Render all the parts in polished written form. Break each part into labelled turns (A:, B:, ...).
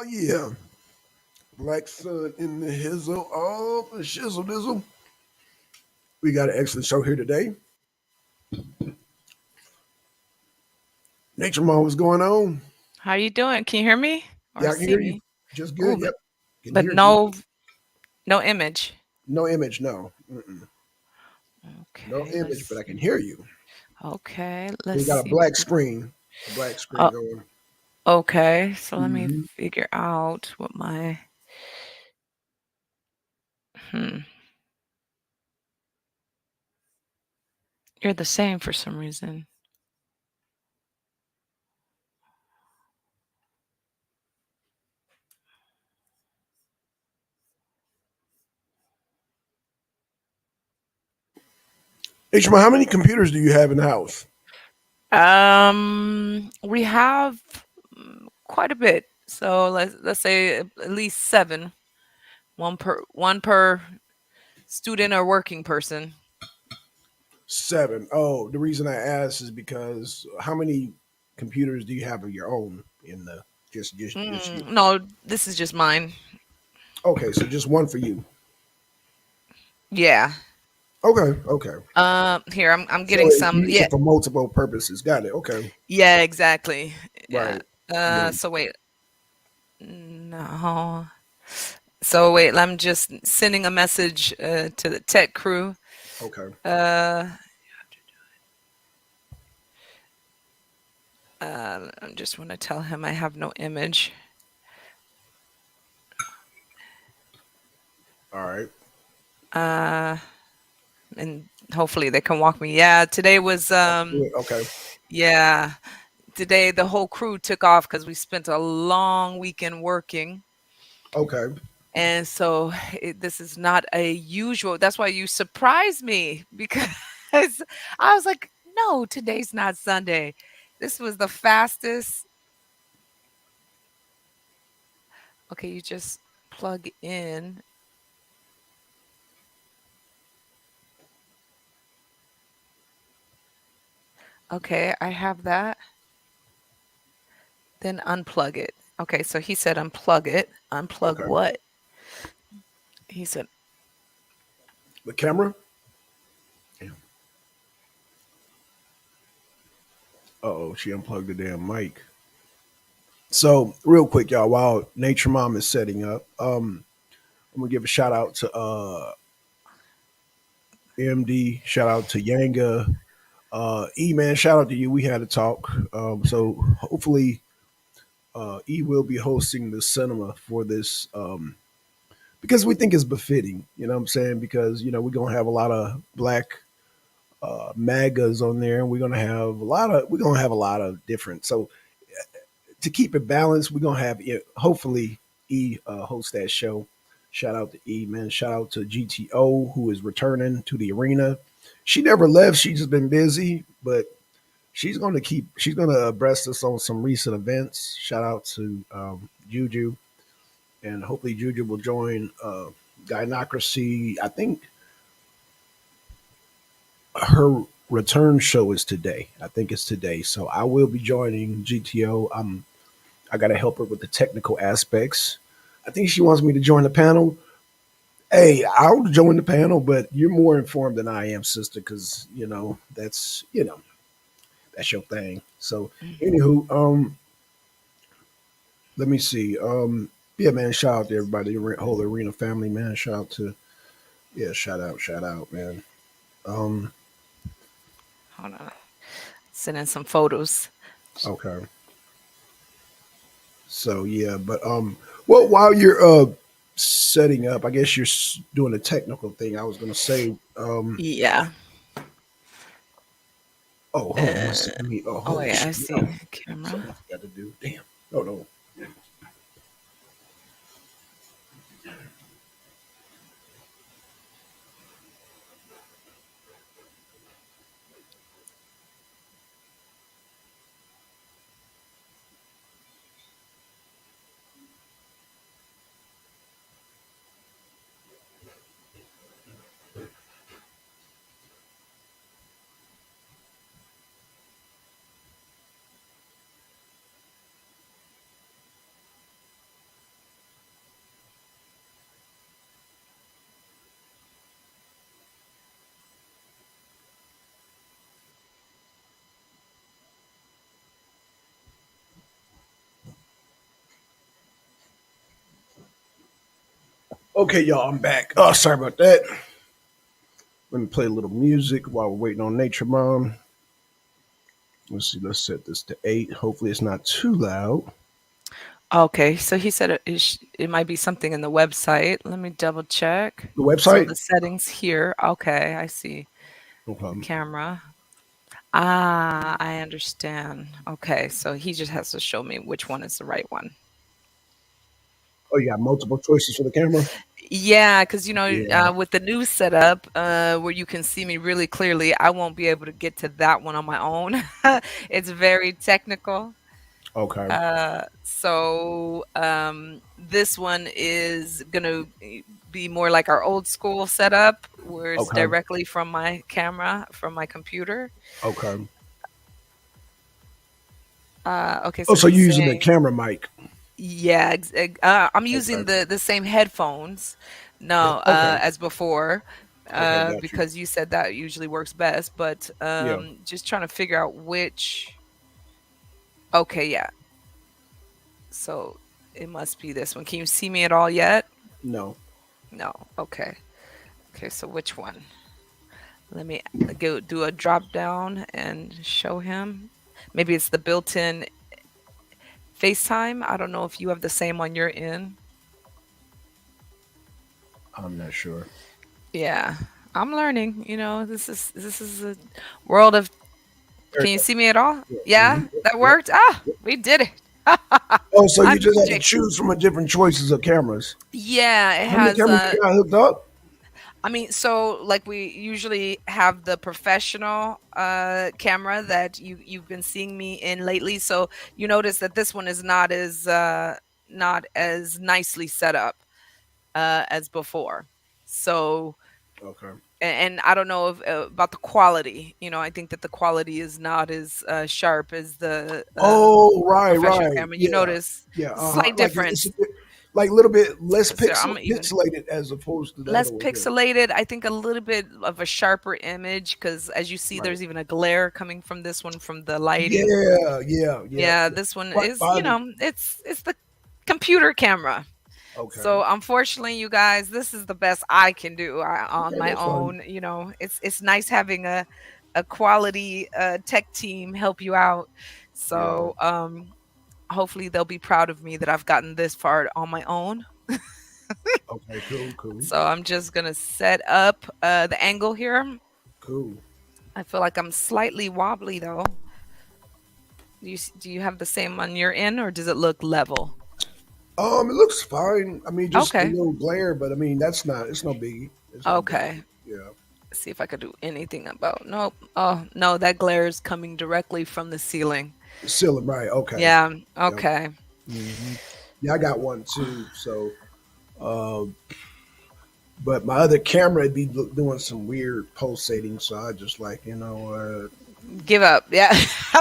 A: Yeah, Black Sun in the hizzle, oh the shizzle dizzle. We got an excellent show here today. Nature Mom, what's going on?
B: How you doing? Can you hear me or
A: Yeah, I can
B: see
A: hear you
B: me?
A: just
B: Oh,
A: good.
B: but
A: Yep, can
B: but
A: hear you.
B: no image.
A: No image, no, no
B: Okay, let's
A: image, but I can
B: see.
A: hear you.
B: Okay,
A: So
B: let's
A: we got
B: see.
A: a black screen
B: Oh,
A: going.
B: okay. So let me
A: hmm
B: figure out what my hmm. You're the same for some reason.
A: Nature Mom, how many computers do you have in the house?
B: We have quite a bit. So let's say at least seven. One per student or working person.
A: Seven. Oh, the reason I asked is because how many computers do you have of your own in the just you?
B: No, this is just mine.
A: Okay, so just one for you.
B: Yeah.
A: Okay, okay.
B: Here I'm
A: So
B: getting
A: you
B: some.
A: use
B: Yeah,
A: it for multiple purposes. Got it. Okay.
B: yeah, exactly. Yeah.
A: Right. Right.
B: So wait. No. So wait, I'm just sending a message to the tech crew.
A: Okay.
B: Uh, I just want to tell him I have no image.
A: All right.
B: Uh, and hopefully they can walk me. Yeah, today was
A: That's good. Okay.
B: yeah, today the whole crew took off because we spent a long weekend working.
A: Okay.
B: And so this is not a usual. That's why you surprised me because I was like, no, today's not Sunday. This was the fastest. Okay, you just plug in. Okay, I have that. Then unplug it. Okay, so he said unplug it. Unplug
A: Okay.
B: what? He said,
A: The camera. Uh oh, she unplugged the damn mic. So real quick, y'all, while Nature Mom is setting up, I'm gonna give a shout out to MD. Shout out to Yanga. E man, shout out to you. We had a talk. So hopefully, E will be hosting the cinema for this. Because we think it's befitting. You know what I'm saying? Because we're gonna have a lot of black magas on there, and we're gonna have a lot of different. So to keep it balanced, we're gonna have hopefully E host that show. Shout out to E man. Shout out to GTO who is returning to the arena. She never left. She's just been busy, but she's gonna abreast us on some recent events. Shout out to Juju, and hopefully Juju will join Gynocracy. I think her return show is today. I think it's today. So I will be joining GTO. I got to help her with the technical aspects. I think she wants me to join the panel. Hey, I'll join the panel, but you're more informed than I am, sister, because that's your thing. So, anywho, let me see. Yeah, man, shout out to everybody, the whole arena family, man. Shout out, man. Um,
B: hold on, sending some photos.
A: okay. So yeah, but well, while you're setting up, I guess you're doing a technical thing. I was gonna say,
B: Yeah.
A: oh, hold on one
B: Uh,
A: second.
B: oh,
A: Oh
B: wait, I
A: shit,
B: see
A: no,
B: camera.
A: something I forgot to do. Damn. Oh no. Okay, y'all, I'm back. Oh, sorry about that. Let me play a little music while we're waiting on Nature Mom. Let's see. Let's set this to 8. Hopefully, it's not too loud.
B: Okay, so he said it might be something in the website. Let me double check.
A: The
B: So
A: website.
B: the settings here. Okay, I see
A: No
B: the
A: problem.
B: camera. Ah, I understand. Okay, so he just has to show me which one is the right one.
A: Oh, you got multiple choices for the camera.
B: Yeah, because
A: Yeah.
B: with the new setup, where you can see me really clearly, I won't be able to get to that one on my own. It's very technical.
A: Okay.
B: This one is gonna be more like our old school setup, where it's
A: Okay.
B: directly from my camera, from my computer.
A: Okay.
B: Okay,
A: Oh,
B: so
A: so
B: he's
A: you're using the
B: saying,
A: camera mic.
B: yeah, I'm using
A: Okay.
B: the same headphones now,
A: Okay.
B: as before,
A: Okay. Got you.
B: because you said that usually works best. But
A: Yeah.
B: just trying to figure out which. Okay, yeah. So it must be this one. Can you see me at all yet?
A: No.
B: No. Okay. Okay. So which one? Let me go do a drop down and show him. Maybe it's the built-in FaceTime. I don't know if you have the same on your end.
A: I'm not sure.
B: Yeah. I'm learning, this is a world of.
A: There
B: Can
A: you
B: you
A: go.
B: see me at all?
A: Yeah.
B: Yeah,
A: Yep.
B: that
A: Yep.
B: worked. Ah,
A: Yep.
B: we did it.
A: Oh, so you
B: I'm
A: just had to
B: DJ.
A: choose from a different choices of cameras.
B: Yeah, it
A: How many
B: has
A: cameras you got hooked up?
B: I mean, so like we usually have the professional camera that you've been seeing me in lately. So you notice that this one is not as nicely set up as before. So
A: Okay.
B: and I don't know if, about the quality. I think that the quality is not as sharp as the
A: Oh, right,
B: professional
A: right.
B: camera. You
A: Yeah.
B: notice
A: Yeah. Uh-huh.
B: slight
A: Like it's a
B: difference.
A: bit, like a little bit less
B: So I'm even
A: pixelated as opposed to the
B: less
A: other one. Yeah.
B: pixelated. I think a little bit of a sharper image because, as you see,
A: Right.
B: there's even a glare coming from this one from the lighting.
A: Yeah. Yeah. Yeah.
B: Yeah,
A: Yeah.
B: this one
A: Right
B: is,
A: by the.
B: it's the computer camera.
A: Okay.
B: So unfortunately, you guys, this is the best I can do on
A: Okay,
B: my
A: that's fine.
B: own. It's nice having a quality tech team help you out.
A: Yeah.
B: So hopefully they'll be proud of me that I've gotten this far on my own.
A: Okay. Cool. Cool.
B: So I'm just gonna set up the angle here.
A: Cool.
B: I feel like I'm slightly wobbly though. Do you have the same on your end, or does it look level?
A: It looks fine. I mean, just a
B: Okay.
A: little glare, but I mean, that's not. It's no biggie. It's no biggie.
B: Okay.
A: Yeah.
B: See if I could do anything about. Nope. Oh no, that glare is coming directly from the ceiling.
A: Ceiling, right? Okay.
B: Yeah.
A: Yep.
B: Okay.
A: Yeah, I got one too. So, uh, but my other camera would be doing some weird pulsating. So I just like,
B: Give up. Yeah.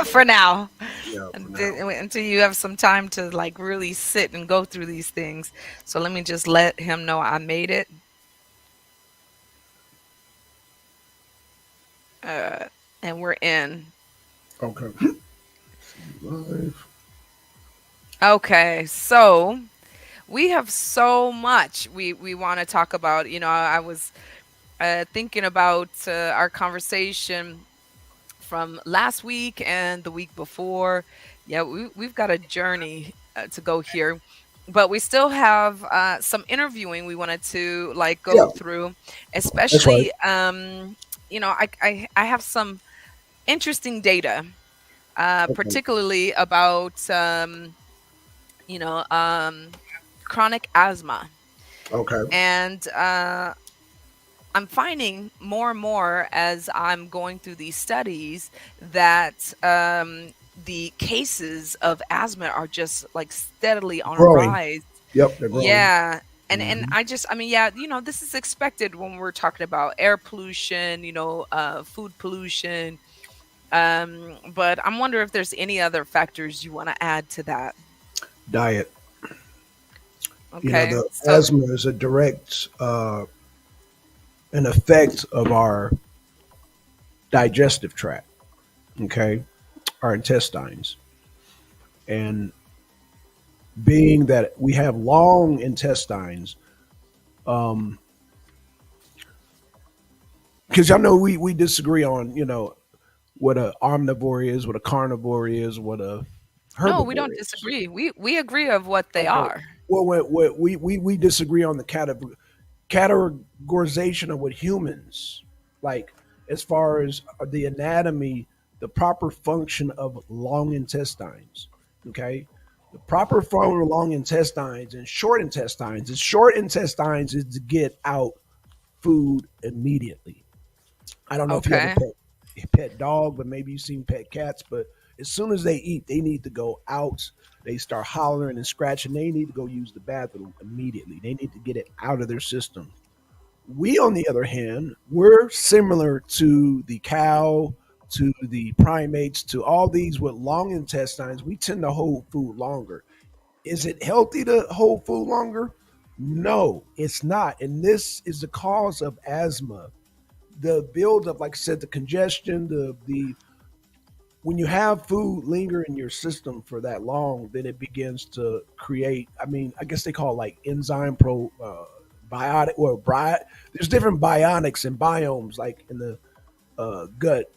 B: For now.
A: yeah, for now.
B: Until you have some time to like really sit and go through these things. So let me just let him know I made it. Uh, and we're in.
A: Okay. Live.
B: Okay. So we have so much we want to talk about. I was thinking about our conversation from last week and the week before. Yeah, we've got a journey to go here, but we still have some interviewing we wanted to like
A: Yeah,
B: go through,
A: that's right.
B: especially I have some interesting data,
A: Okay.
B: particularly about you know um, chronic asthma.
A: Okay.
B: And I'm finding more and more as I'm going through these studies that the cases of asthma are just like steadily on a
A: Growing.
B: rise.
A: Yep, they're growing.
B: Yeah. And
A: Hmm.
B: I mean, yeah, this is expected when we're talking about air pollution, food pollution. But I'm wondering if there's any other factors you want to add to that.
A: Diet.
B: Okay.
A: The
B: So,
A: asthma is a direct an effect of our digestive tract. Okay, our intestines, and being that we have long intestines, Um, because I know we disagree on what a omnivore is, what a carnivore is, what a
B: No, we
A: herbivore
B: don't
A: is.
B: disagree. We agree of what they
A: Okay.
B: are.
A: Well, what we disagree on the categorization of what humans like, as far as the anatomy, the proper function of long intestines. Okay. The proper function of long intestines and short intestines is to get out food immediately. I don't know if you have
B: Okay.
A: a pet dog, but maybe you've seen pet cats. But as soon as they eat, they need to go out. They start hollering and scratching. They need to go use the bathroom immediately. They need to get it out of their system. We, on the other hand, we're similar to the cow, to the primates, to all these with long intestines. We tend to hold food longer. Is it healthy to hold food longer? No, it's not. And this is the cause of asthma, the build up, like I said, the congestion, the when you have food linger in your system for that long, then it begins to create. I mean, I guess they call it like enzyme biotic or there's different bionics and biomes like in the gut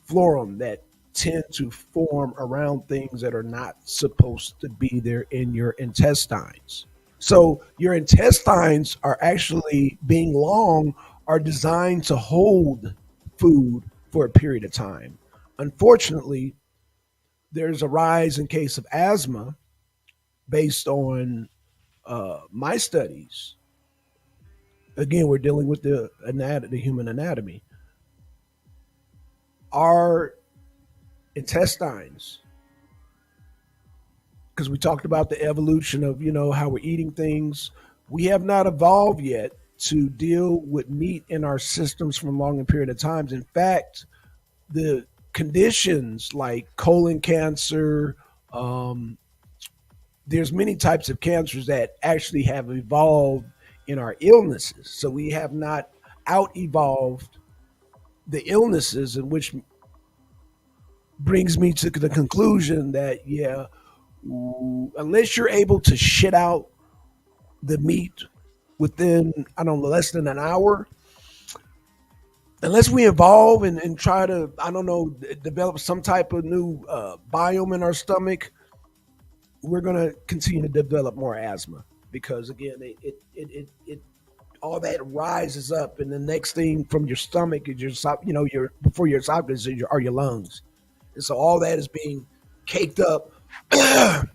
A: florum that tend to form around things that are not supposed to be there in your intestines. So your intestines are actually being long are designed to hold food for a period of time. Unfortunately, there's a rise in case of asthma based on my studies. Again, we're dealing with the human anatomy. Our intestines, because we talked about the evolution of how we're eating things. We have not evolved yet to deal with meat in our systems for a long period of times. In fact, the conditions like colon cancer, um, there's many types of cancers that actually have evolved in our illnesses. So we have not out evolved the illnesses, in which brings me to the conclusion that yeah, unless you're able to shit out the meat within, I don't know, less than an hour, unless we evolve and try to, I don't know, develop some type of new biome in our stomach, we're going to continue to develop more asthma because again, it all that rises up, and the next thing from your stomach is your before your esophagus are your lungs, and so all that is being caked up. And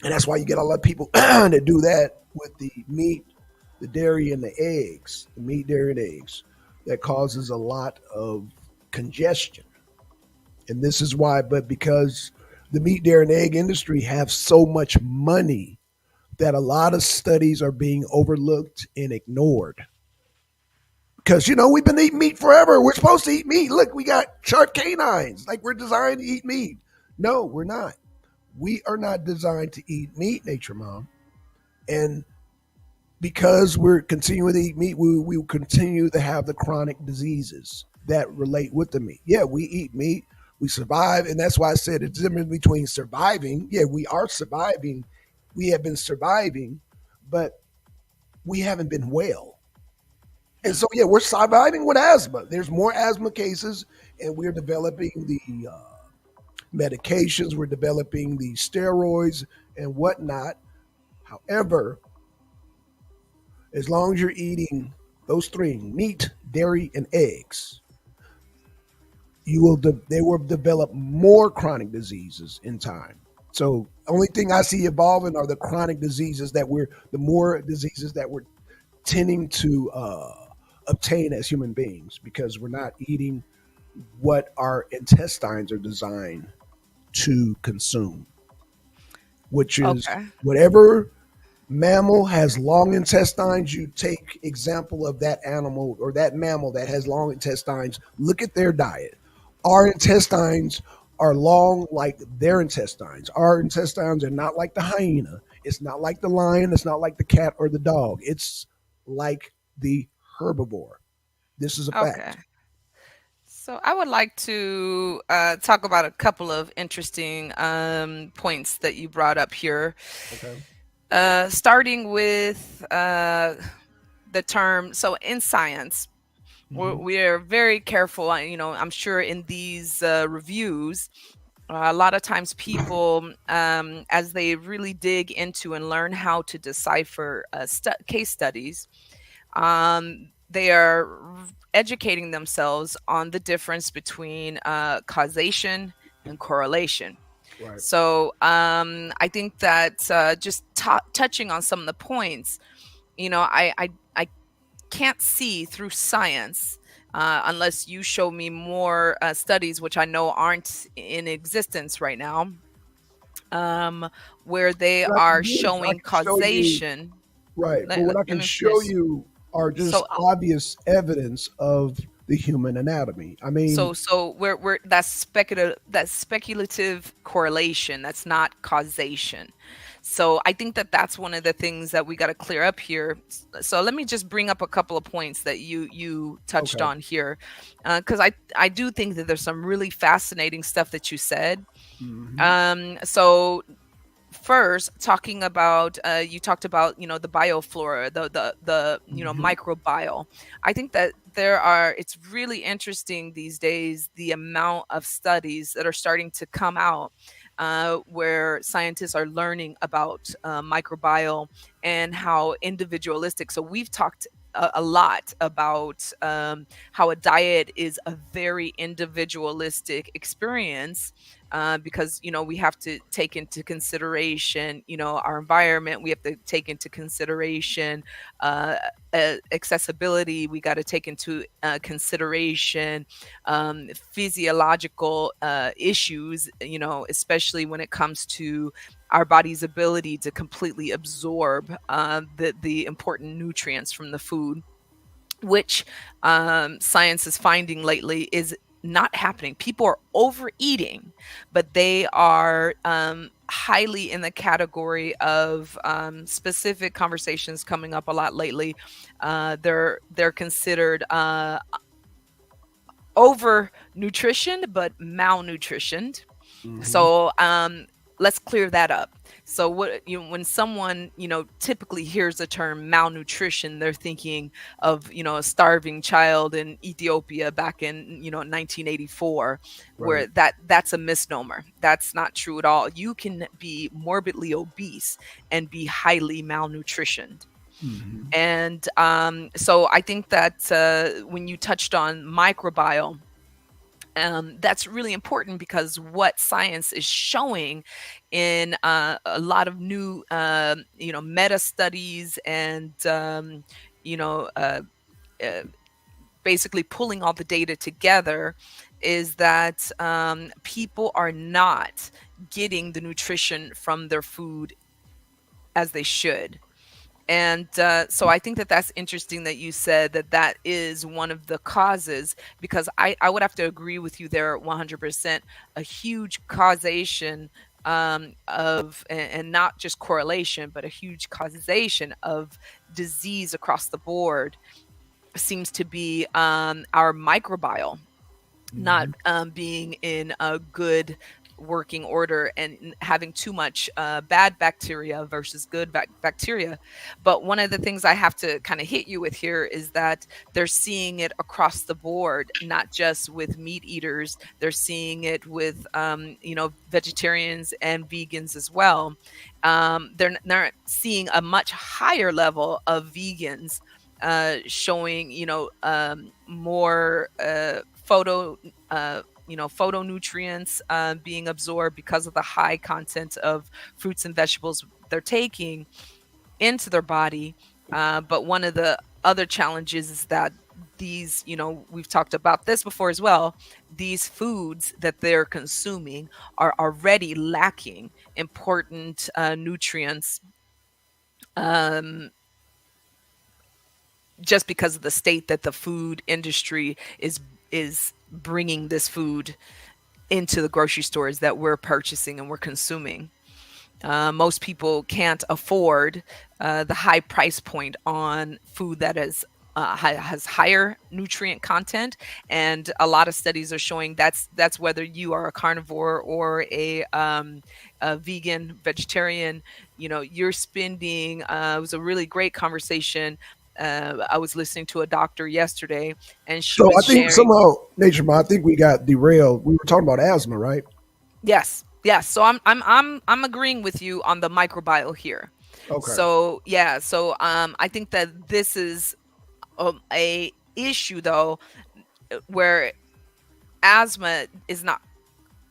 A: that's why you get a lot of people that do that with the meat, the dairy, and the eggs. The meat, dairy, and eggs. That causes a lot of congestion. And this is why, but because the meat, dairy, and egg industry have so much money that a lot of studies are being overlooked and ignored. Because, we've been eating meat forever. We're supposed to eat meat. Look, we got sharp canines. Like we're designed to eat meat. No, we're not. We are not designed to eat meat, Nature Mom. And because we're continuing to eat meat, we will continue to have the chronic diseases that relate with the meat. Yeah, we eat meat, we survive, and that's why I said it's different between surviving. Yeah, we are surviving. We have been surviving, but we haven't been well. And so, yeah, we're surviving with asthma. There's more asthma cases, and we're developing the medications, we're developing the steroids and whatnot. However, as long as you're eating those three, meat, dairy, and eggs, they will develop more chronic diseases in time. So only thing I see evolving are the chronic diseases the more diseases that we're tending to obtain as human beings because we're not eating what our intestines are designed to consume, which is
B: Okay.
A: whatever mammal has long intestines. You take example of that animal or that mammal that has long intestines. Look at their diet. Our intestines are long like their intestines. Our intestines are not like the hyena. It's not like the lion. It's not like the cat or the dog. It's like the herbivore. This is a
B: Okay.
A: fact.
B: So I would like to talk about a couple of interesting points that you brought up here.
A: Okay.
B: Starting with the term. So in science,
A: Hmm.
B: we're very careful. I'm sure in these reviews, a lot of times people, as they really dig into and learn how to decipher case studies, they are educating themselves on the difference between causation and correlation.
A: Right.
B: So I think that just touching on some of the points, I can't see through science unless you show me more studies, which I know aren't in existence right now, um, where they
A: What I can
B: are
A: do is I
B: showing
A: can show you,
B: causation.
A: right, but what I
B: Let
A: can
B: me
A: show
B: finish.
A: you are just
B: So,
A: obvious evidence of the human anatomy. I mean,
B: we're that's speculative correlation. That's not causation. So I think that that's one of the things that we got to clear up here. So let me just bring up a couple of points that you touched
A: okay.
B: on here, because I do think that there's some really fascinating stuff that you said.
A: Hmm.
B: So first, talking about you talked about the bioflora, the
A: Hmm.
B: microbiome. I think that it's really interesting these days the amount of studies that are starting to come out, where scientists are learning about microbiome and how individualistic. So we've talked a lot about how a diet is a very individualistic experience, because we have to take into consideration our environment. We have to take into consideration uh, accessibility. We got to take into consideration physiological issues, especially when it comes to our body's ability to completely absorb the important nutrients from the food, which science is finding lately is not happening. People are overeating, but they are highly in the category of specific conversations coming up a lot lately. They're considered over nutrition, but malnutritioned.
A: Hmm.
B: So let's clear that up. So when someone typically hears the term malnutrition, they're thinking of a starving child in Ethiopia back in 1984,
A: Right.
B: where that's a misnomer. That's not true at all. You can be morbidly obese and be highly malnutritioned.
A: Hmm.
B: And so I think that when you touched on microbiome, that's really important because what science is showing in a lot of new, meta studies and, you know, uh, uh, basically pulling all the data together is that people are not getting the nutrition from their food as they should. And so I think that that's interesting that you said that that is one of the causes, because I would have to agree with you there 100%. A huge causation and not just correlation, but a huge causation of disease across the board seems to be our microbiome not
A: Hmm.
B: being in a good working order and having too much bad bacteria versus good bacteria. But one of the things I have to kind of hit you with here is that they're seeing it across the board, not just with meat eaters. They're seeing it with vegetarians and vegans as well. They're seeing a much higher level of vegans showing more photonutrients being absorbed because of the high content of fruits and vegetables they're taking into their body. But one of the other challenges is that these, we've talked about this before as well, these foods that they're consuming are already lacking important nutrients, um, just because of the state that the food industry is bringing this food into the grocery stores that we're purchasing and we're consuming. Most people can't afford the high price point on food that is has higher nutrient content, and a lot of studies are showing that's whether you are a carnivore or a vegan, vegetarian. You're spending. It was a really great conversation I was listening to a doctor yesterday, and she
A: So
B: was
A: I think
B: sharing.
A: somehow, Nature Mom, I think we got derailed. We were talking about asthma, right?
B: Yes, yes. So I'm agreeing with you on the microbiome here.
A: Okay.
B: So yeah, so I think that this is a issue though, where asthma is not,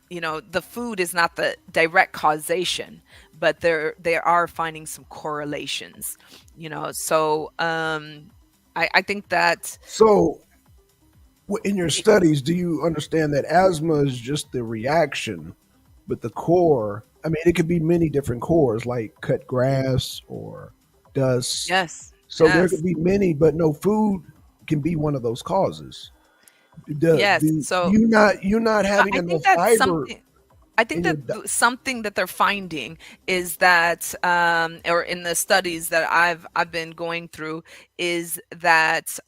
B: the food is not the direct causation, but they are finding some correlations. So I think that
A: So in your
B: y-
A: studies, do you understand that asthma is just the reaction, but the core? I mean, it could be many different cores, like cut grass or dust.
B: yes,
A: So there
B: yes,
A: could be many, but no, food can be one of those causes.
B: yes. So
A: You not having
B: I think
A: enough
B: that's
A: fiber
B: something. I think
A: in your
B: that something that they're finding is that, or in the studies that I've been going through, is that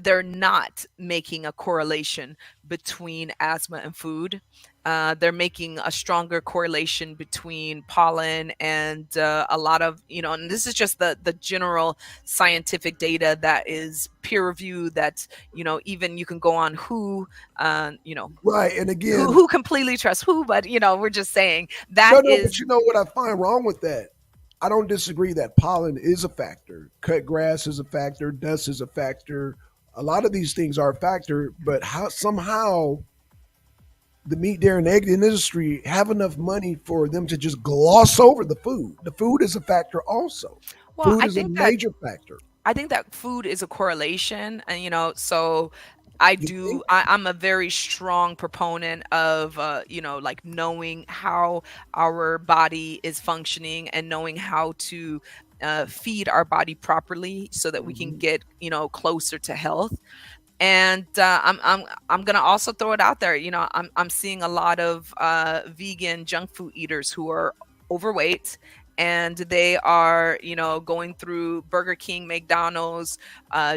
B: they're not making a correlation between asthma and food. They're making a stronger correlation between pollen and a lot of, and this is just the general scientific data that is peer reviewed. That even you can go on who, uh, you know,
A: right. And
B: who
A: again,
B: who completely trusts who, but we're just saying that
A: no, no,
B: is.
A: but you know what I find wrong with that? I don't disagree that pollen is a factor. Cut grass is a factor. Dust is a factor. A lot of these things are a factor, but how somehow the meat, dairy, and egg industry have enough money for them to just gloss over the food. The food is a factor also.
B: Well,
A: Food is a major factor.
B: I think that food is a correlation, and so
A: You think?
B: I'm a very strong proponent of like knowing how our body is functioning and knowing how to feed our body properly so that we can
A: Mhm.
B: get closer to health. And I'm gonna also throw it out there. I'm seeing a lot of vegan junk food eaters who are overweight, and they are going through Burger King, McDonald's,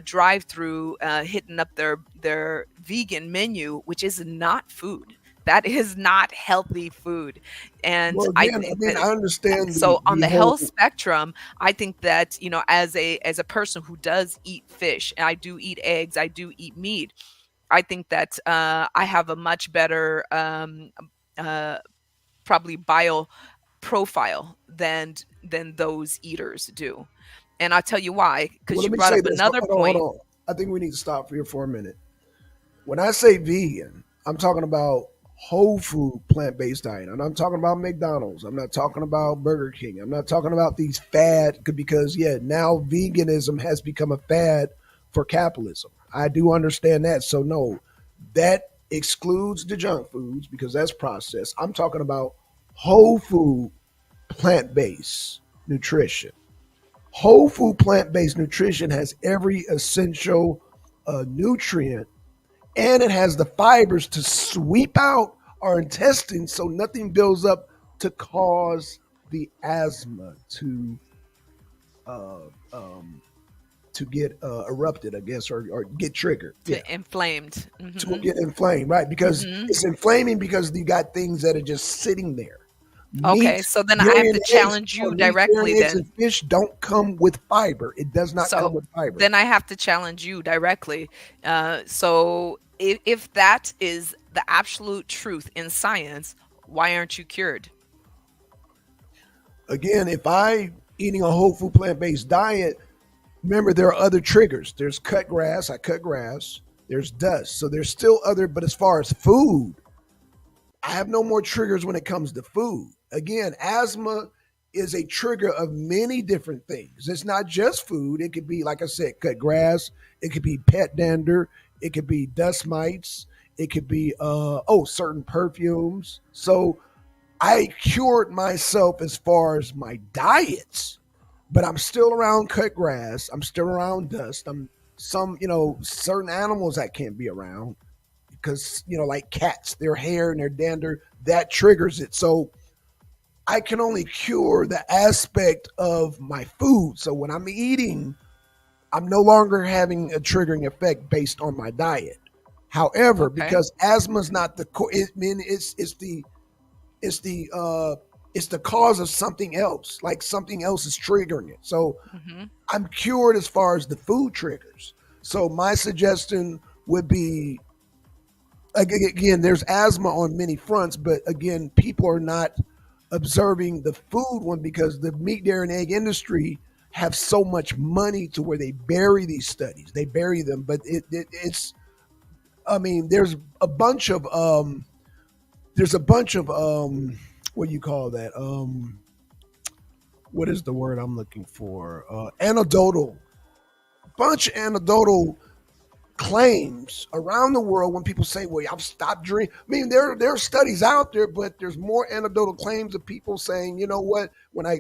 B: drive through, hitting up their vegan menu, which is not food. That is not healthy food. And
A: Well,
B: I
A: again, I
B: think
A: mean,
B: that,
A: I understand
B: so on
A: the
B: the health
A: whole.
B: spectrum, I think that as a person who does eat fish, and I do eat eggs, I do eat meat, I think that I have a much better uh, probably bio profile than those eaters do. And I'll tell you why,
A: Well,
B: because you
A: let me
B: brought
A: say
B: up
A: this.
B: another
A: Hold on, hold
B: point.
A: on. I think we need to stop here for a minute. When I say vegan, I'm talking about whole food plant based diet. I'm not talking about McDonald's. I'm not talking about Burger King. I'm not talking about these fad because yeah, now veganism has become a fad for capitalism. I do understand that. So no, that excludes the junk foods because that's processed. I'm talking about whole food plant based nutrition. Whole food plant based nutrition has every essential nutrient and it has the fibers to sweep out our intestines so nothing builds up to cause the asthma uh, um, to get erupted, I guess, or get triggered. Yeah,
B: To inflamed.
A: to get inflamed, right? Because it's inflaming because you got things that are just sitting there.
B: Okay,
A: Meat,
B: so then I
A: dairy,
B: have
A: and
B: to
A: eggs.
B: challenge you
A: Meat, dairy,
B: directly
A: and eggs,
B: then.
A: and fish don't come with fiber. It does not come
B: So
A: with fiber.
B: then I have to challenge you directly. So if that is the absolute truth in science, why aren't you cured?
A: Again, if I eating a whole food plant based diet, remember there are other triggers. There's cut grass. I cut grass. There's dust. So there's still other. But as far as food, I have no more triggers when it comes to food. Again, asthma is a trigger of many different things. It's not just food. It could be, like I said, cut grass. It could be pet dander. It could be dust mites. It could be certain perfumes. So I cured myself as far as my diets, but I'm still around cut grass. I'm still around dust. I'm some, certain animals I can't be around because, like cats, their hair and their dander, that triggers it. So I can only cure the aspect of my food. So when I'm eating, I'm no longer having a triggering effect based on my diet. However,
B: Okay.
A: because asthma is not the core, it's the It's the cause of something else, like something else is triggering it. So
B: Mhm.
A: I'm cured as far as the food triggers. So my suggestion would be, again, there's asthma on many fronts, but again, people are not observing the food one because the meat, dairy, and egg industry have so much money to where they bury these studies. They bury them, but it's. I mean, there's a bunch of what do you call that? What is the word I'm looking for? Anecdotal, bunch of anecdotal claims around the world when people say, "Well, I've stopped drinking." I mean, there are studies out there, but there's more anecdotal claims of people saying, "You know what? When I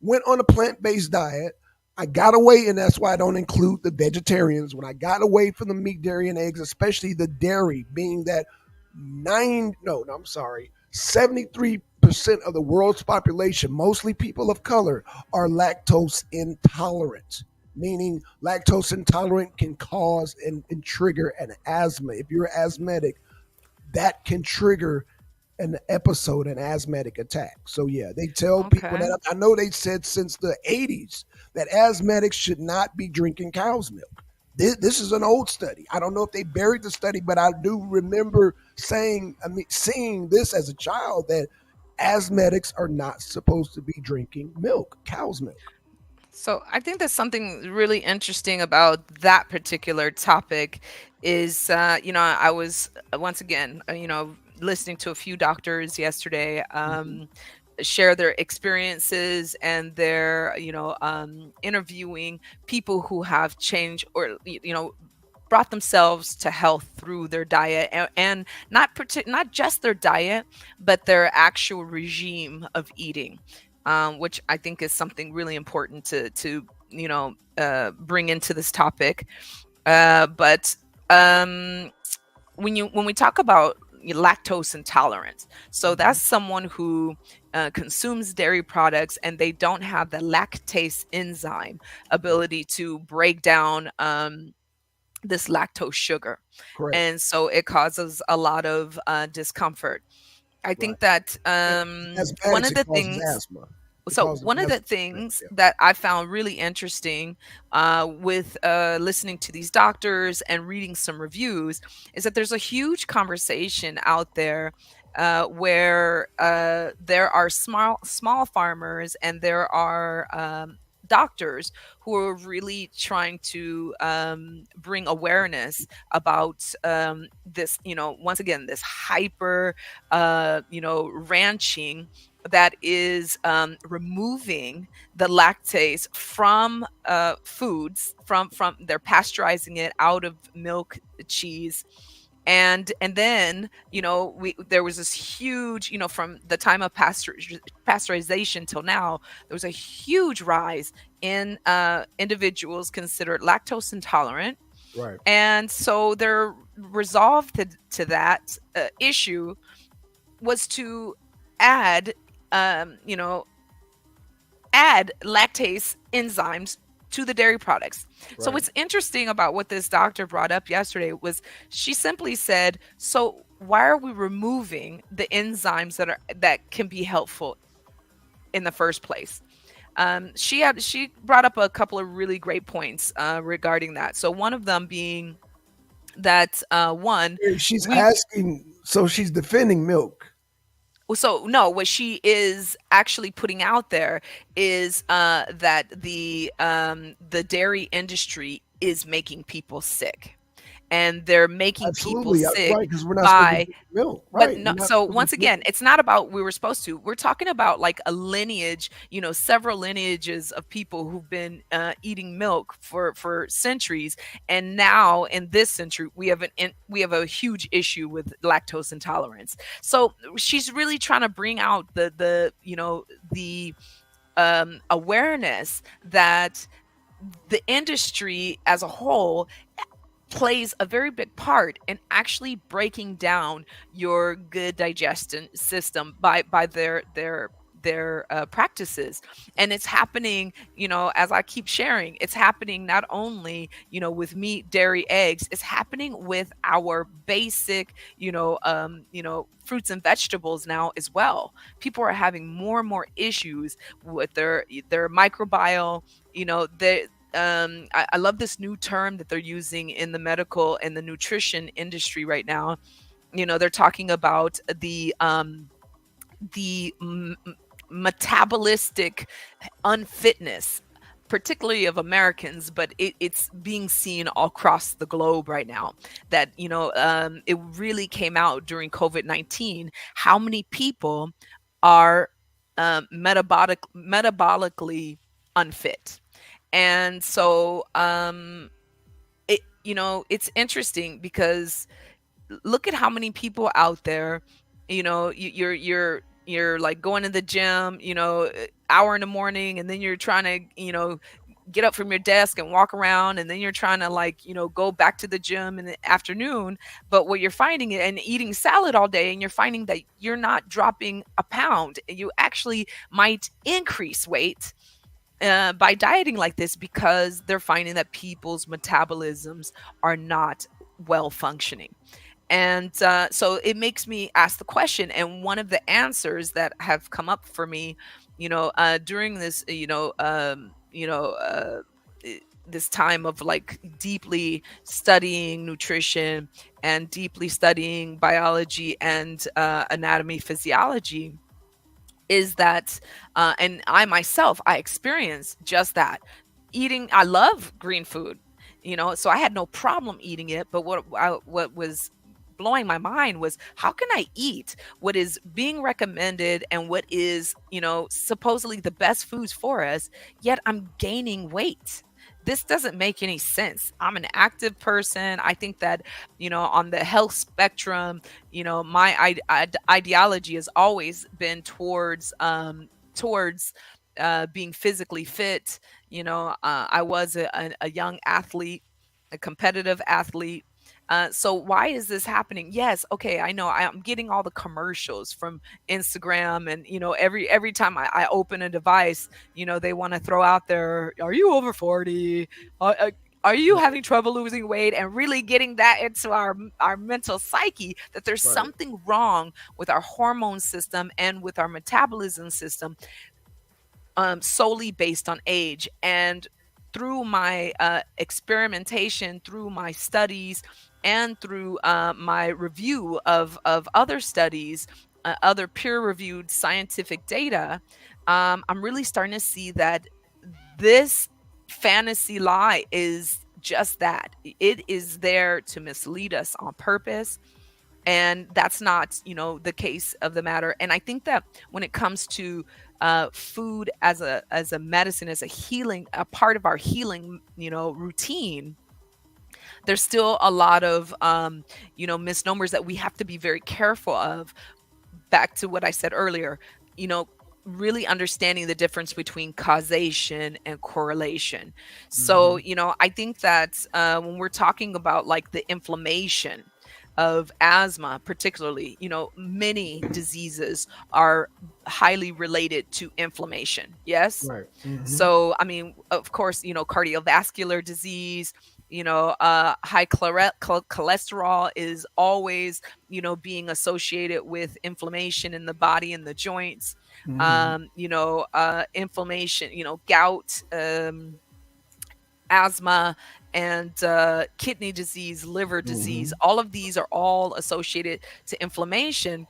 A: went on a plant-based diet, I got away, and that's why I don't include the vegetarians. When I got away from the meat, dairy, and eggs, especially the dairy, being that no, I'm sorry, 73% of the world's population, mostly people of color, are lactose intolerant, meaning lactose intolerant can cause and trigger an asthma. If you're asthmatic, that can trigger an episode, an asthmatic attack. So yeah, they tell people
B: Okay.
A: that. I know they said since the 80s that asthmatics should not be drinking cow's milk. This is an old study. I don't know if they buried the study, but I do remember seeing this as a child that asthmatics are not supposed to be drinking milk, cow's milk.
B: So I think that's something really interesting about that particular topic is, I was once again, listening to a few doctors yesterday
A: Mm-hmm.
B: share their experiences and their, interviewing people who have changed or, brought themselves to health through their diet and not just their diet, but their actual regime of eating, which I think is something really important to bring into this topic. But when we talk about lactose intolerance, so
A: Mm-hmm.
B: that's someone who consumes dairy products and they don't have the lactase enzyme
A: Right.
B: ability to break down this lactose sugar.
A: Correct.
B: And so it causes a lot of discomfort. I
A: Right.
B: think that
A: And
B: one
A: asthmatics,
B: of
A: it
B: the
A: causes
B: things
A: asthma. It
B: so
A: causes
B: one of the
A: asthma. Correct.
B: things
A: Yeah.
B: that I found really interesting with listening to these doctors and reading some reviews is that there's a huge conversation out there where there are small farmers and there are doctors who are really trying to bring awareness about this, once again, this hyper, ranching that is removing the lactase from foods, from they're pasteurizing it out of milk, cheese, and then we there was this huge, from the time of pasteurization till now, there was a huge rise in individuals considered lactose intolerant.
A: Right.
B: And so their resolve to that issue was to add um, you know add lactase enzymes to the dairy products. So
A: Right.
B: what's interesting about what this doctor brought up yesterday was she simply said, "So why are we removing the enzymes that can be helpful in the first place?" She brought up a couple of really great points regarding that. So one of them being that one
A: She's
B: we
A: asking, so she's defending milk.
B: so no, what she is actually putting out there is that the dairy industry is making people sick, and they're making people
A: Absolutely.
B: sick
A: Right. Because we're not supposed to
B: by
A: drink milk.
B: but
A: Right.
B: no,
A: We're not
B: so
A: supposed to
B: once
A: drink
B: again, it's not about we were supposed to. We're talking about like a lineage, several lineages of people who've been eating milk for centuries, and now in this century we have a huge issue with lactose intolerance. So she's really trying to bring out the awareness that the industry as a whole plays a very big part in actually breaking down your good digestion system by their practices. And it's happening, as I keep sharing, it's happening not only, with meat, dairy, eggs, it's happening with our basic, fruits and vegetables now as well. People are having more and more issues with their microbiome. I love this new term that they're using in the medical and the nutrition industry right now. They're talking about the metabolistic unfitness, particularly of Americans, but it's being seen all across the globe right now. That it really came out during COVID-19. How many people are metabolically unfit? And so it's interesting because look at how many people out there, you're like going to the gym, hour in the morning, and then you're trying to, get up from your desk and walk around, and then you're trying to, like, go back to the gym in the afternoon. But what you're finding, and eating salad all day, and you're finding that you're not dropping a pound, you actually might increase weight by dieting like this, because they're finding that people's metabolisms are not well functioning. And so it makes me ask the question. And one of the answers that have come up for me, during this, this time of like deeply studying nutrition and deeply studying biology and anatomy, physiology, is that, and I myself, I experienced just that. Eating, I love green food, so I had no problem eating it. But what was blowing my mind was, how can I eat what is being recommended and what is, supposedly the best foods for us, yet I'm gaining weight? This doesn't make any sense. I'm an active person. I think that, on the health spectrum, my ideology has always been towards being physically fit. I was a young athlete, a competitive athlete. So why is this happening? Yes, okay, I know I'm getting all the commercials from Instagram, and every time I open a device, they want to throw out there, "Are you over 40? Are you
A: Right.
B: having trouble losing weight?" And really getting that into our mental psyche, that there's
A: Right.
B: something wrong with our hormone system and with our metabolism system, solely based on age. And through my experimentation, through my studies, and through my review of other studies, other peer reviewed scientific data, I'm really starting to see that this fantasy lie is just that. It is there to mislead us on purpose, and that's not, the case of the matter. And I think that when it comes to food as a medicine, as a healing, a part of our healing, routine, there's still a lot of misnomers that we have to be very careful of. Back to what I said earlier, you know, really understanding the difference between causation and correlation. So,
A: Hmm.
B: I think that when we're talking about like the inflammation of asthma, particularly, many diseases are highly related to inflammation. Yes.
A: Right. Hmm.
B: So, I mean, of course, cardiovascular disease, high cholesterol is always, being associated with inflammation in the body and the joints.
A: Hmm.
B: Inflammation, gout, asthma, and kidney disease, liver disease.
A: Hmm.
B: All of these are all associated to inflammation.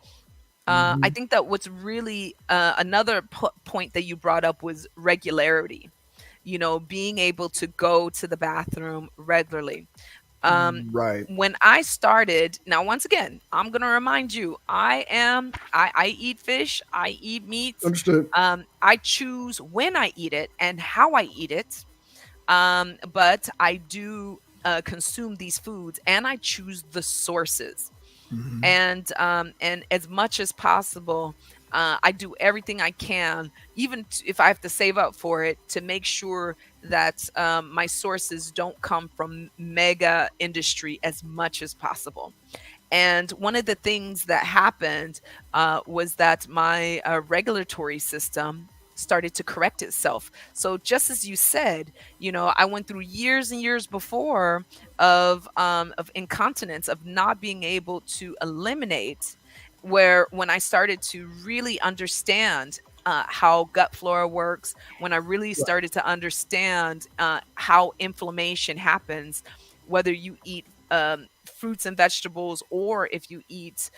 B: I
A: Hmm.
B: think that what's really another point that you brought up was regularity. Being able to go to the bathroom regularly. Um,
A: Right.
B: when I started, now once again, I'm gonna remind you, I eat fish, I eat meat.
A: Understood.
B: I choose when I eat it and how I eat it. But I do consume these foods, and I choose the sources.
A: Hmm.
B: And as much as possible, I do everything I can, even if I have to save up for it, to make sure that my sources don't come from mega industry as much as possible. And one of the things that happened was that my regulatory system started to correct itself. So just as you said, I went through years and years before of incontinence, of not being able to eliminate. Where when I started to really understand how gut flora works, when I really
A: Right.
B: started to understand how inflammation happens, whether you eat fruits and vegetables, or if you eat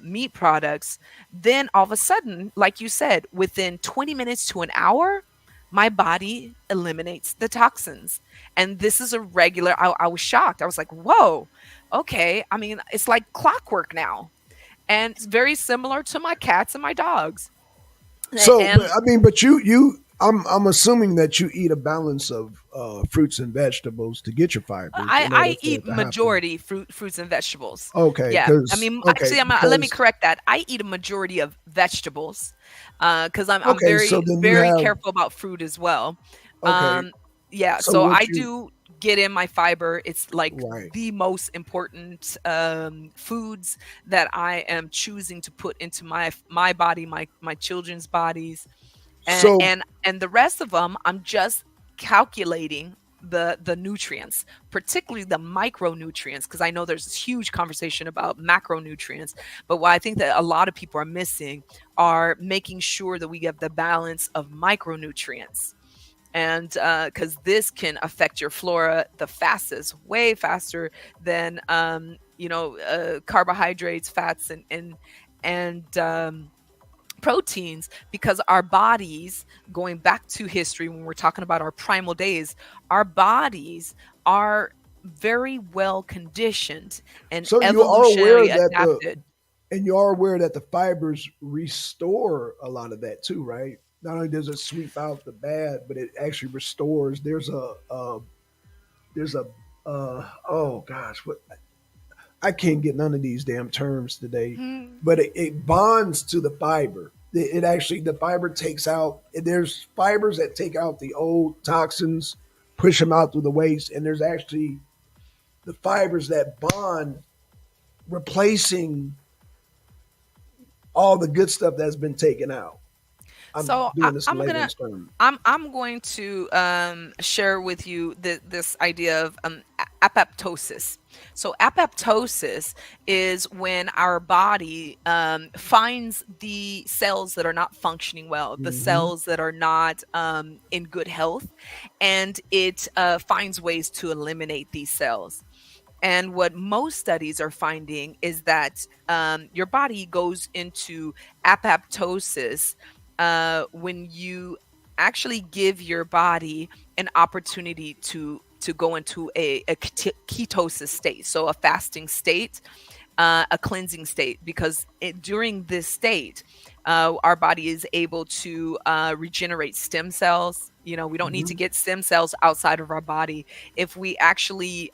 B: meat products, then all of a sudden, like you said, within 20 minutes to an hour, my body eliminates the toxins. And this is a regular, I was shocked. I was like, whoa, okay. I mean, it's like clockwork now. And it's very similar to my cats and my dogs.
A: So, but
B: And
A: I mean, but I'm assuming that you eat a balance of fruits and vegetables to get your fibers
B: I
A: in order
B: I
A: for
B: eat
A: it to happen.
B: majority fruits and vegetables.
A: Okay,
B: Yeah, I
A: because
B: mean,
A: okay,
B: actually, let me
A: because
B: correct that. I eat a majority of vegetables, because I'm
A: okay, so
B: very
A: then you
B: very
A: have
B: careful about fruit as well.
A: okay.
B: Um, yeah,
A: So
B: so
A: what
B: I
A: you
B: do get in my fiber. It's like
A: right?
B: the most important foods that I am choosing to put into my body, my children's bodies, and
A: So
B: and and the rest of them, I'm just calculating the nutrients, particularly the micronutrients, because I know there's this huge conversation about macronutrients. But what I think that a lot of people are missing are making sure that we get the balance of micronutrients. And because this can affect your flora the fastest, way faster than carbohydrates, fats, and proteins, because our bodies, going back to history, when we're talking about our primal days, our bodies are very well conditioned and
A: so you are aware
B: evolutionary
A: that the
B: adapted.
A: and you are aware that the fibers restore a lot of that too, right? Not only does it sweep out the bad, but it actually restores. There's a oh gosh, what I can't get none of these damn terms today,
B: Hmm.
A: but it bonds to the fiber. It actually the fiber takes out. There's fibers that take out the old toxins, push them out through the waste, and there's actually the fibers that bond, replacing all the good stuff that's been taken out. I'm
B: So
A: doing this in layman's terms.
B: I'm going to share with you this idea of apoptosis. So apoptosis is when our body finds the cells that are not functioning well, the
A: Hmm.
B: cells that are not in good health, and it finds ways to eliminate these cells. And what most studies are finding is that your body goes into apoptosis when you actually give your body an opportunity to go into a ketosis state, so a fasting state, a cleansing state, because during this state, our body is able to regenerate stem cells. We don't need to
A: Hmm.
B: get stem cells outside of our body. If we actually,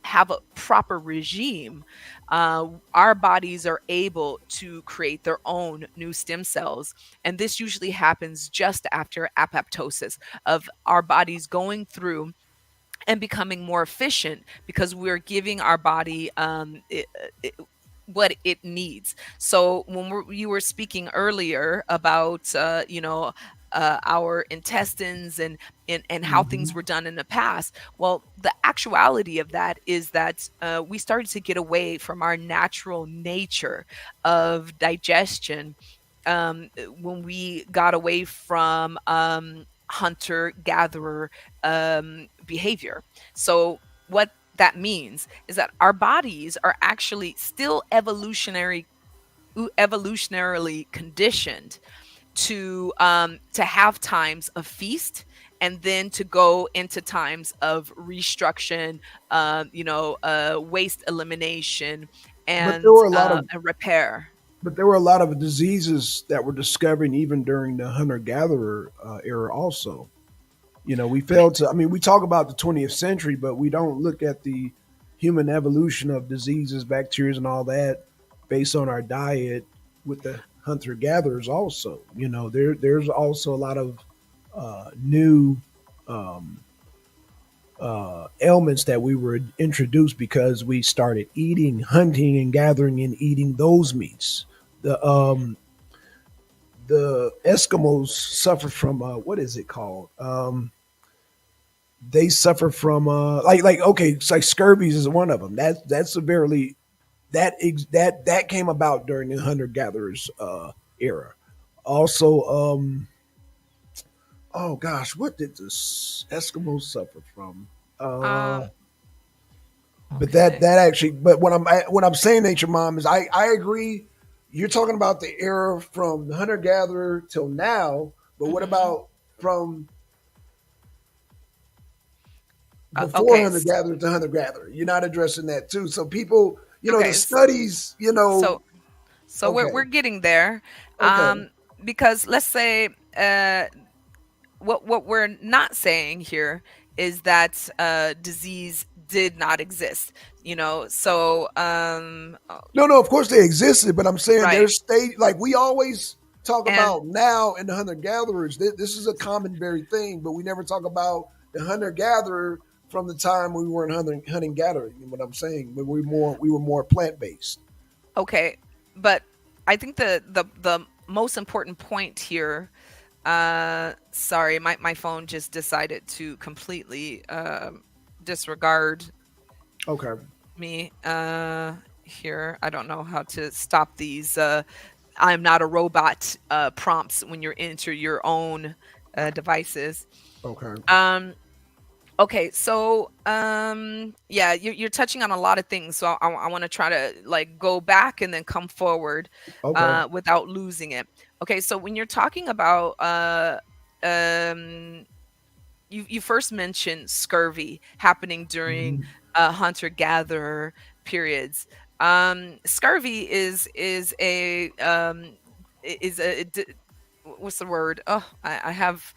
B: have a proper regime, our bodies are able to create their own new stem cells. And this usually happens just after apoptosis, of our bodies going through and becoming more efficient, because we're giving our body what it needs. So when you were speaking earlier about our intestines and how things
A: Hmm.
B: were done in the past, well, the actuality of that is that we started to get away from our natural nature of digestion when we got away from hunter gatherer behavior. So, what that means is that our bodies are actually still evolutionarily conditioned to have times of feast, and then to go into times of restructuring, waste elimination,
A: But there
B: and
A: were a lot of
B: a repair.
A: diseases that were discovered even during the hunter gatherer era. Also, we
B: I mean,
A: failed to. I mean, we talk about the 20th century, but we don't look at the human evolution of diseases, bacteria, and all that based on our diet with the hunter gatherers. Also, there's also a lot of new um, ailments that we were introduced because we started eating, hunting, and gathering and eating those meats. The Eskimos suffer from what is it called? They suffer from like okay, it's like scurvy is one of them. That's severely that came about during the hunter gatherers era. Also, oh gosh, what did the Eskimos suffer from? Uh,
B: Um,
A: but
B: okay.
A: that actually, but what I'm saying, Nature Mom, is I agree. You're talking about the era from the hunter gatherer till now, but what
B: Hmm.
A: about from before
B: Okay.
A: hunter gatherer to hunter gatherer? You're not addressing that too. So people, the
B: Okay.
A: studies,
B: So we're
A: okay,
B: getting there.
A: okay.
B: Um, because let's say what we're not saying here is that disease did not exist.
A: No, no, of course they existed, but I'm saying
B: Right.
A: there's state like we always talk
B: And
A: about now in the hunter gatherers. This is a common very thing, but we never talk about the hunter gatherer from the time we weren't hunting gathering. You know what I'm saying? But we were more plant based.
B: okay, but I think the most important point here. Sorry, my phone just decided to completely disregard
A: Okay,
B: me here. I don't know how to stop these I'm not a robot prompts when you enter your own devices.
A: okay,
B: Um, okay, so yeah, you're touching on a lot of things. So I want to try to like go back and then come forward
A: okay.
B: without losing it. Okay, so when you're talking about um, you first mentioned scurvy happening during
A: Mhm.
B: hunter gatherer periods. Scurvy is what's the word? Oh, I have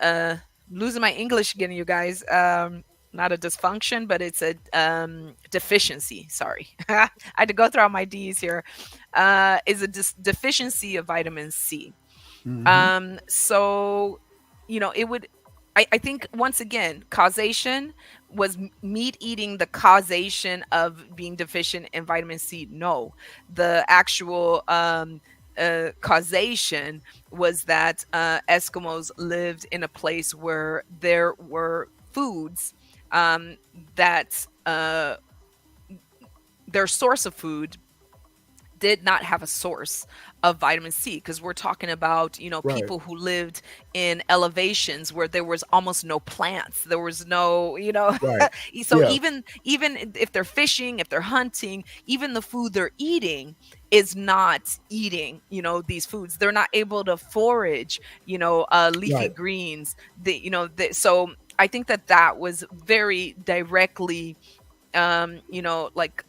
B: uh losing my English again, you guys. Not a dysfunction, but it's a deficiency. Sorry, I had to go through all my D's here. Is a deficiency of vitamin C.
A: Mhm.
B: So, it would, I think once again, causation was meat eating the causation of being deficient in vitamin C. No, the actual causation was that Eskimos lived in a place where there were foods um, that their source of food did not have a source of vitamin C, because we're talking about,
A: Right,
B: people who lived in elevations where there was almost no plants. There was no,
A: right.
B: so
A: Yeah,
B: even if they're fishing, if they're hunting, even the food they're eating is not eating, these foods. They're not able to forage, leafy
A: right,
B: greens. So I think that was very directly like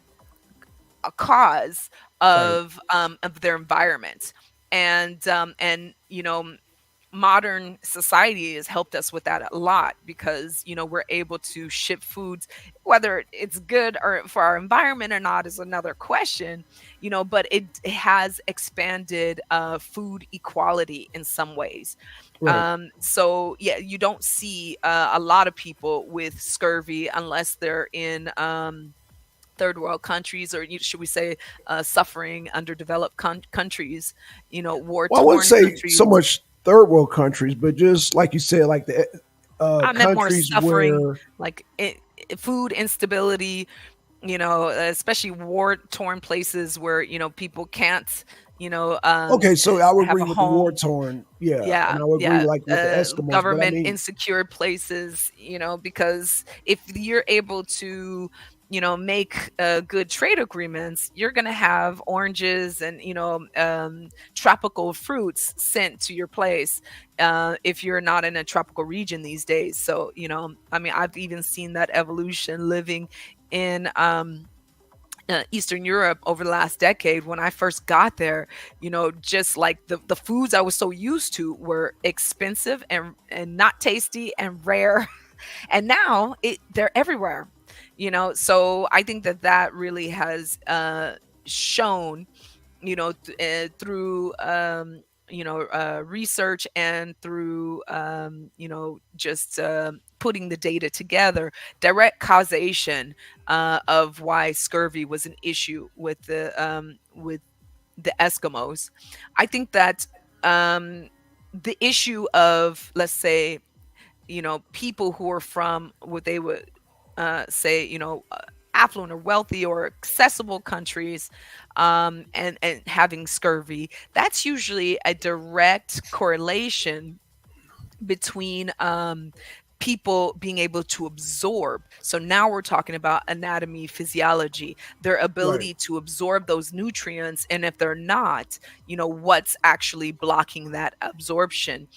B: a cause
A: right,
B: of their environment. And modern society has helped us with that a lot, because we're able to ship foods. Whether it's good or for our environment or not is another question, but it has expanded food equality in some ways.
A: right.
B: So yeah, you don't see a lot of people with scurvy unless they're in third world countries, or should we say suffering underdeveloped countries, war
A: Well, I wouldn't
B: torn
A: say so
B: countries.
A: much third world countries, but just like you said, like the
B: I meant more
A: countries
B: suffering,
A: where
B: like food instability, especially war torn places where people can't
A: okay, so I would
B: have
A: agree
B: a
A: with the war
B: home.
A: torn, yeah, and
B: Yeah,
A: I would agree
B: yeah.
A: like with the Eskimos, but I
B: Government
A: mean,
B: insecure places, because if you're able to, make good trade agreements, you're going to have oranges and, tropical fruits sent to your place if you're not in a tropical region these days. So, I mean, I've even seen that evolution living in Eastern Europe over the last decade. When I first got there, just like the foods I was so used to were expensive and not tasty and rare. And now they're everywhere. So I think that really has shown, through research and through just putting the data together, direct causation of why scurvy was an issue with the Eskimos. I think that the issue of, let's say, people who are from what they would say, affluent or wealthy or accessible countries, and having scurvy, that's usually a direct correlation between people being able to absorb. So now we're talking about anatomy, physiology, their
A: Right.
B: ability to absorb those nutrients. And if they're not, what's actually blocking that absorption?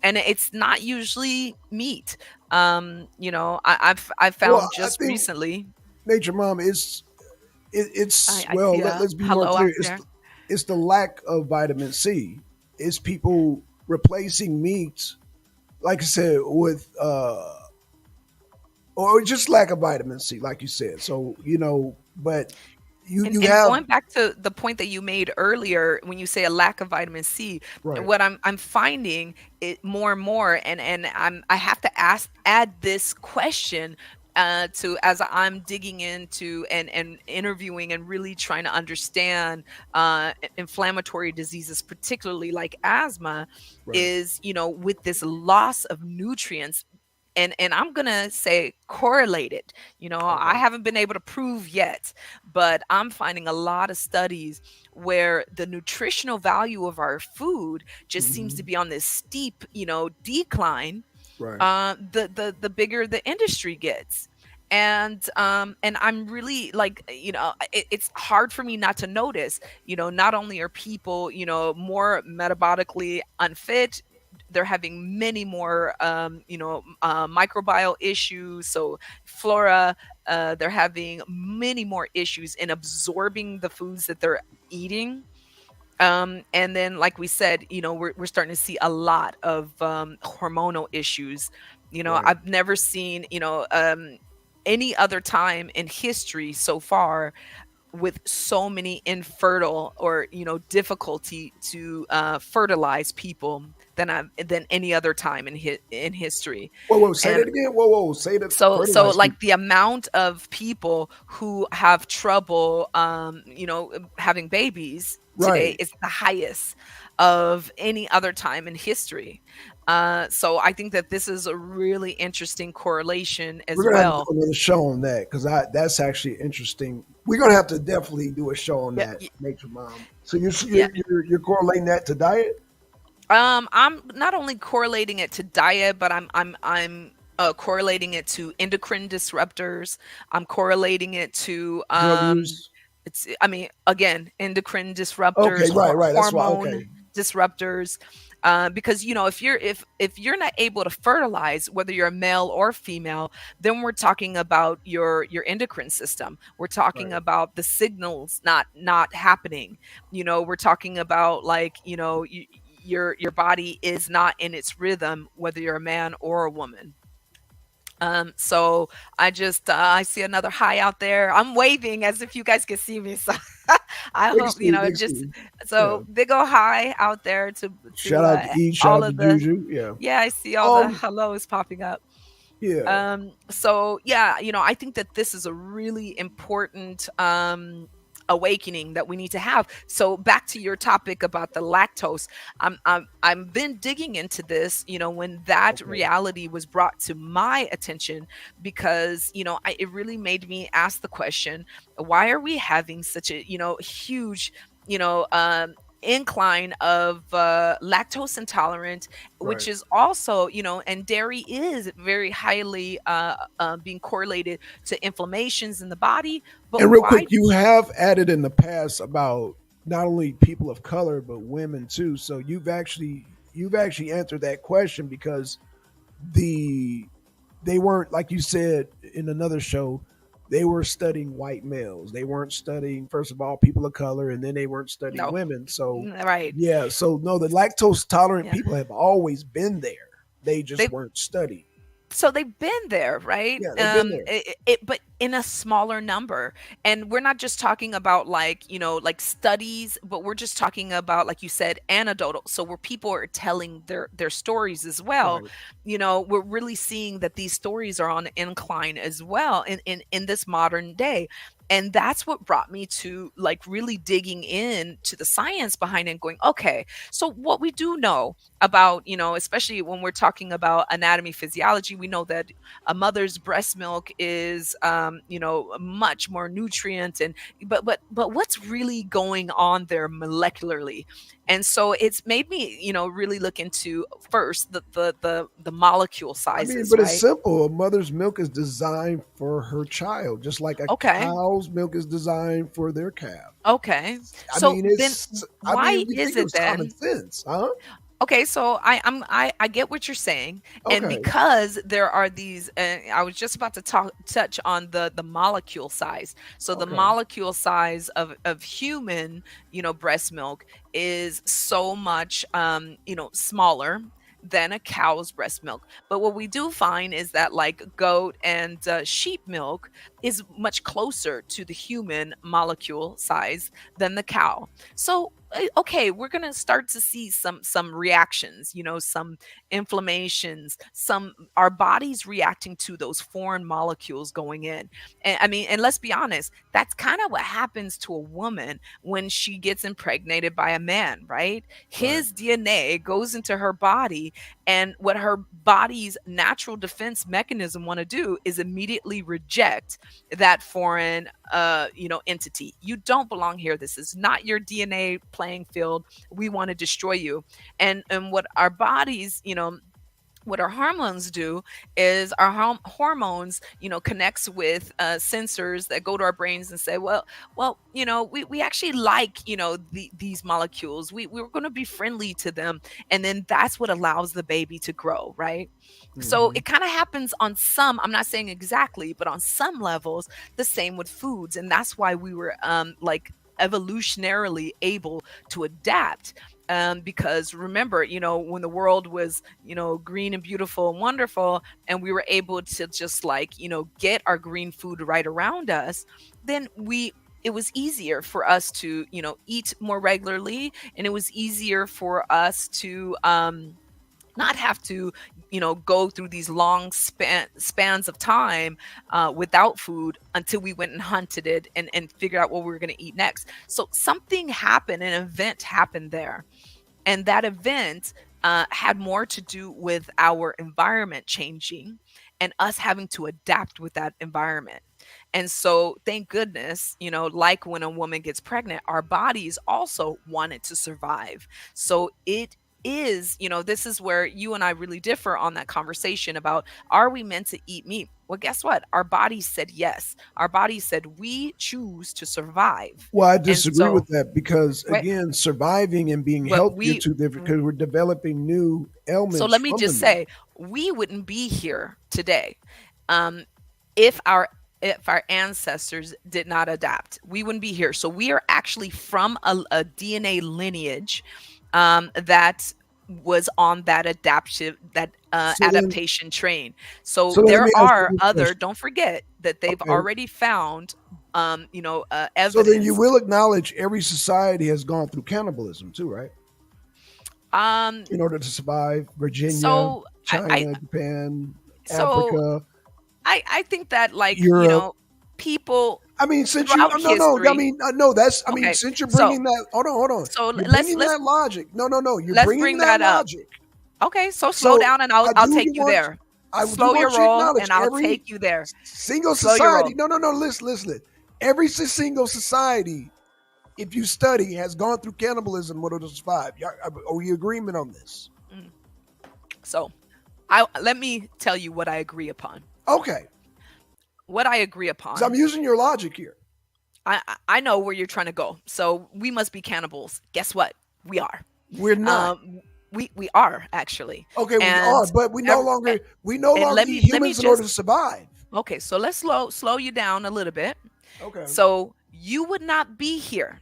B: And it's not usually meat. I've
A: Well,
B: found
A: I
B: just
A: think
B: recently.
A: Nature Mom is it's
B: I see
A: let's
B: a
A: be more
B: hello
A: clear.
B: out there.
A: It's the lack of vitamin C. It's people replacing meats, like I said, with or just lack of vitamin C, like you said. So but
B: And
A: you
B: and
A: have
B: going back to the point that you made earlier when you say a lack of vitamin C,
A: right.
B: what I'm finding it more and more, and I have to add this question to, as I'm digging into and interviewing and really trying to understand inflammatory diseases, particularly like asthma,
A: Right.
B: is, with this loss of nutrients. And I'm gonna say correlated. I
A: Okay.
B: haven't been able to prove yet, but I'm finding a lot of studies where the nutritional value of our food just seems to
A: Hmm.
B: be on this steep, decline,
A: Right.
B: the bigger the industry gets. And I'm really like, it's hard for me not to notice, not only are people, more metabolically unfit, they're having many more microbial issues, so flora, they're having many more issues in absorbing the foods that they're eating. And then, like we said, we're starting to see a lot of hormonal issues.
A: Right.
B: I've never seen, any other time in history so far with so many infertile or, difficulty to fertilize people than any other time in history.
A: Whoa, whoa, say that
B: And
A: again. Whoa, whoa, say that.
B: so
A: Fertilize
B: like
A: people.
B: the amount of people who have trouble having babies today
A: Right.
B: is the highest of any other time in history. So I think that this is a really interesting correlation
A: We're
B: as
A: gonna have to
B: well.
A: do another show on that because I that's actually interesting. We're gonna have to definitely do a show on
B: Yeah,
A: that, Nature Mom. So you're
B: yeah.
A: you're you're, you're correlating that to diet,
B: I'm not only correlating it to diet, but I'm correlating it to endocrine disruptors. I'm correlating it to
A: drug use.
B: I mean, again, endocrine
A: Okay,
B: disruptors,
A: right, right. That's why.
B: hormone
A: Okay,
B: disruptors. Because if you're not able to fertilize, whether you're a male or female, then we're talking about your endocrine system. We're talking
A: right.
B: about the signals not happening. We're talking about, like, your body is not in its rhythm, whether you're a man or a woman. So I see another high out there. I'm waving as if you guys can see me. So I
A: Big
B: hope,
A: Steve, Big
B: just
A: Steve. Yeah.
B: so big ol' high out there to
A: Shout out to E. Shout
B: all
A: out to
B: of the.
A: Juju. Yeah.
B: Yeah, I see all the
A: Um.
B: hellos popping up.
A: Yeah.
B: So yeah, I think that this is a really important awakening that we need to have. So back to your topic about the lactose, I'm been digging into this, when that
A: Okay.
B: reality was brought to my attention, because it really made me ask the question, why are we having such a, huge, you know um incline of lactose intolerant, which
A: Right.
B: is also, and dairy is very highly being correlated to inflammations in the body. But
A: And real quick,
B: why?
A: you have added in the past about not only people of color but women too. So you've actually answered that question because the they weren't, like you said in another show, they were studying white males. They weren't studying, first of all, people of color, and then they weren't studying
B: No.
A: women. So
B: Right.
A: yeah, so no, the lactose tolerant
B: Yeah.
A: people have always been there. They just
B: They
A: weren't studied.
B: So they've been there, right?
A: Yeah, they've been there.
B: But in a smaller number. And we're not just talking about like, like studies, but we're just talking about, like you said, anecdotal. So where people are telling their stories as well,
A: Right.
B: we're really seeing that these stories are on incline as well in this modern day. And that's what brought me to like really digging in to the science behind it and going, okay, so what we do know about, especially when we're talking about anatomy, physiology, we know that a mother's breast milk is much more nutrient, and but what's really going on there molecularly. And so it's made me really look into first the molecule
A: I mean,
B: sizes,
A: but it's
B: right?
A: simple. A mother's milk is designed for her child, just like a
B: Okay.
A: cow's milk is designed for their calf.
B: Okay.
A: I
B: So
A: mean,
B: then
A: I mean,
B: why
A: we
B: is
A: think it
B: it
A: was common
B: then?
A: sense, huh?
B: Okay, so I get what you're saying, and
A: Okay.
B: because there are these, I was just about to touch on the molecule size. So the
A: Okay.
B: molecule size of human, breast milk is so much, smaller than a cow's breast milk. But what we do find is that like goat and sheep milk is much closer to the human molecule size than the cow. So okay, we're going to start to see some reactions, some inflammations, some our bodies reacting to those foreign molecules going in. And I mean, and let's be honest, that's kind of what happens to a woman when she gets impregnated by a man, right?
A: Right.
B: His DNA goes into her body, and what her body's natural defense mechanism want to do is immediately reject that foreign entity. You don't belong here. This is not your DNA playing field. We want to destroy you. And what our bodies, what our hormones do is our hormones connects with sensors that go to our brains and say, well, we actually like these molecules. We're going to be friendly to them, and then that's what allows the baby to grow, right? So
A: Hmm.
B: it kind of happens on some, I'm not saying exactly, but on some levels the same with foods. And that's why we were like evolutionarily able to adapt, because remember, when the world was, green and beautiful and wonderful, and we were able to just like, get our green food right around us, then it was easier for us to, eat more regularly, and it was easier for us to not have to go through these long spans of time without food until we went and hunted it and figured out what we were going to eat next. So something happened, an event happened there, and that event had more to do with our environment changing and us having to adapt with that environment. And so, thank goodness, like when a woman gets pregnant, our bodies also wanted to survive. So, it is, this is where you and I really differ on that conversation about, are we meant to eat meat? Well, guess what? Our bodies said yes. Our bodies said we choose to survive.
A: Well, I
B: And
A: disagree with
B: so,
A: that because,
B: right,
A: again, surviving and being
B: but
A: healthy are two different because we're developing new
B: so
A: ailments
B: let me
A: from the
B: just
A: meat.
B: say, we wouldn't be here today um, if our ancestors did not adapt. We wouldn't be here. So we are actually from a DNA lineage that was on that
A: So then,
B: adaptation train. So
A: so then let
B: there
A: me ask you
B: are
A: this
B: other.
A: question.
B: Don't forget that they've
A: Okay.
B: already found
A: So then you
B: evidence.
A: will acknowledge every society has gone through cannibalism too, right?
B: Um,
A: In order to survive, Virginia,
B: so I
A: China, Japan,
B: so
A: Africa,
B: I think that like
A: Europe.
B: people
A: I mean, since you
B: throughout
A: no no, I
B: history.
A: mean no, that's I mean,
B: Okay,
A: since you're
B: so
A: bringing that, hold on,
B: so
A: you're
B: let's
A: bringing
B: let's
A: that logic. No, you're
B: let's
A: bringing
B: bring
A: that
B: that up.
A: logic.
B: Okay, so slow
A: So
B: down and I'll
A: I
B: I'll
A: do
B: take
A: you
B: you
A: want
B: there.
A: I do
B: Slow your
A: want you to
B: roll
A: acknowledge
B: and I'll
A: every
B: take you there.
A: single
B: Slow your
A: society.
B: roll.
A: No, listen. Every single society, if you study, has gone through cannibalism in order to survive. Are we agreement on this?
B: Mm. So I let me tell you what I agree upon.
A: Okay,
B: What I agree
A: because I'm
B: upon.
A: using your logic here.
B: I know where you're trying to go. So we must be cannibals. Guess what? We are.
A: We're not.
B: We are actually.
A: Okay, we are,
B: And
A: but
B: every,
A: we no
B: and
A: longer
B: let
A: eat
B: me
A: humans in order
B: just
A: to survive.
B: okay, so let's slow you down a little bit.
A: Okay.
B: So you would not be here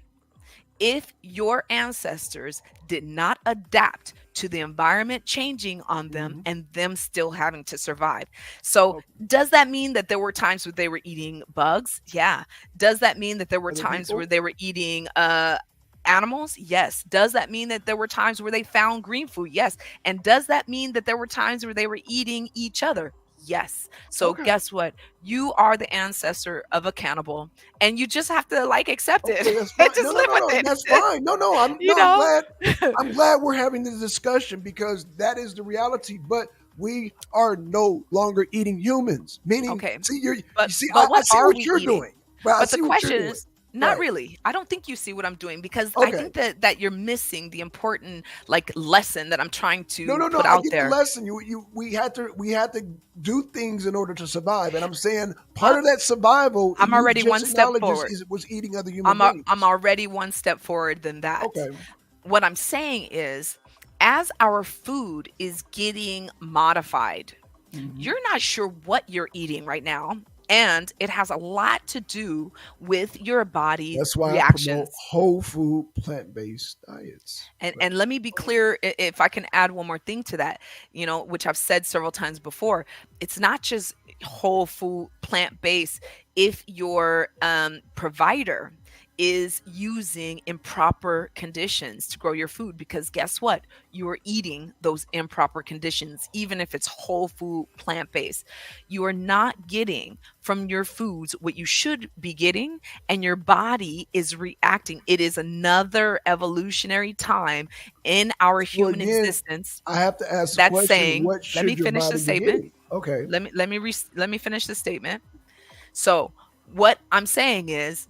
B: if your ancestors did not adapt to the environment changing on them
A: Hmm.
B: and them still having to survive. So,
A: Okay.
B: does that mean that there were times where they were eating bugs? Yeah. Does that mean that there were
A: Other
B: times where
A: people?
B: they were eating animals? Yes. Does that mean that there were times where they found green food? Yes. And does that mean that there were times where they were eating each other? Yes. So
A: Okay.
B: guess what? You are the ancestor of a cannibal, and you just have to like accept it
A: Okay, that's
B: and
A: fine. No,
B: just
A: no,
B: live
A: no,
B: with
A: no. That's
B: it.
A: fine. No, no. I'm
B: you
A: no. I'm
B: know?
A: glad. I'm glad we're having this discussion because that is the reality. But we are no longer eating humans. Meaning,
B: Okay.
A: see, you
B: But
A: see,
B: but
A: I
B: what
A: see
B: are
A: what
B: we
A: you're
B: eating?
A: doing. But I
B: But the
A: see what you're
B: question
A: doing.
B: is not
A: Right.
B: really. I don't think you see what I'm doing because I
A: Okay.
B: think that you're missing the important like lesson that I'm trying
A: No,
B: to
A: no, no.
B: put
A: I
B: out
A: get the
B: there.
A: lesson. We had to do things in order to survive. And I'm saying part
B: Uh,
A: of that survival,
B: I'm
A: you
B: already
A: just
B: one step
A: acknowledged
B: forward.
A: is was eating other human
B: I'm
A: beings.
B: already one step forward than that.
A: Okay.
B: What I'm saying is, as our food is getting modified,
A: Hmm.
B: you're not sure what you're eating right now. And it has a lot to do with your body's
A: That's why I promote
B: reactions.
A: whole food, plant based diets.
B: And let me be clear, if I can add one more thing to that, which I've said several times before, it's not just whole food, plant based. If your provider is using improper conditions to grow your food, because guess what? You are eating those improper conditions, even if it's whole food, plant based. You are not getting from your foods what you should be getting, and your body is reacting. It is another evolutionary time in our
A: So
B: human
A: again,
B: existence
A: I have to ask the
B: that's
A: question:
B: saying,
A: what
B: let me
A: should your
B: finish the
A: body be
B: statement.
A: getting? Okay.
B: Let me finish the statement. So, what I'm saying is,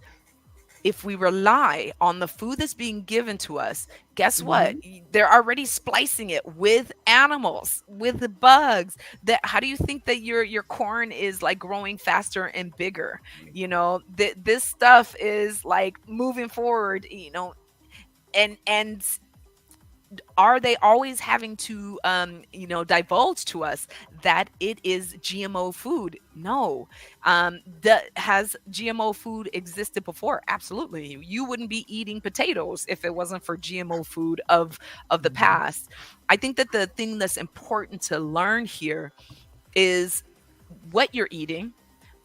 B: if we rely on the food that's being given to us, guess what?
A: Hmm.
B: They're already splicing it with animals, with the bugs. That how do you think that your corn is like growing faster and bigger? This stuff is like moving forward, and are they always having to divulge to us that it is GMO food? No. Has GMO food existed before? Absolutely. You wouldn't be eating potatoes if it wasn't for GMO food of the
A: Hmm.
B: past. I think that the thing that's important to learn here is what you're eating,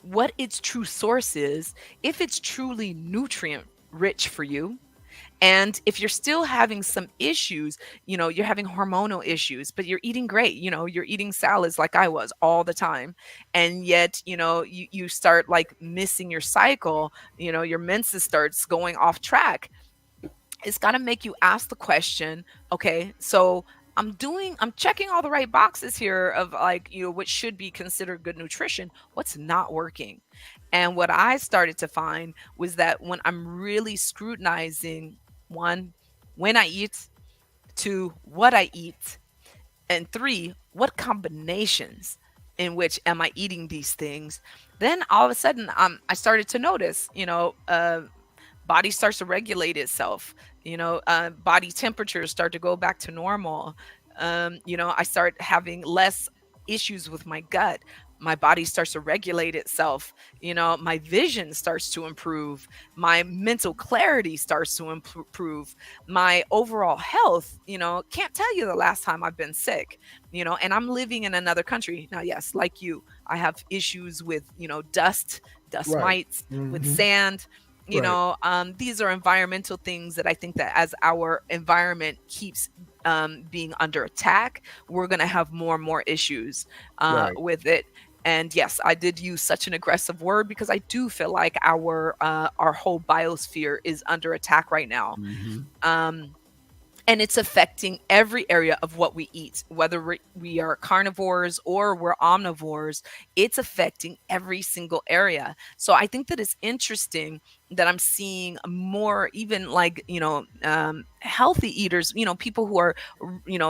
B: what its true source is, if it's truly nutrient rich for you, and if you're still having some issues, you're having hormonal issues, but you're eating great, you're eating salads like I was all the time, and yet, you start like missing your cycle, your menses starts going off track. It's got to make you ask the question, okay, so I'm checking all the right boxes here of like, what should be considered good nutrition. What's not working? And what I started to find was that when I'm really scrutinizing, one, when I eat, two, what I eat, and three, what combinations in which am I eating these things, then all of a sudden I started to notice, body starts to regulate itself. Body temperatures start to go back to normal. I start having less issues with my gut. My body starts to regulate itself. My vision starts to improve. My mental clarity starts to improve. My overall health, can't tell you the last time I've been sick, and I'm living in another country. Now, yes, like you, I have issues with, dust
A: Right.
B: mites, with
A: Hmm.
B: sand.
A: Right.
B: These are environmental things that I think that as our environment keeps being under attack, we're going to have more and more issues
A: Right.
B: with it. And yes, I did use such an aggressive word because I do feel like our whole biosphere is under attack right now.
A: Hmm.
B: Um, and it's affecting every area of what we eat, whether we are carnivores or we're omnivores. It's affecting every single area. So I think that it's interesting that I'm seeing more, even like, healthy eaters, people who are,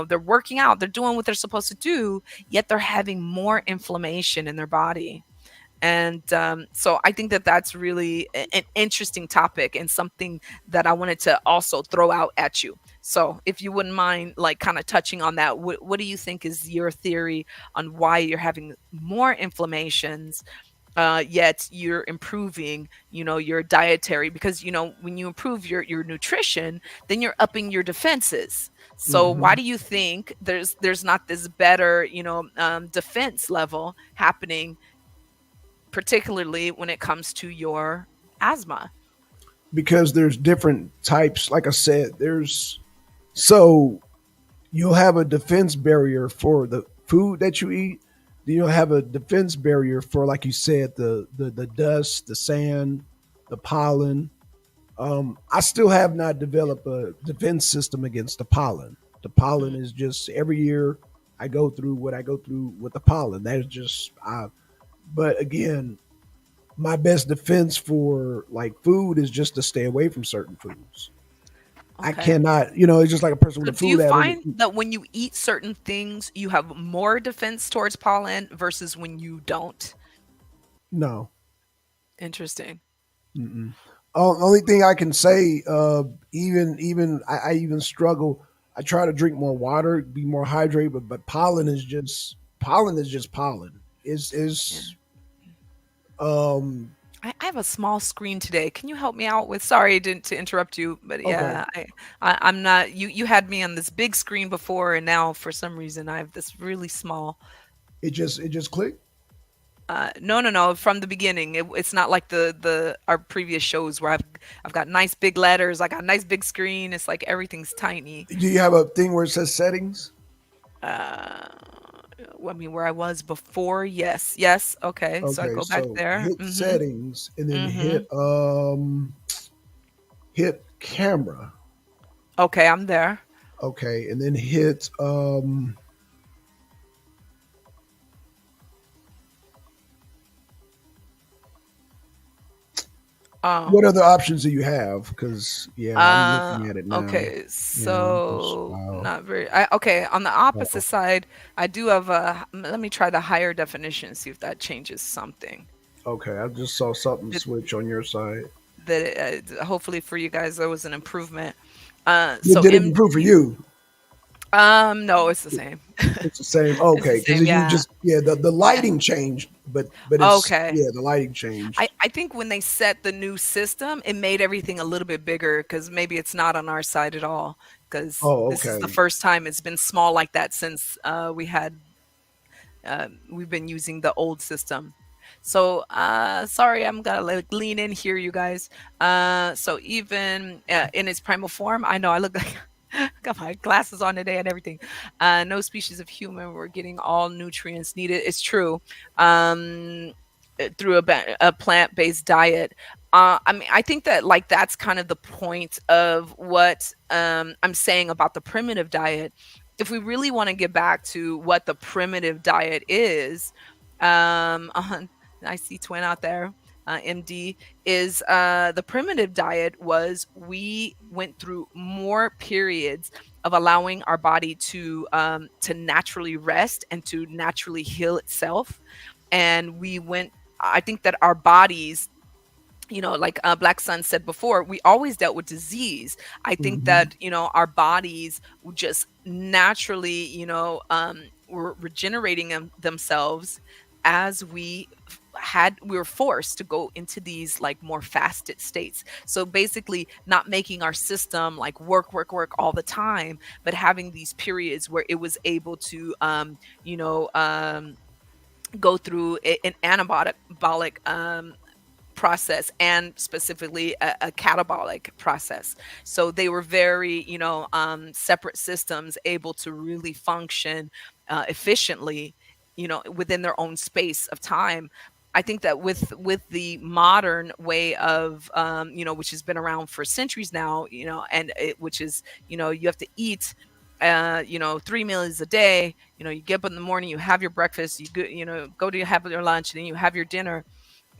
B: they're working out, they're doing what they're supposed to do, yet they're having more inflammation in their body. And so I think that that's really an interesting topic and something that I wanted to also throw out at you. So if you wouldn't mind, like, kind of touching on that, what do you think is your theory on why you're having more inflammations yet you're improving, your dietary, because when you improve your nutrition, then you're upping your defenses. So why
A: Hmm.
B: do you think there's not this better, defense level happening, particularly when it comes to your asthma?
A: Because there's different types. Like I said, so you'll have a defense barrier for the food that you eat. Then you'll have a defense barrier for, like you said, the dust, the sand, the pollen. I still have not developed a defense system against the pollen. The pollen
B: Mm,
A: is just every year I go through what I go through with the pollen. That is just but again, my best defense for like food is just to stay away from certain foods. I
B: okay.
A: cannot, it's just like a person
B: So
A: with a
B: do you
A: food allergy.
B: find that when you eat certain things, you have more defense towards pollen versus when you don't?
A: No.
B: Interesting.
A: Mm-mm. Only thing I can say, even I even struggle. I try to drink more water, be more hydrated, but pollen is just pollen.
B: Yeah.
A: Is um
B: I have a small screen today. Can you help me out with? Sorry, didn't to interrupt you, but
A: okay.
B: yeah, I'm not. You had me on this big screen before, and now for some reason I have this really small.
A: It just clicked.
B: No, no, no. From the beginning, it's not like the our previous shows where I've got nice big letters. I got a nice big screen. It's like everything's tiny.
A: Do you have a thing where it says settings?
B: Uh, I mean, where I was before. Yes, yes. Okay, so I
A: Okay,
B: go back
A: so
B: there.
A: hit settings and then
B: Mm-hmm.
A: hit camera.
B: Okay, I'm there.
A: Okay, and then hit
B: Um.
A: what other options do you have? Because yeah, I'm looking at it now.
B: Okay,
A: Yeah, just
B: so
A: wow.
B: not very. Okay, on the opposite
A: Wow.
B: side, I do have a. Let me try the higher definition, see if that changes something.
A: Okay, I just saw something
B: That
A: switch on your side.
B: hopefully for you guys there was an improvement.
A: It
B: So
A: did it improve for
B: MD.
A: you?
B: No, it's the same.
A: It's the same.
B: It's the
A: Okay, because
B: same.
A: you
B: Yeah.
A: just the
B: Yeah.
A: lighting changed, but it's
B: Okay.
A: yeah, the lighting
B: I
A: changed.
B: I think when they set the new system, it made everything a little bit bigger because maybe it's not on our side at all. Because
A: Oh,
B: this is the
A: okay.
B: first time it's been small like that since we've been using the old system. So sorry, I'm gonna like lean in here, you guys. So even in its primal form, I know I look like got my glasses on today and everything. No species of human were getting all nutrients needed. It's true. Um, through a plant-based diet. I mean, I think that like that's kind of the point of what I'm saying about the primitive diet. If we really want to get back to what the primitive diet is, on, I see Twin out there, MD, is the primitive diet was we went through more periods of allowing our body to naturally rest and to naturally heal itself, and we went. I think that our bodies, like Black Sun said before, we always dealt with disease. I think
A: Hmm.
B: that our bodies just naturally, were regenerating themselves as we were forced to go into these like more fasted states. So basically not making our system like work all the time, but having these periods where it was able to you know go through an anabolic process, and specifically a catabolic process. So they were very, separate systems, able to really function efficiently, within their own space of time. I think that with the modern way of, which has been around for centuries now, which is, you have to eat 3 meals a day. You get up in the morning, you have your breakfast, go to have your lunch, and then you have your dinner.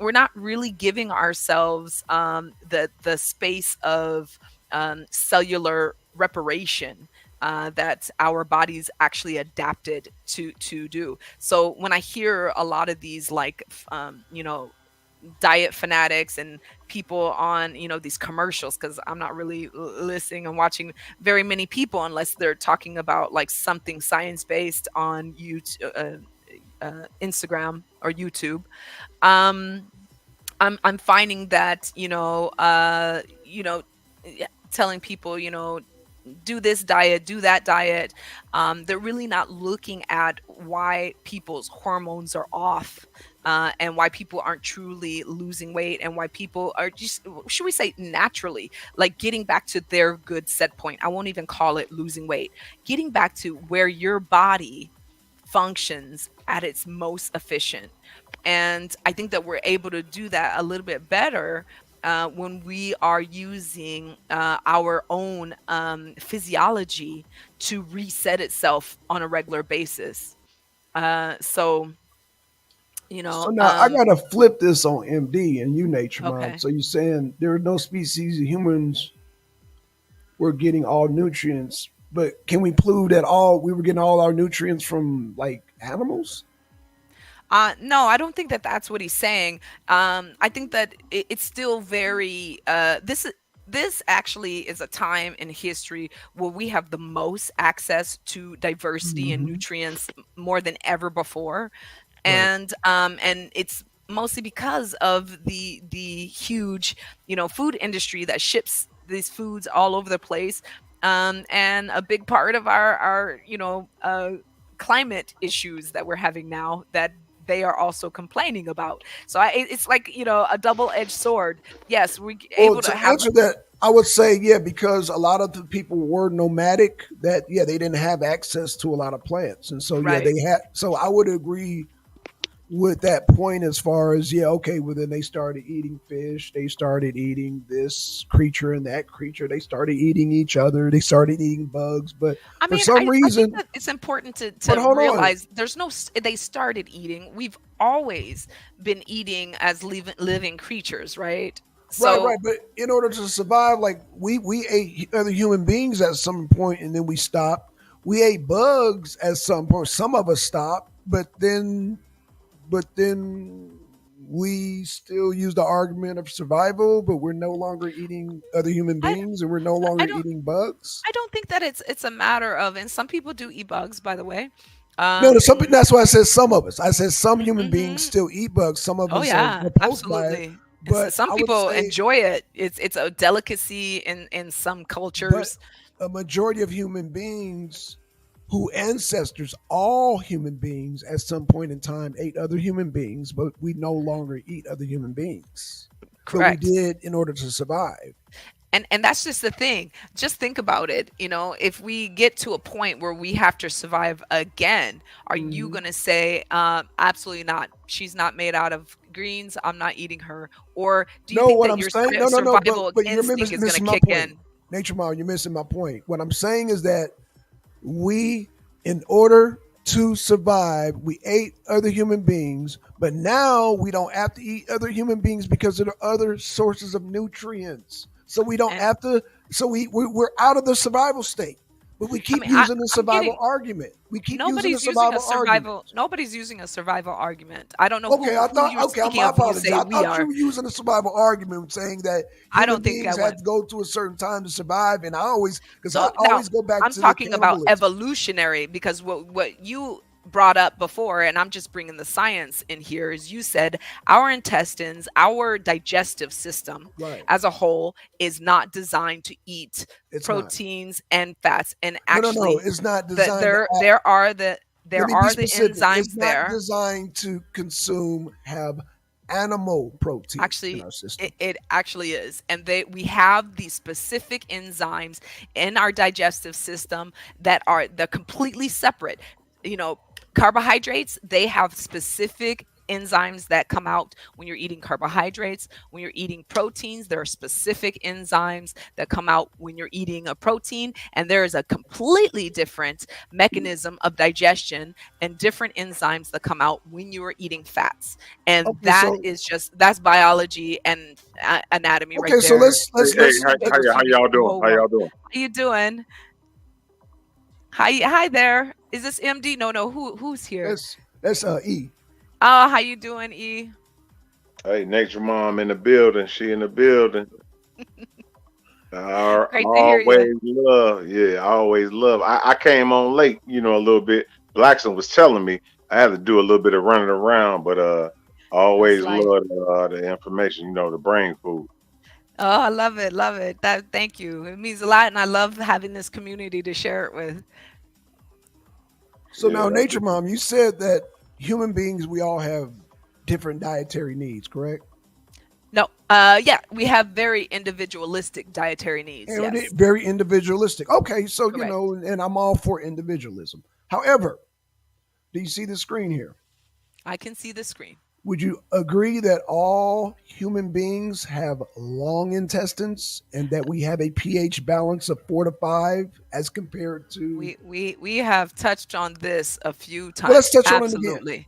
B: We're not really giving ourselves the space of cellular reparation that our bodies actually adapted to do. So when I hear a lot of these like diet fanatics and people on these commercials, because I'm not really listening and watching very many people unless they're talking about like something science based on YouTube, Instagram. or YouTube, um, I'm finding that, telling people, do this diet, do that diet. They're really not looking at why people's hormones are off, and why people aren't truly losing weight, and why people are just, should we say, naturally, like getting back to their good set point. I won't even call it losing weight. Getting back to where your body functions at its most efficient. And I think that we're able to do that a little bit better when we are using our own physiology to reset itself on a regular basis. So, you know,
A: So now I
B: um,
A: gotta flip this on MD and you, Nature Mom.
B: okay.
A: So you're saying there are no species of humans were getting all nutrients, but can we prove that all we were getting all our nutrients from like animals?
B: No, I don't think that that's what he's saying. I think that it's still very. This actually is a time in history where we have the most access to diversity and
A: Hmm.
B: nutrients more than ever before,
A: Right.
B: and it's mostly because of the huge, food industry that ships these foods all over the place, and a big part of our climate issues that we're having now, that they are also complaining about. So it's like, a double-edged sword. Yes, we're
A: Well,
B: able to
A: to
B: have.
A: answer that, I would say yeah, because a lot of the people were nomadic. That yeah, they didn't have access to a lot of plants, and so yeah,
B: Right.
A: they had. So I would agree with that point as far as yeah, okay, well then they started eating fish, they started eating this creature and that creature, they started eating each other, they started eating bugs, but
B: I
A: for
B: mean,
A: some
B: I think
A: reason,
B: that it's important to
A: but hold on,
B: realize there's they started eating. We've always been eating as living creatures, right?
A: right, right,
B: So,
A: but in order to survive, like we ate other human beings at some point and then we stopped. We ate bugs at some point. Some of us stopped, but then we still use the argument of survival, but we're no longer eating other human
B: I
A: beings and we're no
B: I
A: longer
B: don't
A: eating bugs.
B: I don't think that it's a matter of, and some people do eat bugs, by the way.
A: No, no, some,
B: Um,
A: that's why I said some of us. I said some human beings
B: mhm.
A: still eat bugs. Some of
B: Oh
A: us are
B: yeah,
A: repulsed by it.
B: absolutely.
A: But
B: Some
A: I would
B: people
A: say,
B: enjoy it. It's a delicacy in some
A: but
B: cultures.
A: a majority of human beings who ancestors, all human beings at some point in time ate other human beings, but we no longer eat other human beings. But we
B: Correct.
A: did in order to survive.
B: And that's just the thing. Just think about it. If we get to a point where we have to survive again, are you
A: Hmm.
B: going to say, absolutely not, she's not made out of greens, I'm not eating her? Or do you
A: No,
B: think
A: what
B: that
A: I'm
B: your
A: saying, no, no, no,
B: survival
A: but you're
B: instinct is going to
A: missing my
B: kick
A: point.
B: in?
A: Nature Mom, you're missing my point. What I'm saying is that we, in order to survive, we ate other human beings, but now we don't have to eat other human beings because there are other sources of nutrients. So we don't
B: And
A: have to. So we're out of the survival state, but we
B: I
A: keep
B: mean,
A: using the
B: I'm
A: survival
B: getting,
A: argument. We keep using the survival argument.
B: nobody's using a survival argument. I don't know
A: Okay, I
B: who
A: thought.
B: you're
A: Okay,
B: speaking
A: my
B: of when you
A: apologies.
B: say
A: I
B: we
A: thought you
B: are.
A: were using a survival argument, saying that
B: I
A: human
B: don't think I
A: beings had
B: went.
A: to go to a certain time to survive, and I always, because I
B: So now
A: always go back
B: I'm
A: to the
B: talking about
A: cannibalism.
B: evolutionary, because what you brought up before, and I'm just bringing the science in here, is you said our intestines, our digestive system
A: Right?
B: as a whole is not designed to eat
A: It's not.
B: proteins and fats. And
A: No, no, no.
B: actually,
A: It's not
B: the,
A: designed to
B: there
A: act.
B: there are the
A: Let
B: there
A: me be
B: are the
A: specific. It's
B: enzymes
A: not
B: there.
A: designed to consume, have animal protein in
B: Actually,
A: our
B: it,
A: system.
B: it actually is. And we have these specific enzymes in our digestive system that are, they're completely separate. You know, carbohydrates, they have specific enzymes that come out when you're eating carbohydrates. When you're eating proteins, there are specific enzymes that come out when you're eating a protein. And there is a completely different mechanism of digestion and different enzymes that come out when you are eating fats. And
A: Okay,
B: that
A: so
B: is just, that's biology and anatomy right
A: okay, so
B: there.
A: let's
C: Hey,
A: let's
B: That we're
C: how
B: feeding
C: y'all
B: the
C: doing?
B: whole
C: How
B: world.
C: y'all doing?
B: How you doing? Hi there. Is this MD? No, no. Who's here?
A: let's E.
B: Oh, how you doing, E?
C: Hey, Nature Mom in the building. She in the building. I
B: Great to hear you.
C: always love. Yeah, I always love. I came on late, a little bit. Blackson was telling me. I had to do a little bit of running around, but I
B: That's
C: always
B: life.
C: love the information. The brain food.
B: Oh, I love it, love it. Thank you. It means a lot, and I love having this community to share it with.
A: So
C: Yeah,
A: now,
C: that's
A: Nature Mom, you said that human beings, we all have different dietary needs, correct?
B: No, yeah, we have very individualistic dietary needs.
A: And
B: Yes,
A: very individualistic. Okay, so
B: correct.
A: and I'm all for individualism. However, do you see the screen here?
B: I can see the screen.
A: Would you agree that all human beings have long intestines and that we have a pH balance of 4 to 5 as compared to?
B: We have touched on this a few
A: Well, let's
B: times.
A: touch on it again.
B: Absolutely,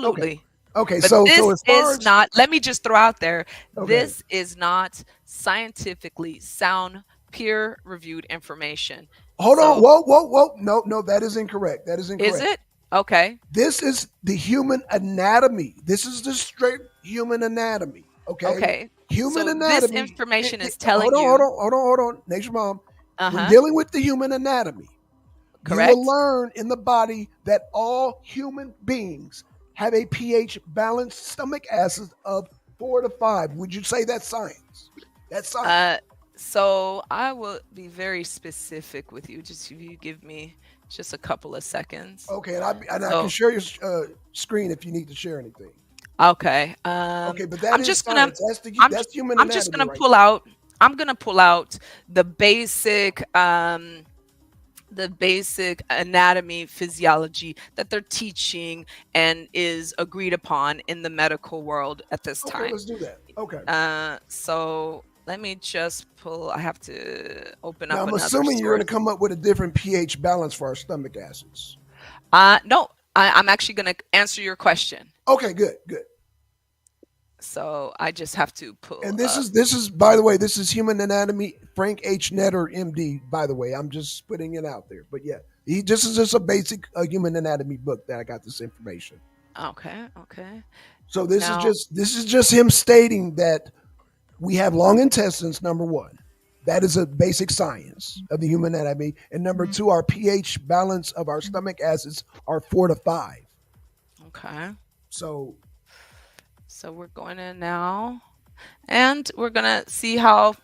A: Okay.
B: absolutely.
A: Okay.
B: But
A: So
B: this
A: as far
B: is
A: as
B: not. Let me just throw out there.
A: okay,
B: This is not scientifically sound, peer-reviewed information.
A: hold on.
B: So,
A: Whoa, whoa, whoa. No, no, that is incorrect. That is
B: is
A: incorrect.
B: it okay?
A: This is the human anatomy. This is the straight human anatomy. Okay.
B: Okay.
A: Human
B: So this
A: anatomy.
B: information is
A: Hold
B: telling
A: on, hold
B: you,
A: on, hold on, hold on. Nature Mom. When
B: uh-huh,
A: dealing with the human anatomy, you will
B: correct?
A: learn in the body that all human beings have a pH balanced stomach acid of 4 to 5. Would you say that's science? That's
B: Uh,
A: science.
B: so I will be very specific with you. Just if you give me just a couple of seconds.
A: Okay, and I can
B: So,
A: share your screen if you need to share anything.
B: okay.
A: Okay, but that
B: I'm
A: is
B: just gonna
A: science.
B: I'm
A: That's human
B: I'm just
A: anatomy
B: gonna
A: right
B: pull
A: there.
B: out. I'm gonna pull out the basic the basic anatomy physiology that they're teaching and is agreed upon in the medical world at this
A: Okay,
B: time.
A: let's do that. Okay.
B: So let me just pull. I have to open
A: Now
B: up
A: I'm
B: another
A: assuming you're going
B: source.
A: to come up with a different pH balance for our stomach acids.
B: No, I'm actually going to answer your question.
A: Okay, good, good.
B: So I just have to pull
A: And
B: up.
A: this is by the way, this is Human Anatomy, Frank H. Netter, MD. By the way, I'm just putting it out there. But yeah, he this is just a basic human anatomy book that I got this information.
B: Okay, okay.
A: So
B: Now,
A: this is just him stating that we have long intestines. Number one, that is a basic science of the human anatomy. And number two, our pH balance of our stomach acids are 4 to 5.
B: okay.
A: So
B: So we're going in now, and we're gonna see how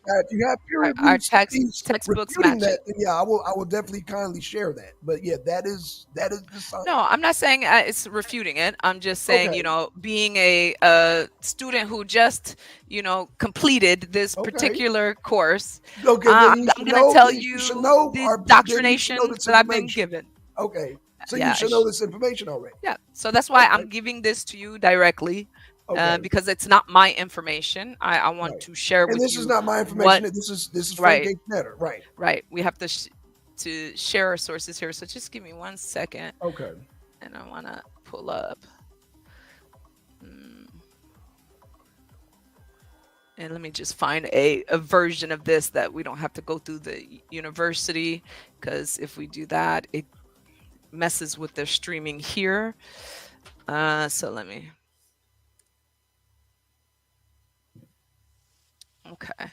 A: if you have peer
B: our
A: reviewed studies
B: textbooks
A: refuting
B: match
A: that,
B: it.
A: then yeah, I will definitely kindly share that. But yeah, that is the
B: No,
A: science.
B: I'm not saying it's refuting it. I'm just saying,
A: Okay,
B: being a student who just, completed this
A: okay,
B: particular course,
A: okay. Then you
B: I'm
A: should
B: going to
A: know.
B: tell
A: You should
B: you
A: know
B: the
A: our. Then you should know
B: doctrination
A: this
B: that I've been
A: information.
B: given.
A: Okay, so you
B: Yeah,
A: should know this information already.
B: yeah. So that's why
A: Okay,
B: I'm giving this to you directly,
A: okay,
B: because it's not my information. I want
A: right.
B: to share
A: And
B: with
A: this is
B: you
A: not my information.
B: what,
A: This is Frank
B: right,
A: H. Netter. Right.
B: right. We have to share our sources here. So just give me 1 second,
A: Okay.
B: and I want to pull up. Mm, And let me just find a version of this that we don't have to go through the university, because if we do that, it messes with their streaming here. So let me. Okay.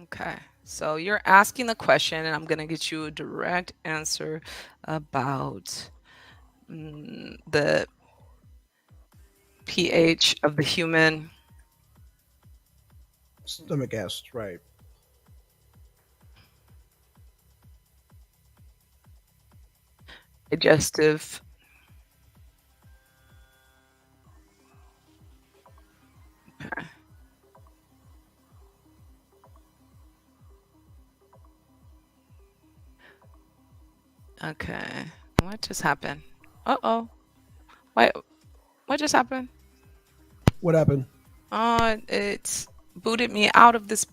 B: Okay. So you're asking the question, and I'm going to get you a direct answer about the pH of the human
A: Stomach acids. Right.
B: digestive. Okay. Okay. What just happened? Uh-oh. Wait, what just happened?
A: What happened?
B: It's booted me out of this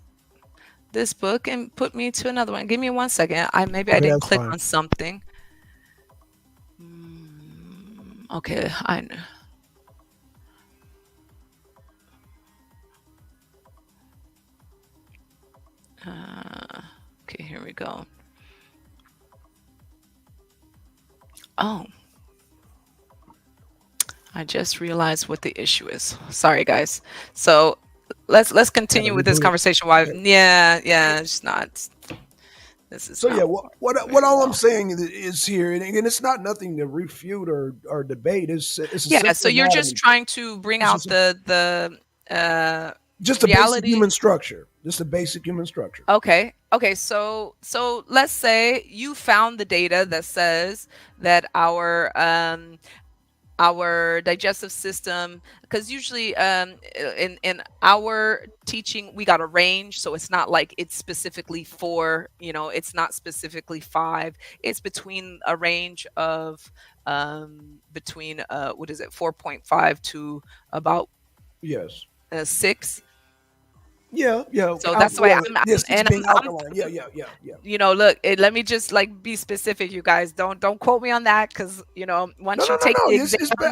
B: book and put me to another one. Give me 1 second. I
A: Okay,
B: didn't
A: that's
B: click
A: fine.
B: on something. Okay, I know. Okay, here we go. Oh, I just realized what the issue is. Sorry, guys. So let's
A: Got to
B: continue with this
A: reboot it.
B: conversation. Why?
A: Okay.
B: Yeah, yeah. It's not. This is
A: So yeah,
B: not
A: what
B: very
A: all I'm
B: well.
A: saying is here, and again, it's not nothing to refute or debate. It's a
B: Yeah. So
A: simple
B: you're just
A: anatomy.
B: trying to bring
A: It's
B: out
A: just
B: the
A: just a basic
B: reality.
A: human structure. Just a basic human structure.
B: Okay. Okay. So let's say you found the data that says that our digestive system, because usually in our teaching we got a range, so it's not like it's specifically four, it's not specifically five. It's between a range of between what is it, 4.5 to about
A: Yes.
B: 6.
A: Yeah. Yeah.
B: So that's why
A: Well, yeah. Six
B: and
A: being
B: I'm
A: alkaline. Yeah. Yeah. Yeah. Yeah.
B: look, let me just like be specific, you guys. Don't quote me on that, because
A: No.
B: once
A: No.
B: you
A: No.
B: take
A: No.
B: the
A: It's,
B: exam,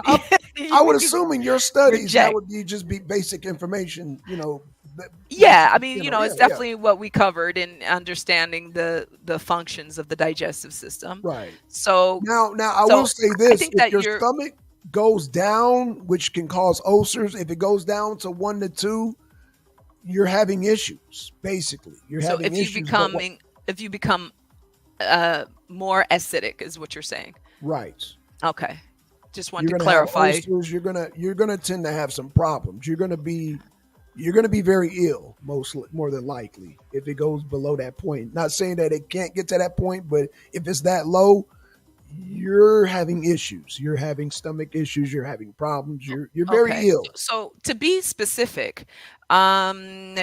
A: it's I would
B: you
A: assume in your studies that
B: reject.
A: would be just be basic information.
B: Yeah,
A: Basic.
B: I mean,
A: Yeah.
B: it's
A: Yeah.
B: definitely what we covered in understanding the functions of the digestive system.
A: Right.
B: So
A: Now, I will
B: so
A: say
B: I
A: this:
B: think
A: if
B: that
A: your
B: you're
A: stomach goes down, which can cause ulcers, if it goes down to 1 to 2, you're having issues. Basically, you're
B: so
A: having issues. But what?
B: if you become more acidic is what you're saying.
A: Right.
B: Okay. Just wanted
A: You're
B: to
A: gonna have
B: clarify.
A: ulcers. You're gonna tend to have some problems. You're gonna be very ill, more than likely, if it goes below that point. Not saying that it can't get to that point, but if it's that low, you're having issues. You're having stomach issues. You're having problems. You're very
B: Okay.
A: ill.
B: So to be specific,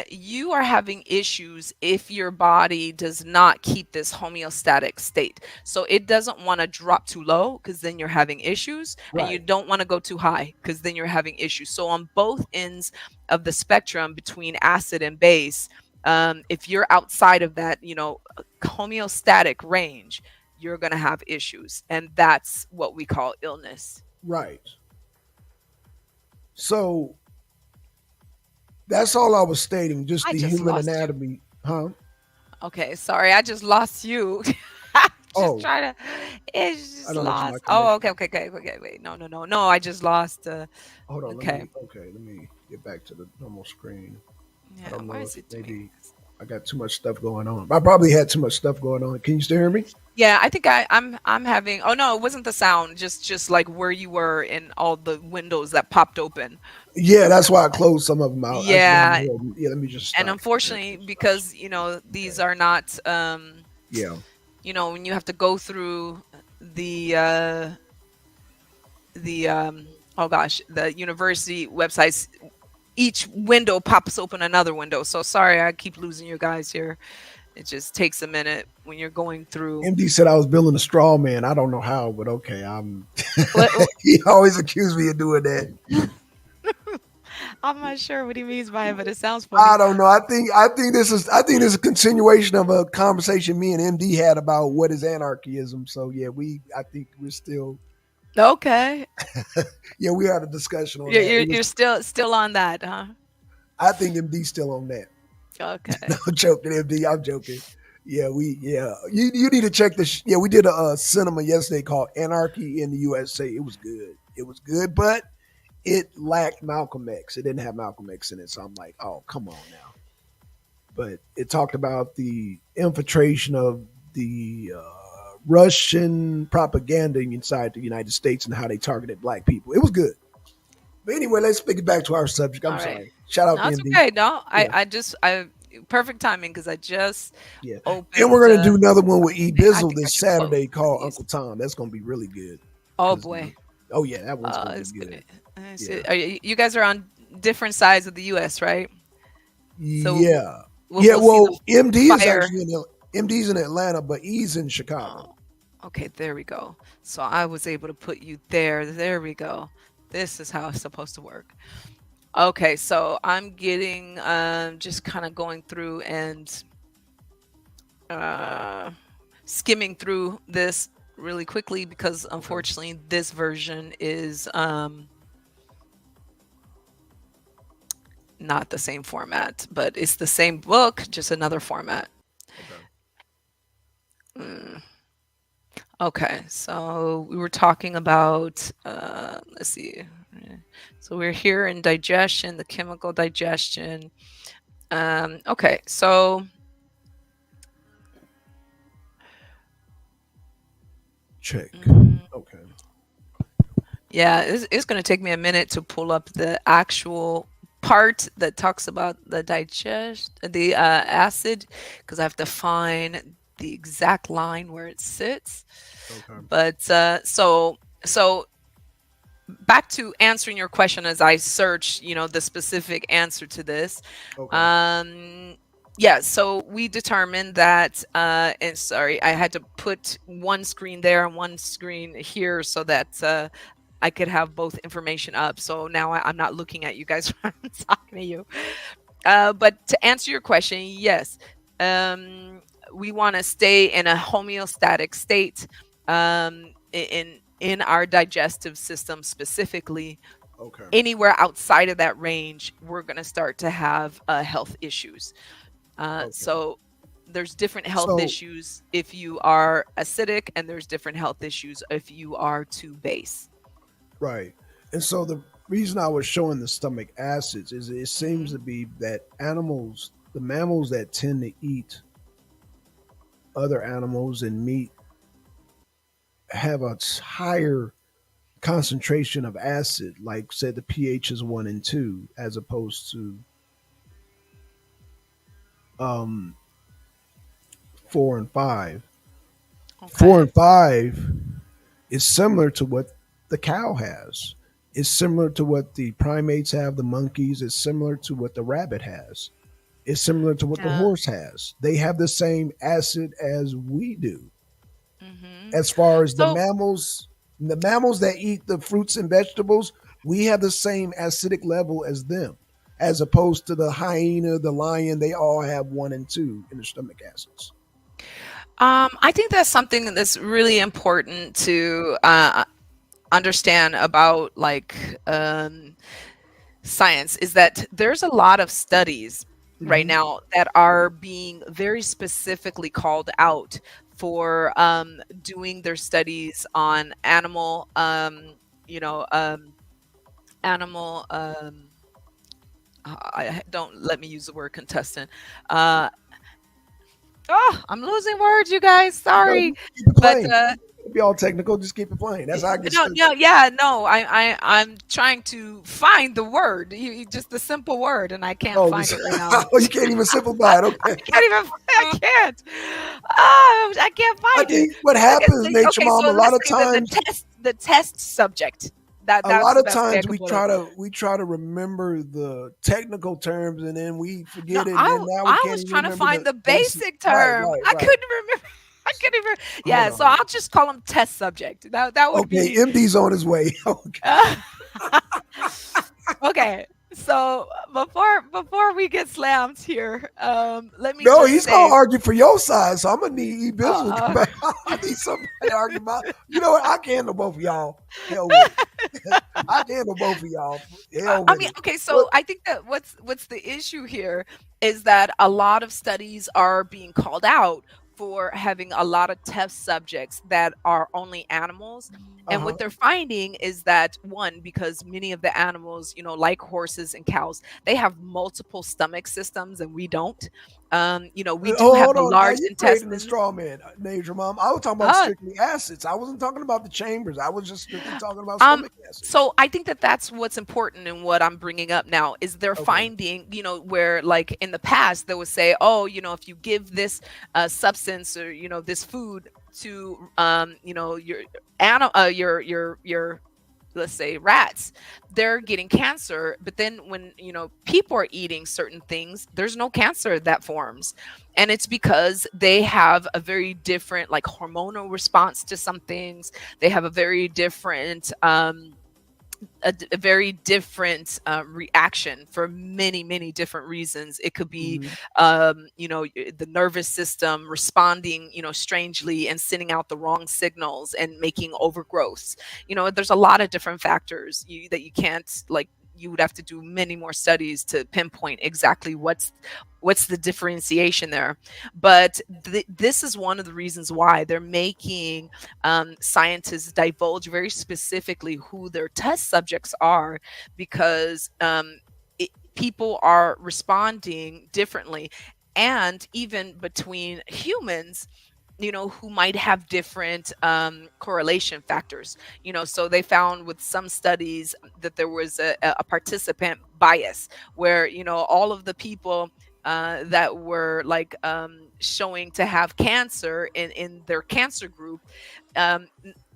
B: you are having issues if your body does not keep this homeostatic state. So it doesn't want to drop too low, because then you're having issues, and you
A: Right.
B: don't want to go too high, because then you're having issues. So on both ends of the spectrum between acid and base, if you're outside of that, homeostatic range, you're going to have issues. And that's what we call illness.
A: Right. So that's all I was stating. Just
B: I
A: the
B: just
A: human
B: lost you.
A: anatomy, huh?
B: Okay, sorry, I just lost you. Just
A: Oh,
B: trying to. It's
A: I
B: just
A: don't know if it's my
B: lost. Oh, okay,
A: connection.
B: okay, okay, okay. Wait, no, no, no, no. I just lost.
A: Hold on. Let
B: Okay.
A: me. Okay. Let me get back to the normal screen. I
B: Yeah.
A: don't
B: Why
A: know
B: is
A: if
B: it doing
A: maybe
B: this?
A: I got too much stuff going on. I probably had too much stuff going on. Can you still hear me?
B: Yeah, I think I'm having. Oh no, it wasn't the sound. Just like where you were in all the windows that popped open.
A: Yeah, that's why I closed some of them out. I just want to
B: Yeah,
A: go ahead and, yeah. Let me just
B: and
A: stop sharing
B: unfortunately,
A: some stuff.
B: because these
A: Okay.
B: are not
A: Yeah.
B: when you have to go through the oh gosh, the university websites, each window pops open another window. So sorry, I keep losing you guys here. It just takes a minute when you're going through.
A: MD said I was building a straw man. I don't know how, but okay. I'm.
B: Let-
A: He always accused me of doing that.
B: I'm not sure what he means by it, but it sounds
A: I
B: funny.
A: don't know. I think this is a continuation of a conversation me and MD had about what is anarchism. So yeah, I think we're still
B: Okay,
A: yeah, we had a discussion on
B: you're
A: that.
B: you're, you're still on that, huh?
A: I think MD's still on that. No,
B: Okay.
A: I'm joking, MD. I'm joking. Yeah. You need to check this. Yeah, we did a cinema yesterday called Anarchy in the USA. It was good. It was good, but it lacked Malcolm X. It didn't have Malcolm X in it. So I'm like, oh, come on now. But it talked about the infiltration of the Russian propaganda inside the United States and how they targeted black people. It was good. But anyway, let's pick it back to our subject. I'm
B: All right.
A: sorry. Shout out
B: No,
A: to
B: it's
A: MD.
B: okay. No, I
A: Yeah,
B: I just I perfect timing, because I just
A: yeah. And we're
B: opened
A: gonna do another one with E
B: I
A: Bizzle
B: think I
A: this
B: should close
A: Saturday called
B: these.
A: Uncle Tom. That's gonna be really good.
B: Oh
A: Cause
B: boy.
A: oh yeah, that one's gonna be
B: It's gonna.
A: good. Yeah,
B: You guys are on different sides of the U.S., right? So
A: yeah,
B: we'll
A: yeah.
B: we'll see the
A: Well, MD is
B: fire.
A: actually MD's in Atlanta, but E's in Chicago.
B: Oh, okay, there we go. So I was able to put you there. There we go. This is how it's supposed to work. Okay, so I'm getting just kind of going through and uh, skimming through this really quickly, because
A: Okay,
B: unfortunately this version is not the same format, but it's the same book, just another format.
A: okay.
B: Mm. Okay, so we were talking about let's see. Yeah. So we're here in digestion, the chemical digestion. Okay, so
A: Check.
B: mm,
A: Okay.
B: yeah, it's going to take me a minute to pull up the actual part that talks about the acid, because I have to find the exact line where it sits.
A: Okay.
B: But so back to answering your question as I search, the specific answer to this.
A: Okay.
B: Um, yeah, so we determined that, and sorry, I had to put one screen there and one screen here so that I could have both information up. So now I'm not looking at you guys when I'm talking to you. But to answer your question, yes, um, we want to stay in a homeostatic state, in our digestive system specifically.
A: Okay.
B: Anywhere outside of that range, we're going to start to have health issues.
A: Okay.
B: So there's different health
A: So
B: issues if you are acidic, and there's different health issues if you are too base.
A: right, and so the reason I was showing the stomach acids is it seems
B: Hmm.
A: to be that animals, the mammals that tend to eat other animals and meat, have a higher concentration of acid, like said the pH is 1 and 2, as opposed to um, 4 and 5. Four
B: Okay.
A: and five is similar to what the cow has. It's similar to what the primates have, the monkeys. It's similar to what the rabbit has. It's similar to what the
B: Yeah.
A: horse has. They have the same acid as we do.
B: Hmm.
A: As far as
B: So,
A: the mammals that eat the fruits and vegetables, we have the same acidic level as them. As opposed to the hyena, the lion, they all have 1 and 2 in the stomach acids.
B: I think that's something that's really important to understand about, like, science, is that there's a lot of studies right
A: Hmm.
B: now that are being very specifically called out for doing their studies on you know, um, animal. Don't let me use the word contestant. Uh, oh, I'm losing words, you guys.
A: No,
B: Sorry,
A: just keep it
B: but
A: playing. It'll be all technical. Just keep it playing. That's how I get
B: no,
A: stupid.
B: no, yeah, no. I'm trying to find the word, just the simple word, and I can't
A: Oh,
B: find
A: just
B: it right now.
A: oh, you can't even simplify it.
B: I
A: Okay.
B: can't even. I can't. Oh, I can't
A: I
B: find it.
A: think what happens, Nature
B: Okay, so
A: Mom, a lot
B: let's
A: of
B: say that
A: times,
B: the test subject. That's the best way I could
A: we
B: put it.
A: try to remember the technical terms and then we
B: No,
A: forget it, and then now we
B: I
A: can't
B: was
A: even
B: trying to
A: remember
B: find
A: the
B: the
A: basic.
B: basic
A: Right,
B: term.
A: right,
B: I
A: right.
B: couldn't remember. I couldn't even.
A: Hold
B: Yeah, so
A: on.
B: I'll just call him test subject. That would
A: Okay,
B: be.
A: MD's on his way. Okay.
B: Okay, so before we get slammed here, let me
A: No,
B: just
A: he's gonna
B: say,
A: argue for your side, so I'm gonna need E Bizzle to come
B: uh,
A: back. I need somebody to argue about. You know what? I can handle both of y'all. Hell with it. I can handle both of y'all. Hell
B: I
A: with
B: mean,
A: it.
B: okay,
A: What?
B: so I think that what's the issue here is that a lot of studies are being called out for having a lot of test subjects that are only animals.
A: Uh
B: And
A: huh.
B: what they're finding is that, one, because many of the animals, like horses and cows, they have multiple stomach systems and we don't. We do have
A: Hold
B: the
A: on. Now
B: large
A: you creating a
B: intestines.
A: straw man, Major Mom. I was talking about
B: Uh,
A: strictly acids. I wasn't talking about the chambers. I was just strictly talking about
B: Um,
A: stomach acids.
B: so I think that that's what's important in what I'm bringing up now is they're
A: Okay.
B: finding, where, like, in the past they would say, oh, if you give this substance, or this food to your animal, your let's say rats, they're getting cancer. But then when people are eating certain things, there's no cancer that forms, and it's because they have a very different, like, hormonal response to some things. They have a very different a very different reaction for many, many different reasons. It could be,
A: Hmm.
B: the nervous system responding, strangely, and sending out the wrong signals and making overgrowths. There's a lot of different factors that you can't, like, you would have to do many more studies to pinpoint exactly what's the differentiation there. But this is one of the reasons why they're making scientists divulge very specifically who their test subjects are, because people are responding differently, and even between humans, who might have different correlation factors. So they found with some studies that there was a participant bias, where all of the people that were like showing to have cancer in their cancer group,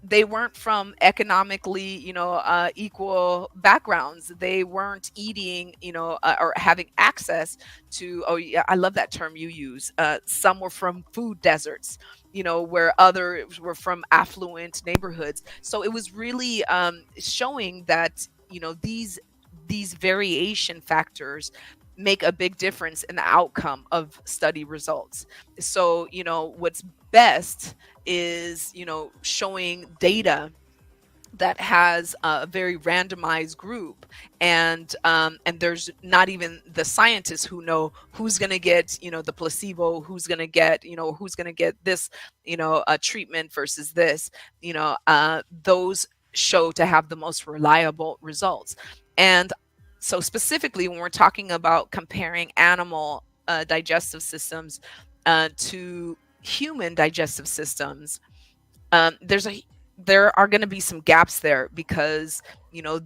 B: they weren't from economically, equal backgrounds. They weren't eating, or having access to, oh yeah, I love that term you use. Some were from food deserts, where others were from affluent neighborhoods. So it was really showing that, these variation factors make a big difference in the outcome of study results. So, what's best is, showing data that has a very randomized group, and there's not even the scientists who know who's going to get, the placebo, who's going to get this, a treatment versus this. Those show to have the most reliable results. And so specifically when we're talking about comparing animal digestive systems to human digestive systems, there are going to be some gaps there, because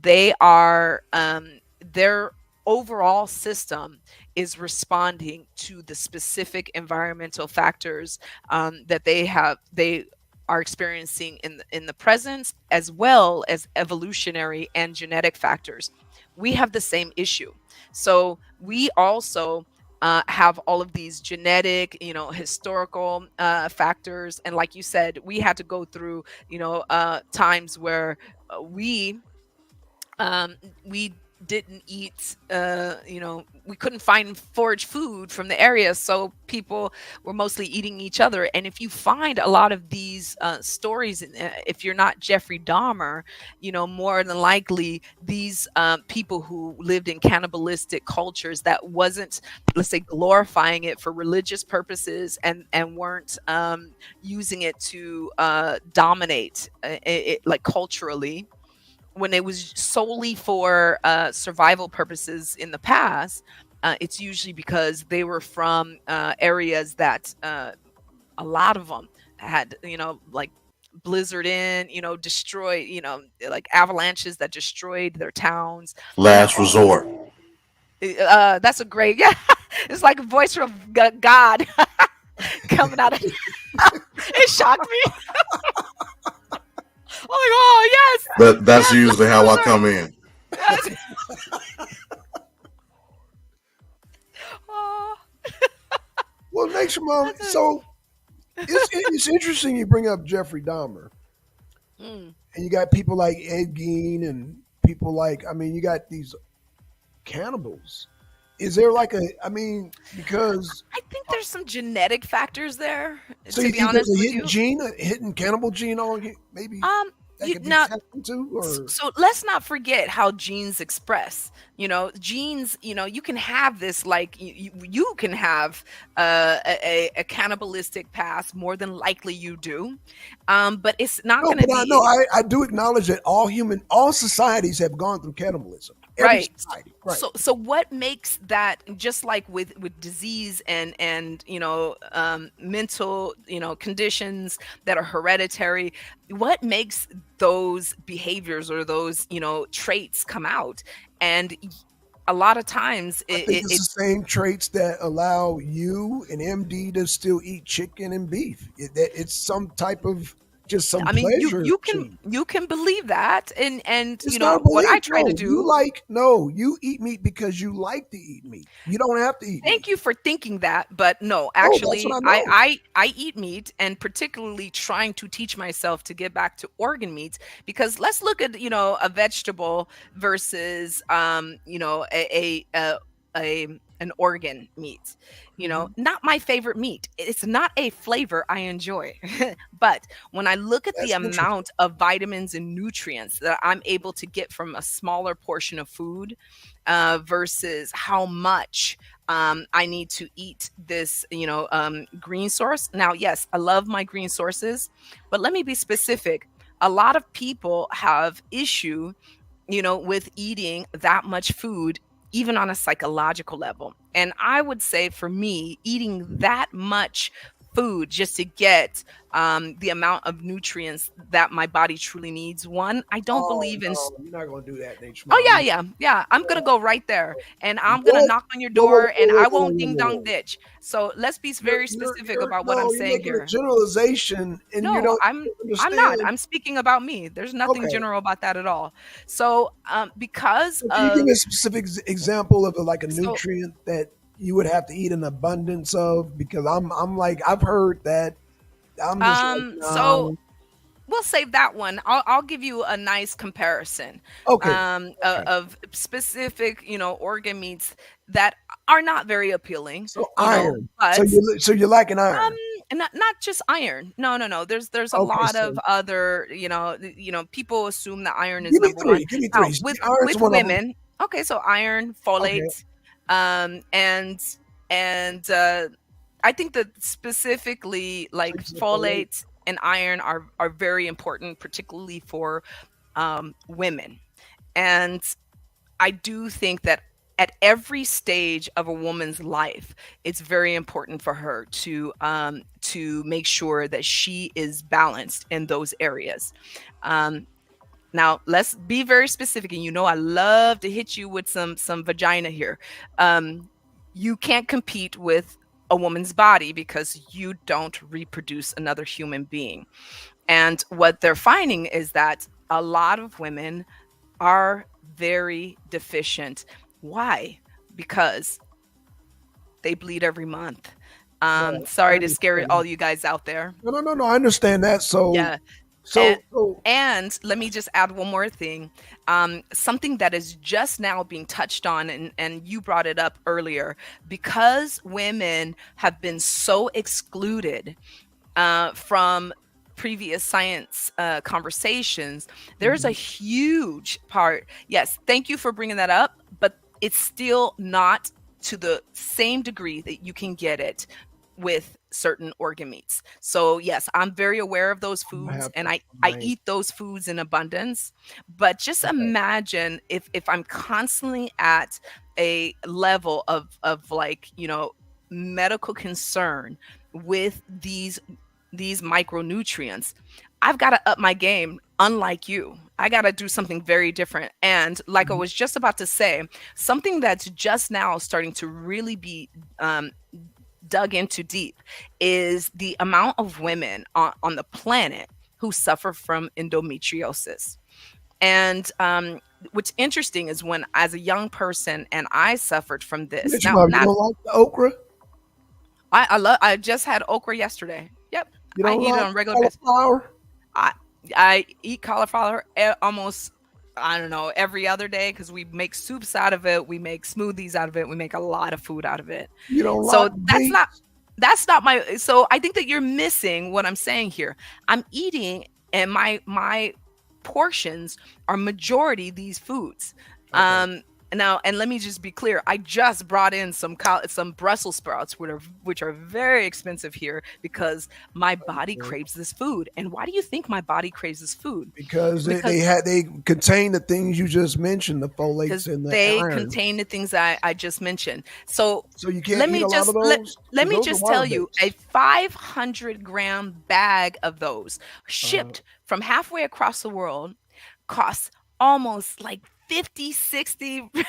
B: they are their overall system is responding to the specific environmental factors that they are experiencing in the presence, as well as evolutionary and genetic factors. We have the same issue. So we also have all of these genetic, historical factors. And like you said, we had to go through, times where we um, we didn't eat, we couldn't find forage food from the area, so people were mostly eating each other. And if you find a lot of these stories, if you're not Jeffrey Dahmer, more than likely these people who lived in cannibalistic cultures that wasn't, let's say, glorifying it for religious purposes, and weren't using it to dominate it, like culturally, when it was solely for survival purposes in the past. It's usually because they were from areas that a lot of them had, like blizzard in, destroyed, like avalanches that destroyed their towns.
D: Last resort.
B: That's a great, yeah. It's like a voice from God coming out of it. Shocked me. I'm like, oh yes,
D: That's
B: yes,
D: usually
B: last
D: how I
B: resort.
D: come in.
B: Yes. Oh,
A: Well, Nature Mom.
B: that's a,
A: So it's interesting you bring up Jeffrey Dahmer,
B: mm.
A: and you got people like Ed Gein and people like, I mean, you got these cannibals. Is there like a, I mean, because
B: I think there's some genetic factors there,
A: so
B: to
A: you
B: be
A: think there's
B: honest
A: a
B: with
A: hidden
B: you.
A: gene, a hidden cannibal gene on you? Maybe that
B: You
A: could be
B: now,
A: tapped into, or
B: so let's not forget how genes express. Genes. You can have this, like you can have a cannibalistic past. More than likely, you do, but it's not
A: no,
B: going to
A: but I know
B: be
A: I do acknowledge that all societies have gone through cannibalism. Every
B: right.
A: society, right?
B: So what makes that, just like with disease and mental conditions that are hereditary, what makes those behaviors or those traits come out? And a lot of times
A: I think it's the same traits that allow you and MD to still eat chicken and beef. It's some type of just some
B: I mean, you
A: pleasure
B: you can
A: gene.
B: you can believe that, and
A: It's not a
B: what I
A: belief.
B: try to
A: No, you
B: do.
A: like no. You eat meat because you like to eat meat. You don't have to eat
B: Thank
A: meat.
B: you for thinking that, but no,
A: Oh, that's what
B: actually,
A: I
B: I
A: know.
B: I I eat meat, and particularly trying to teach myself to get back to organ meats, because let's look at a vegetable versus a an organ meat.
A: Hmm.
B: Not my favorite meat. It's not a flavor I enjoy. But when I look at the
A: That's interesting.
B: amount of vitamins and nutrients that I'm able to get from a smaller portion of food, versus how much I need to eat this, green source. Now, yes, I love my green sources, but let me be specific. A lot of people have issue, with eating that much food, even on a psychological level. And I would say for me, eating that much food just to get the amount of nutrients that my body truly needs. One, I don't
A: Oh
B: believe in.
A: no, you're not gonna do that, Nature
B: Oh
A: Mom.
B: yeah, yeah, yeah. I'm gonna go right there, and I'm gonna
A: What?
B: knock on your
A: Whoa, whoa,
B: door, and
A: whoa,
B: I
A: whoa,
B: won't
A: whoa,
B: ding
A: whoa,
B: dong
A: whoa.
B: ditch. So let's be very specific about what I'm
A: No, you're
B: saying
A: making a
B: here.
A: generalization, and you
B: No,
A: don't
B: I'm not.
A: understand.
B: I'm speaking about me. There's nothing
A: Okay,
B: general about that at all. So, because
A: so can you give
B: of
A: me a specific example of like a
B: so
A: nutrient that you would have to eat an abundance of? Because I'm like I've heard that. I'm just like nah.
B: so we'll save that one. I'll give you a nice comparison
A: Okay, okay.
B: of specific, organ meats that are not very appealing,
A: So iron. So
B: but
A: you're lacking
B: Um,
A: iron.
B: and not just iron. No, no, no. There's a
A: Okay,
B: lot
A: so
B: of other, people assume that iron is
A: give me
B: number one.
A: three. Give me
B: Now,
A: three.
B: with
A: Iron's one of them.
B: women, okay, so iron,
A: Okay.
B: folate, um, and and I think that specifically
A: So
B: like
A: you said folate.
B: folate and iron are very important, particularly for women. And I do think that at every stage of a woman's life, it's very important for her to make sure that she is balanced in those areas. Um, Now, let's be very specific, and I love to hit you with some vagina here. Um, you can't compete with a woman's body because you don't reproduce another human being. And what they're finding is that a lot of women are very deficient. Why? Because they bleed every month.
A: Right. I
B: Sorry to scare
A: understand.
B: all you guys out there.
A: No, no, no, no. I understand that. So,
B: Yeah. And,
A: so, so.
B: and let me just add one more thing. Something that is just now being touched on, and you brought it up earlier, because women have been so excluded from previous science conversations, there's a
A: Mhm.
B: huge part. Yes, thank you for bringing that up, but it's still not to the same degree that you can get it with certain organ meats. So yes, I'm very aware of those
A: I'm gonna
B: foods,
A: have
B: and
A: to
B: I
A: find.
B: eat those foods in abundance. But just
A: Okay.
B: imagine if I'm constantly at a level of like, medical concern with these micronutrients. I've got to up my game. Unlike you, I got to do something very different. And like I
A: Mhm.
B: was just about to say, something that's just now starting to really be um, dug into deep is the amount of women on the planet who suffer from endometriosis. And what's interesting is when, as a young person, and I suffered from this.
A: Mitch,
B: Now,
A: Mom, you
B: not
A: don't like the okra?
B: I just had okra yesterday. Yep,
A: You
B: I
A: don't
B: eat it
A: like
B: on a regular basis.
A: cauliflower?
B: I I eat cauliflower almost, I don't know, every other day because we make soups out of it, we make smoothies out of it, we make a lot of food out of it.
A: You don't like
B: So
A: beets?
B: that's not my. So I think that you're missing what I'm saying here. I'm eating, and my portions are majority these foods.
A: Okay.
B: Um, Now, and let me just be clear. I just brought in some Brussels sprouts, which are very expensive here because my body
A: Okay.
B: craves this food. And why do you think my body craves this food?
A: Because
B: Because
A: they contain the things you just mentioned, the
B: because
A: folates and the
B: they
A: iron.
B: contain the things that I just mentioned. So
A: So you can't eat a lot of
B: let
A: those
B: let
A: because
B: me
A: those are
B: just
A: water
B: tell you, a
A: based.
B: 500-gram bag of those
A: Uh,
B: shipped from halfway across the world costs almost like 50, 60
A: okay.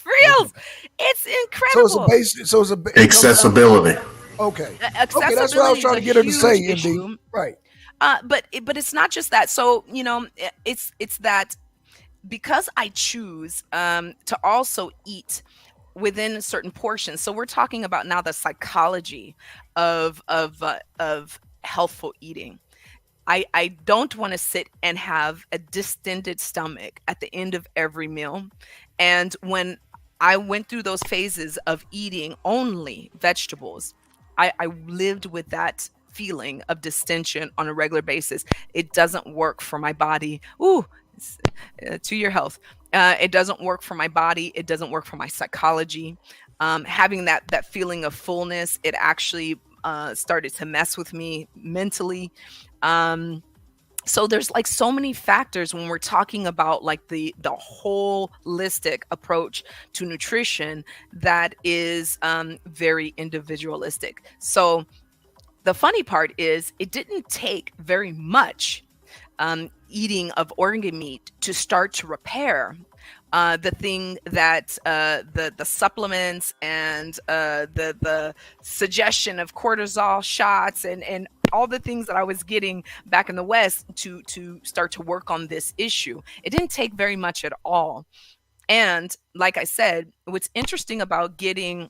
B: reals. It's
A: So it's a
B: incredible.
A: base. It comes down.
D: Accessibility.
A: Okay. Okay, that's what I was
B: Accessibility is
A: trying
B: a
A: to get her to say,
B: huge
A: MD.
B: issue.
A: Right.
B: But it's not just that. So, it's that because I choose to also eat within certain portions. So we're talking about now the psychology of healthful eating. I don't want to sit and have a distended stomach at the end of every meal. And when I went through those phases of eating only vegetables. I lived with that feeling of distension on a regular basis. It doesn't work for my body. Ooh, to your health. It doesn't work for my body. It doesn't work for my psychology. Having that feeling of fullness, it actually started to mess with me mentally. Um, so there's like so many factors when we're talking about like the holistic approach to nutrition that is very individualistic. So the funny part is it didn't take very much eating of organ meat to start to repair the thing that the supplements and the suggestion of cortisol shots and all the things that I was getting back in the West to start to work on this issue. It didn't take very much at all. And like I said, what's interesting about getting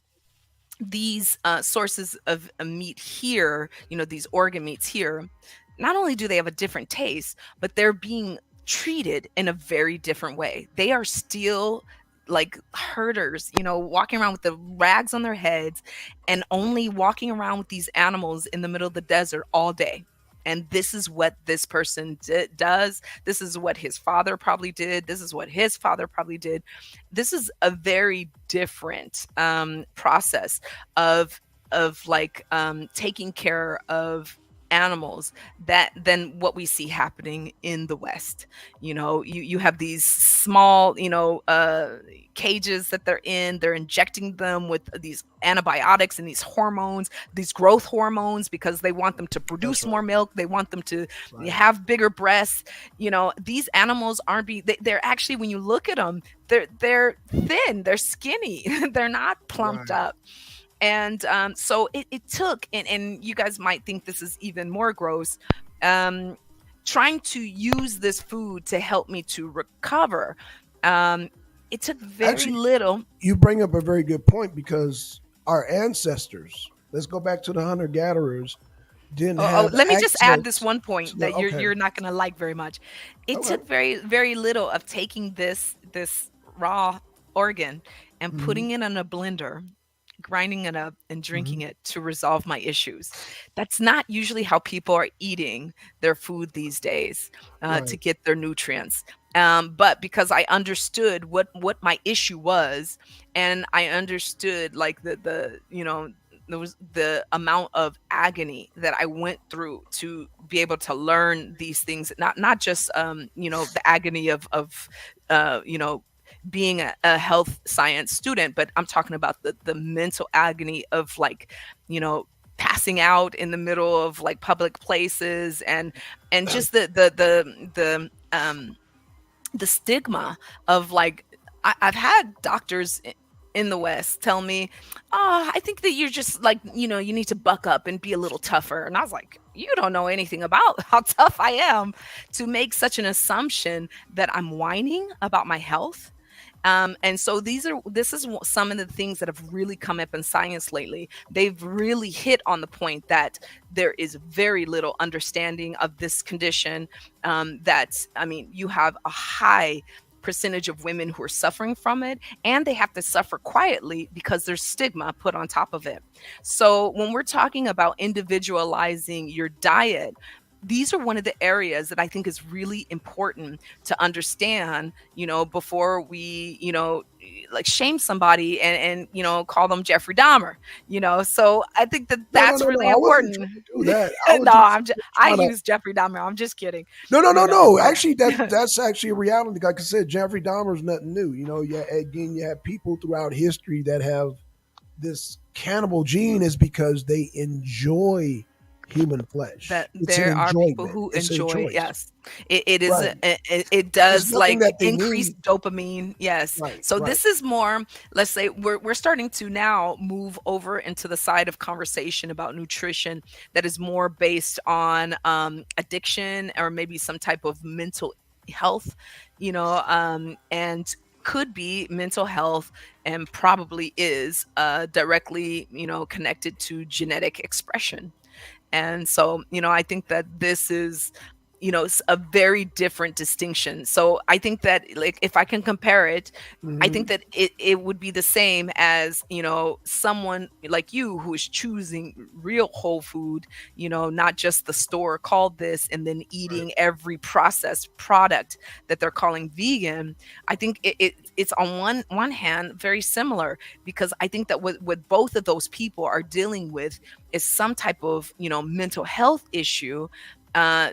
B: these sources of meat here, these organ meats here, not only do they have a different taste, but they're being treated in a very different way. They are still like herders, walking around with the rags on their heads and only walking around with these animals in the middle of the desert all day. And this is what this person does. This is what his father probably did. This is what his father probably did. This is a very different process of like taking care of animals that than what we see happening in the West. You have these small, cages that they're injecting them with these antibiotics and these hormones, these growth hormones, because they want them to
A: That's
B: produce
A: right.
B: more milk, they want them to
A: Right.
B: have bigger breasts. These animals aren't they're actually, when you look at them, they're thin, they're skinny, they're not plumped
A: Right.
B: up. And so it took, and you guys might think this is even more gross, um, trying to use this food to help me to recover. Um, it took very
A: Actually,
B: little.
A: you bring up a very good point because our ancestors, let's go back to the hunter gatherers, didn't
B: Oh,
A: have
B: let me just add this
A: access
B: one
A: to
B: point
A: the.
B: that you're
A: Okay.
B: you're not going to like very much. It
A: Okay.
B: took very little of taking this raw organ and
A: Hmm.
B: putting it in a blender, grinding it up and
A: Hmm.
B: drinking it to resolve my issues. That's not usually how people are eating their food these days to
A: Right.
B: get their nutrients. But because I understood what my issue was, and I understood like the there was the amount of agony that I went through to be able to learn these things, not just the agony of being a health science student, but I'm talking about the mental agony of like, you know, passing out in the middle of like public places, and just the stigma of like, I've had doctors in the West tell me, "Oh, I think that you're just like, you need to buck up and be a little tougher." And I was like, "You don't know anything about how tough I am to make such an assumption that I'm whining about my health." And so this is some of the things that have really come up in science lately. They've really hit on the point that there is very little understanding of this condition. That, I mean, you have a high percentage of women who are suffering from it, and they have to suffer quietly because there's stigma put on top of it. So when we're talking about individualizing your diet, these are one of the areas that I think is really important to understand, before we, like shame somebody and call them Jeffrey Dahmer, So I think that
A: No, no,
B: that's
A: no, no.
B: really
A: I wasn't
B: important.
A: trying to do that. I was
B: No,
A: just
B: I
A: trying to.
B: use Jeffrey Dahmer. I'm just kidding,
A: No, no, no, no.
B: but
A: Actually, that's actually a reality. Like I said, Jeffrey Dahmer's nothing new. Yeah. Again, you have people throughout history that have this cannibal gene is because they enjoy human
B: that
A: flesh. It's an
B: there are people
A: enjoyment.
B: who
A: It's a
B: enjoy,
A: choice.
B: yes, it is
A: Right.
B: it
A: It's
B: does
A: nothing
B: like
A: that they
B: increase
A: need.
B: dopamine, yes.
A: Right.
B: So
A: Right.
B: this is more, let's say, we're starting to now move over into the side of conversation about nutrition that is more based on addiction or maybe some type of mental health, and could be mental health, and probably is directly connected to genetic expression. And so, I think that this is a very different distinction. So I think that, like, if I can compare it, I think
A: Hmm.
B: that it would be the same as, someone like you who is choosing real whole food, not just the store called this, and then
A: Right.
B: eating every processed product that they're calling vegan. I think it's on one hand very similar, because I think that what both of those people are dealing with is some type of, mental health issue,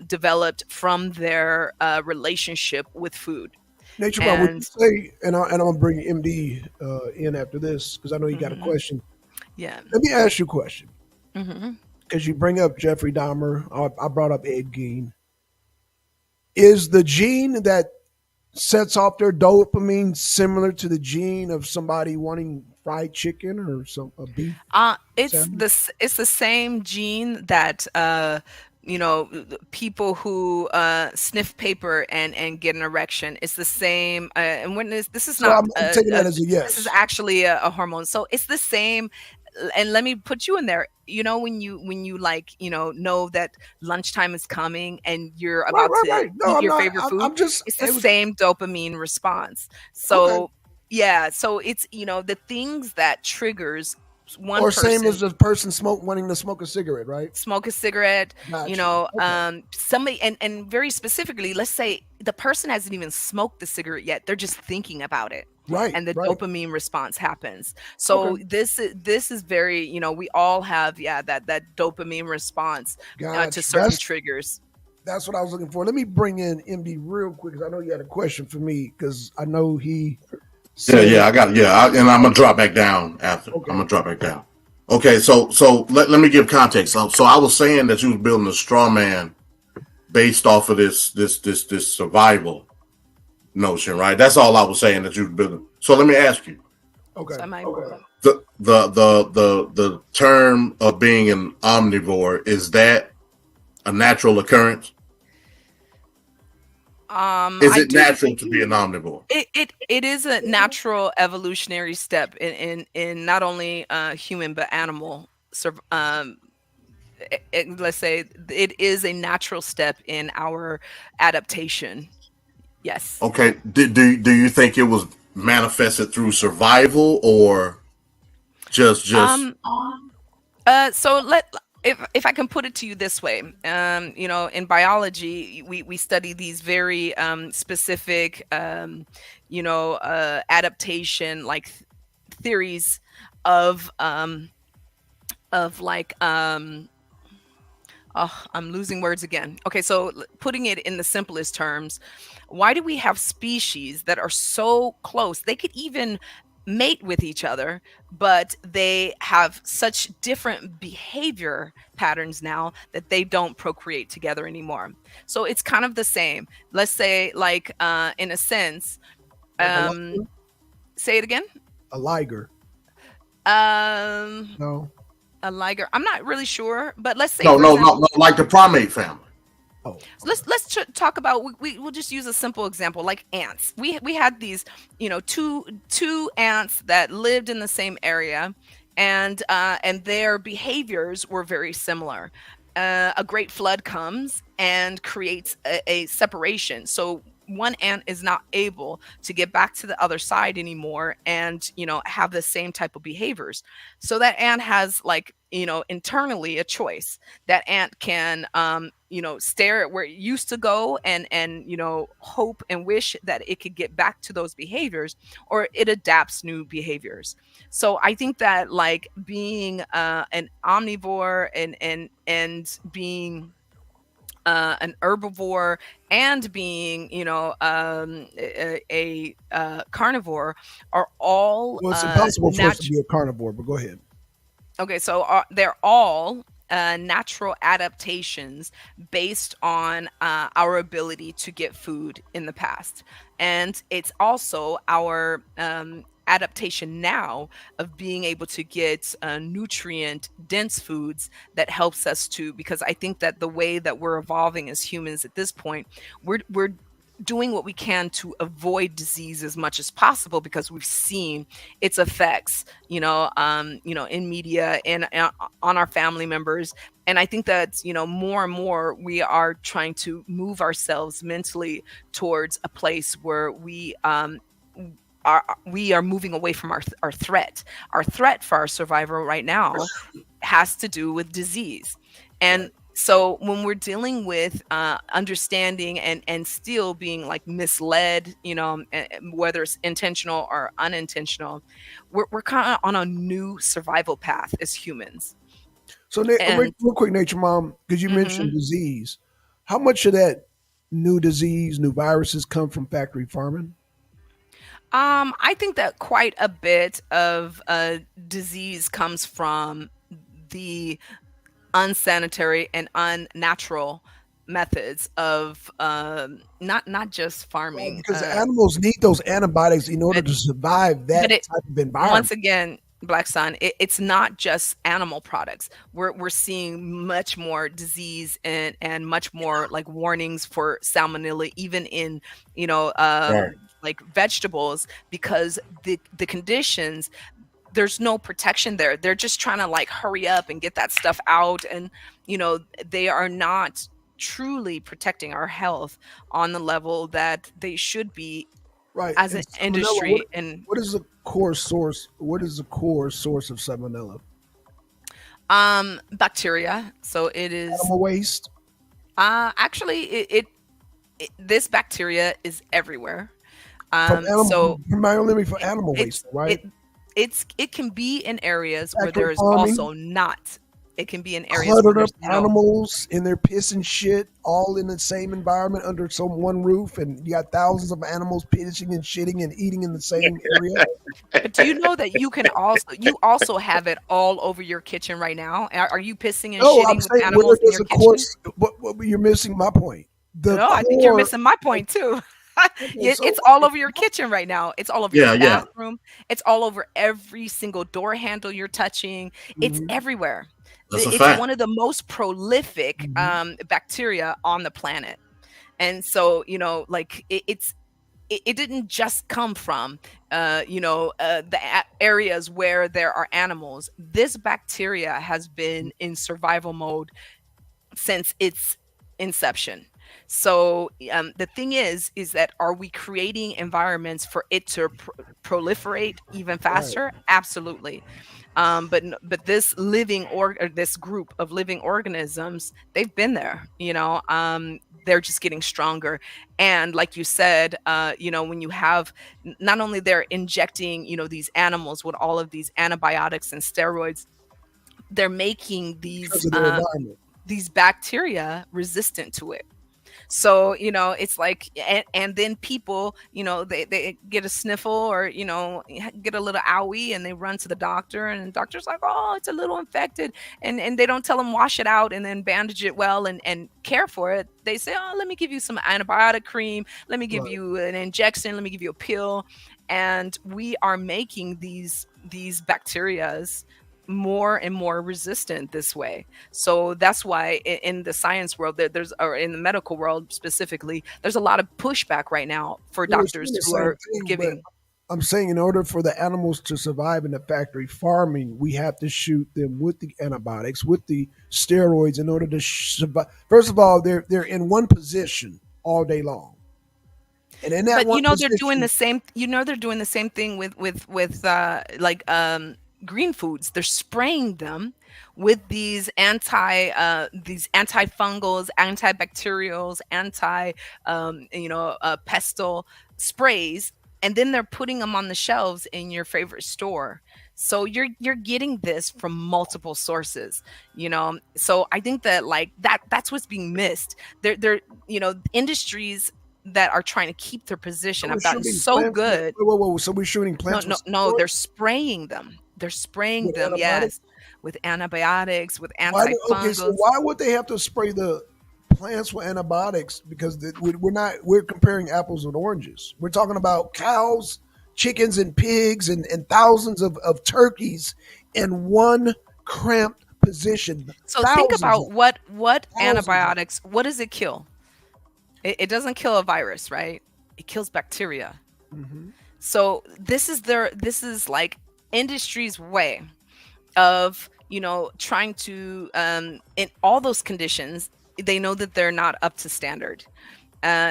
B: developed from their relationship with food.
A: Nature Mom, would you
B: And
A: say, and I'm gonna bring MD in after this because I know you got a
B: mhm,
A: question.
B: yeah.
A: Let me ask you a question
B: Hmm.
A: because you bring up Jeffrey Dahmer. I brought up Ed Gein. Is the gene that sets off their dopamine similar to the gene of somebody wanting fried chicken or some a beef sandwich?
B: It's the same gene that, people who sniff paper and get an erection. It's the same, and when this is
A: So
B: not
A: I'm taking that as a
B: this is
A: yes.
B: actually a hormone. So it's the same. And let me put you in there. When you like, know that lunchtime is coming and you're
A: Right,
B: about
A: right,
B: to
A: right. No,
B: eat
A: I'm
B: your
A: not.
B: favorite food,
A: I'm just.
B: it's the
A: It was
B: same dopamine response.
A: okay.
B: So yeah, so it's, the things that triggers one
A: Or same
B: person.
A: as the person wanting to smoke a cigarette, right?
B: Smoke a cigarette,
A: Got you. Okay.
B: somebody, and very specifically, let's say the person hasn't even smoked the cigarette yet, they're just thinking about it,
A: Right,
B: and the
A: right.
B: dopamine response happens.
A: Okay.
B: So this is very, we all have, yeah, that dopamine response to
A: Got you.
B: certain triggers.
A: That's what I was looking for. Let me bring in MD real quick because I know you had a question for me because I know he
D: Yeah,
A: said,
D: yeah, I got yeah, and I'm gonna drop back down after. I'm
A: okay,
D: gonna drop back down. Okay, so let me give context. So I was saying that you was building a straw man based off of this survival notion, right? That's all I was saying that you was building. So let me ask you,
A: okay.
B: So am I?
D: the term of being an omnivore, is that a natural occurrence? Is
B: I
D: it
B: do.
D: natural to be an omnivore?
B: It is a natural evolutionary step in not only human but animal let's say it is a natural step in our adaptation. Yes.
D: Okay, do you think it was manifested through survival or just
B: Um. So if I can put it to you this way, in biology, we study these very specific, adaptation, like, theories of like, oh, I'm losing words again. Okay, so putting it in the simplest terms, why do we have species that are so close? They could even mate with each other, but they have such different behavior patterns now that they don't procreate together anymore. So it's kind of the same. Let's say, like, in a sense,
A: Like a
B: um,
A: liger?
B: say it again.
A: A liger.
B: Um,
A: No.
B: a liger. I'm not really sure, but let's say,
D: no
B: for
D: no no
B: example,
D: no like the primate family?
A: Oh,
B: so
A: okay.
B: talk about, we'll just use a simple example like ants. We had these, two ants that lived in the same area, and their behaviors were very similar. A great flood comes and creates a separation. So one ant is not able to get back to the other side anymore and, have the same type of behaviors. So that ant has, like, internally a choice. That ant can, stare at where it used to go and hope and wish that it could get back to those behaviors, or it adapts new behaviors. So I think that, like, being an omnivore and being an herbivore, and being, a carnivore, are all
A: Well, it's impossible for us to
B: natural.
A: be a carnivore, but go ahead.
B: Okay, so they're all natural adaptations based on our ability to get food in the past. And it's also our adaptation now of being able to get nutrient dense foods that helps us to, because I think that the way that we're evolving as humans at this point, we're doing what we can to avoid disease as much as possible because we've seen its effects, in media and on our family members. And I think that, more and more we are trying to move ourselves mentally towards a place where we are moving away from our threat. Our threat for our survival right now has to do with disease.
A: Right.
B: And so when we're dealing with understanding and still being like misled, whether it's intentional or unintentional, we're kind of on a new survival path as humans.
A: So,
B: And
A: real quick, Nature Mom, because you mentioned
B: mhm.
A: disease, how much of that new disease, new viruses come from factory farming?
B: I think that quite a bit of disease comes from the unsanitary and unnatural methods of not just
A: Right,
B: farming,
A: because the animals need those antibiotics in order
B: but
A: to survive
B: but
A: that
B: it
A: type of
B: once
A: environment.
B: again, Black Sun, it's not just animal products. We're seeing much more disease and much more like warnings for salmonella, even in
D: Right.
B: like vegetables, because the conditions, there's no protection there. They're just trying to like hurry up and get that stuff out, and you know they are not truly protecting our health on the level that they should be
A: Right,
B: as
A: and
B: an
A: salmonella.
B: industry. And
A: What is the core source? What is the core source of salmonella?
B: bacteria. So it is
A: Animal waste
B: actually this bacteria is everywhere.
A: from animal,
B: So
A: primarily from
B: it,
A: animal waste,
B: it's
A: right?
B: it it can be in areas where
A: Factory
B: there is
A: farming,
B: also not. It can be in areas where
A: cluttered up
B: there's no.
A: animals in their piss and shit, all in the same environment under some one roof, and you got thousands of animals pissing and shitting and eating in the same area.
B: But do you know that you also have it all over your kitchen right now? Are you pissing and
A: No, I'm
B: shitting with
A: saying where
B: animals in
A: does
B: your
A: the
B: kitchen?
A: course? What you're missing my point. The
B: No, I think you're
A: core.
B: missing my point too.
A: Okay, so
B: It's all over your kitchen right now. It's all over your
D: Yeah, yeah.
B: bathroom. It's all over every single door handle you're touching. It's
A: mhm,
B: everywhere.
D: That's a
B: It's
D: fact.
B: one of the most prolific
A: mhm.
B: bacteria on the planet. And so, like it didn't just come from the areas where there are animals. This bacteria has been in survival mode since its inception. So the thing is that are we creating environments for it to proliferate even
A: Right.
B: faster? Absolutely. But this group of living organisms, they've been there. They're just getting stronger. And like you said, when you have not only they're injecting these animals with all of these antibiotics and steroids, they're making
A: Because of their environment.
B: these bacteria resistant to it. So it's like, and then people, they get a sniffle or get a little owie, and they run to the doctor, and the doctor's like, oh, it's a little infected, and they don't tell them wash it out and then bandage it well and care for it. They say, oh, let me give you some antibiotic cream, let me give
A: Right.
B: you an injection, let me give you a pill. And we are making these bacterias more and more resistant this way. So that's why in the science world, there's, or in the medical world specifically, there's a lot of pushback right now for
A: Well, we're saying
B: doctors
A: the
B: who
A: same
B: are
A: thing, but
B: giving.
A: I'm saying in order for the animals to survive in the factory farming, we have to shoot them with the antibiotics, with the steroids, in order to survive. First of all, they're in one position all day long, and in that
B: But
A: one
B: they're doing the
A: position,
B: same. They're doing the same thing with like green foods. They're spraying them with these antifungals, antibacterials, anti pestle sprays, and then they're putting them on the shelves in your favorite store. So you're getting this from multiple sources. So I think that like that's what's being missed. Industries that are trying to keep their
A: so
B: position
A: we're
B: have gotten
A: shooting
B: so
A: plants with
B: good.
A: so we're shooting
B: No,
A: plants with
B: no, no, they're
A: steroids
B: spraying them. They're spraying
A: with
B: them,
A: antibiotics.
B: yes, with antibiotics, with
A: Okay, so
B: antifungals.
A: why would they have to spray the plants with antibiotics? Because we're comparing apples and oranges. We're talking about cows, chickens, and pigs, and thousands of turkeys in one cramped position.
B: So think
A: Thousands of
B: about what
A: thousands of.
B: antibiotics, what does it kill? It doesn't kill a virus, right? It kills bacteria.
A: Hmm.
B: So this is like industry's way of, trying to, in all those conditions, they know that they're not up to standard.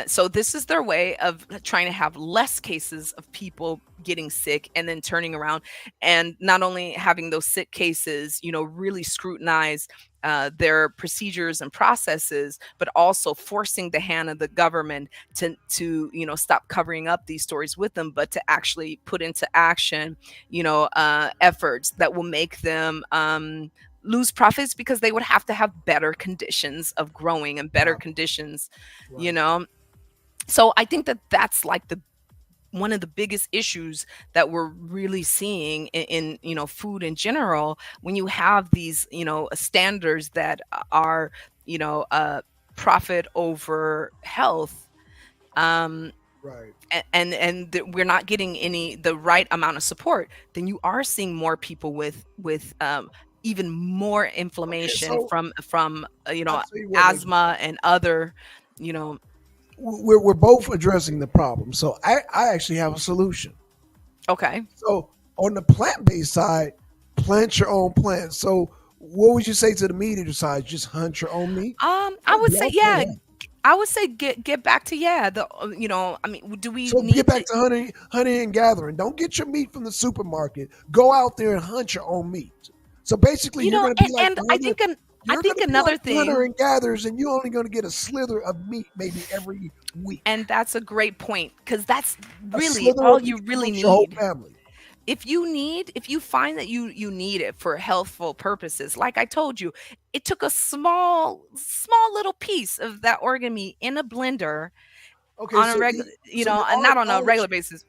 B: So this is their way of trying to have less cases of people getting sick, and then turning around and not only having those sick cases, really scrutinize their procedures and processes, but also forcing the hand of the government to stop covering up these stories with them, but to actually put into action, efforts that will make them lose profits, because they would have to have better conditions of growing and better
A: Right.
B: conditions, you
A: Right.
B: know so I think that that's like the one of the biggest issues that we're really seeing in food in general, when you have these standards that are, you know uh profit over health. um
A: Right.
B: we're not getting any the right amount of support, then you are seeing more people with even more
A: Okay.
B: inflammation
A: So
B: from
A: I'll tell you what, Nate.
B: asthma and other, you know
A: We're both addressing the problem. So I actually have a solution.
B: okay.
A: So on the plant based side, plant your own plants. So what would you say to the meat eater side? Just hunt your own meat.
B: I would say,
A: Y'all can't
B: yeah.
A: have.
B: I would say get back to, yeah, the I mean, do we
A: So get
B: need
A: back
B: to,
A: to hunting and gathering. Don't get your meat from the supermarket. Go out there and hunt your own meat. So basically, you're going to be like
B: and
A: the
B: I
A: hunter.
B: think I
A: You're going
B: think
A: to be like
B: another
A: the hunter
B: thing,
A: and gatherers, and you're only going to get a slither of meat maybe every week.
B: and that's a great point, because that's
A: A
B: really
A: slither
B: all
A: of
B: you
A: meat
B: really
A: amongst your whole
B: need.
A: family.
B: If you find that you need it for healthful purposes, like I told you, it took a small little piece of that organ meat in a blender
A: Okay,
B: on a
A: so
B: regular,
A: so you
B: and
A: are
B: not on a regular
A: acknowledging
B: basis.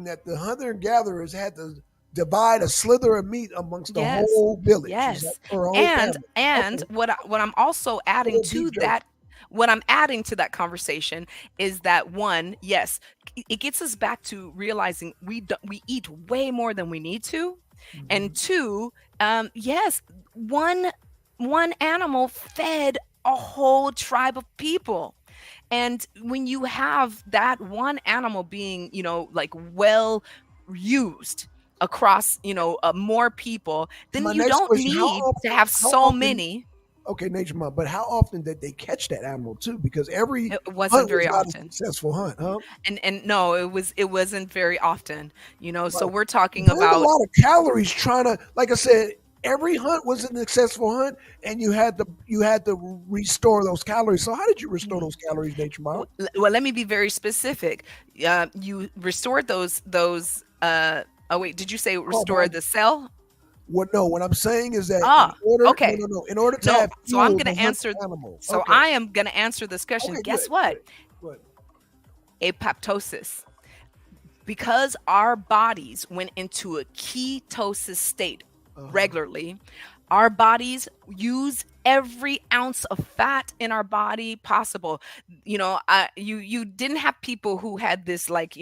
A: that the hunter and gatherers had to divide a slither of meat amongst the
B: Yes.
A: whole village, is that
B: Yes.
A: for a whole
B: And
A: family?
B: and
A: Okay,
B: what I'm also
A: a
B: adding
A: little beef
B: to
A: jerky.
B: that, what I'm adding to that conversation is that, one, yes, it gets us back to realizing we eat way more than we need to. And
A: Hmm.
B: two, yes, one one animal fed a whole tribe of people. And when you have that one animal being, like, well used across, more people,
A: So
B: then
A: my
B: you
A: next
B: don't
A: question:
B: need to have
A: How
B: so
A: often?
B: many.
A: Okay, Nature Mom, but how often did they catch that animal too? Because every
B: It wasn't
A: hunt was
B: very
A: not a
B: often.
A: successful hunt, huh?
B: And no, it wasn't very often, so
A: Right.
B: we're talking
A: Burned a
B: about.
A: lot of calories trying to, like I said, every hunt was a successful hunt, and you had to restore those calories. So how did you restore
B: Mhm.
A: those calories, Nature Mom?
B: Well, let me be very specific. You restored those. Oh wait, did you say
A: Oh
B: restore
A: my.
B: the cell?
A: What I'm saying is that
B: Ah, okay.
A: in order to
B: No,
A: have
B: so I'm
A: fuel
B: gonna
A: to hunt
B: answer.
A: the animal.
B: So
A: Okay.
B: I am gonna answer this question.
A: Okay,
B: Guess
A: good,
B: what?
A: good, good.
B: Apoptosis. Because our bodies went into a ketosis state
A: Uh-huh.
B: regularly, our bodies use every ounce of fat in our body possible. You didn't have people who had this, like,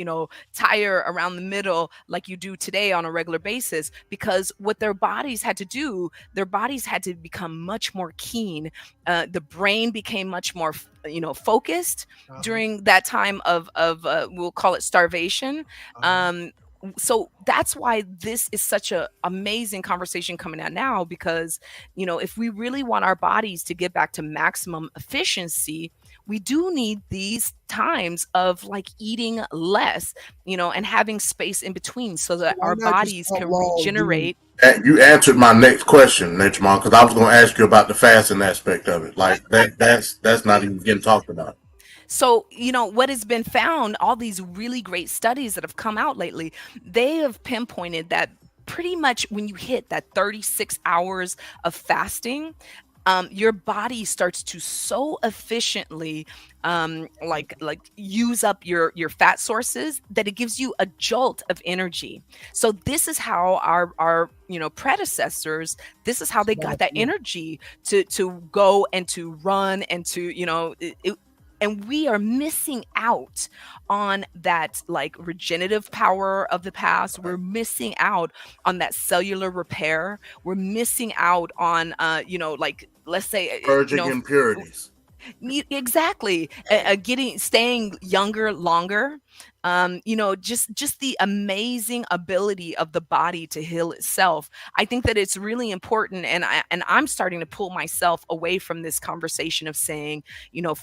B: tire around the middle like you do today on a regular basis, because what their bodies had to become much more keen. The brain became much more focused
A: Uh-huh.
B: during that time of we'll call it starvation.
A: Uh-huh.
B: um so that's why this is such a amazing conversation coming out now, because if we really want our bodies to get back to maximum efficiency, we do need these times of, like, eating less, and having space in between, so
A: So
B: that
A: why
B: our
A: not just
B: bodies can
A: outlaw the
B: regenerate.
D: You answered my next question, Nature Mom, because I was going to ask you about the fasting aspect of it. Like that's not even getting talked about.
B: So, what has been found, all these really great studies that have come out lately, they have pinpointed that pretty much when you hit that 36 hours of fasting, your body starts to so efficiently, like use up your fat sources, that it gives you a jolt of energy. So this is how our predecessors, this is how they got
A: smart?
B: that
A: Yeah.
B: energy to go and to run and to, and we are missing out on that, like, regenerative power of the past. We're missing out on that cellular repair. We're missing out on, like, let's say,
D: Purging impurities.
B: Exactly. Getting staying younger longer. Just the amazing ability of the body to heal itself. I think that it's really important, and I'm starting to pull myself away from this conversation of saying,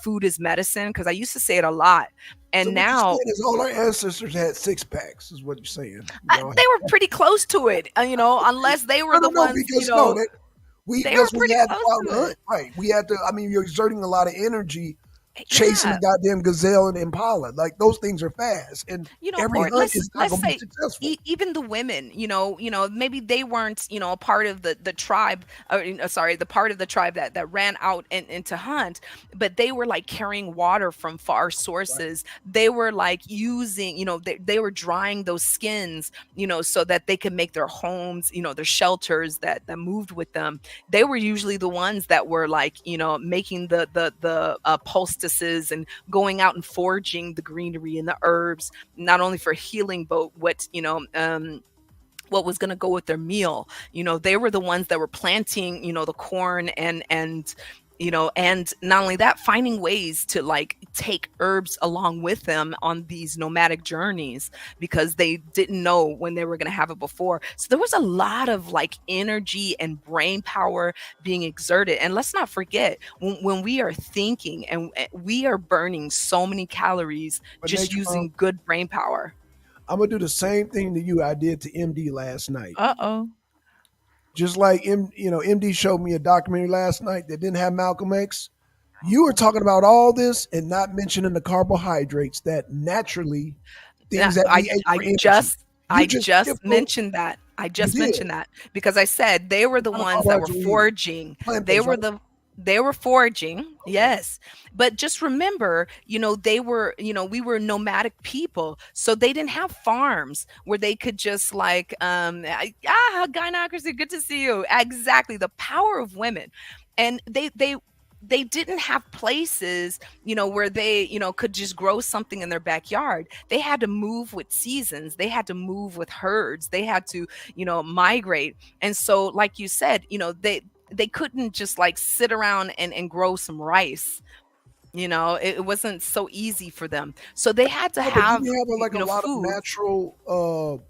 B: food is medicine, because I used to say it a lot,
A: So
B: and
A: what you're
B: now
A: saying is all our ancestors had six packs, is what you're saying. We all
B: they
A: had.
B: were pretty close to it. Unless they were
A: No, no,
B: the
A: no.
B: ones,
A: Because no, that we
B: they were
A: because we
B: pretty
A: had to
B: close
A: go out and
B: to
A: hunt,
B: it.
A: right? We had to. I mean, you're exerting a lot of energy chasing
B: Yeah.
A: a goddamn gazelle and impala. Like those things are fast, and every
B: Or
A: hunt is not
B: let's
A: going to be
B: say
A: successful.
B: even the women, maybe they weren't, a part of the tribe, or sorry, the part of the tribe that ran out and to hunt, but they were like carrying water from far
A: Right.
B: sources. They were like using, they were drying those skins, so that they could make their homes, their shelters that moved with them. They were usually the ones that were like, making the poultices and going out and foraging the greenery and the herbs, not only for healing, but what was going to go with their meal. They were the ones that were planting, the corn, and not only that, finding ways to like take herbs along with them on these nomadic journeys, because they didn't know when they were going to have it before. So there was a lot of like energy and brain power being exerted. And let's not forget, when we are thinking, and we are burning so many calories
A: But
B: just
A: nature,
B: using good brain power.
A: I'm gonna do the same thing to you I did to MD last night.
E: Uh-oh.
A: Just like MD showed me a documentary last night that didn't have Malcolm X. You were talking about all this and not mentioning the carbohydrates that naturally
B: Yeah,
A: things that we ate for energy. You
B: I
A: just
B: just
A: skipped over.
B: mentioned that. I
A: You
B: just
A: did.
B: mentioned that because I said they were the
A: What kind of
B: ones that were
A: carbohydrates were you eating?
B: foraging.
A: Plant
B: They
A: based,
B: were
A: right?
B: the they were foraging,
A: Okay.
B: yes. But just remember, they were, we were nomadic people. So they didn't have farms where they could just like gynocracy, good to see you. Exactly. The power of women. And they didn't have places, where they, could just grow something in their backyard. They had to move with seasons. They had to move with herds. They had to, migrate. And so, like you said, they couldn't just like sit around and grow some rice. It wasn't so easy for them. So they had to
A: No, but didn't
B: have,
A: you have like a lot of
B: food.
A: natural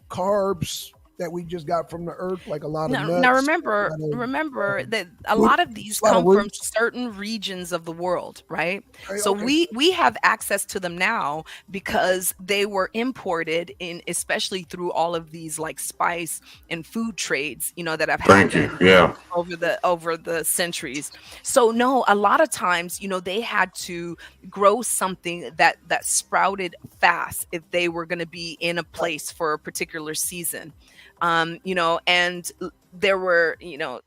A: carbs that we just got from the earth, like a lot of
B: Now
A: nuts, a
B: remember
A: lot of
B: remember that a lot of these
A: fruits, a lot of
B: come from
A: roots.
B: certain regions of the world, right?
A: Okay,
B: So
A: okay.
B: we have access to them now because they were imported in, especially through all of these like spice and food trades, that have
D: Thank you.
B: happened
D: Yeah.
B: over the centuries. So no, a lot of times, they had to grow something that sprouted fast if they were going to be in a
A: Right.
B: place for a particular season. And there were,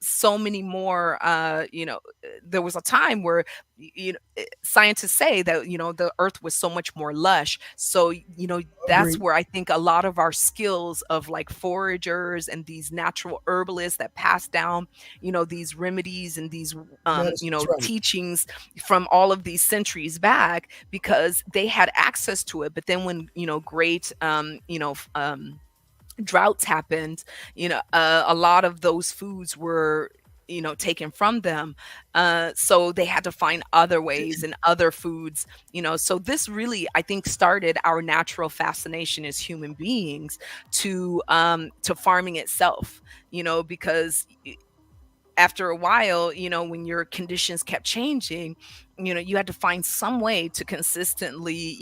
B: so many more, there was a time where, scientists say that, the earth was so much more lush. So, that's
A: Agreed.
B: where I think a lot of our skills of like foragers and these natural herbalists that pass down, these remedies and these,
A: Medicines, right.
B: teachings from all of these centuries back, because they had access to it. But then when, great, droughts happened, a lot of those foods were, taken from them. So they had to find other ways and other foods, so this really, I think, started our natural fascination as human beings to farming itself, because after a while, when your conditions kept changing, you had to find some way to consistently,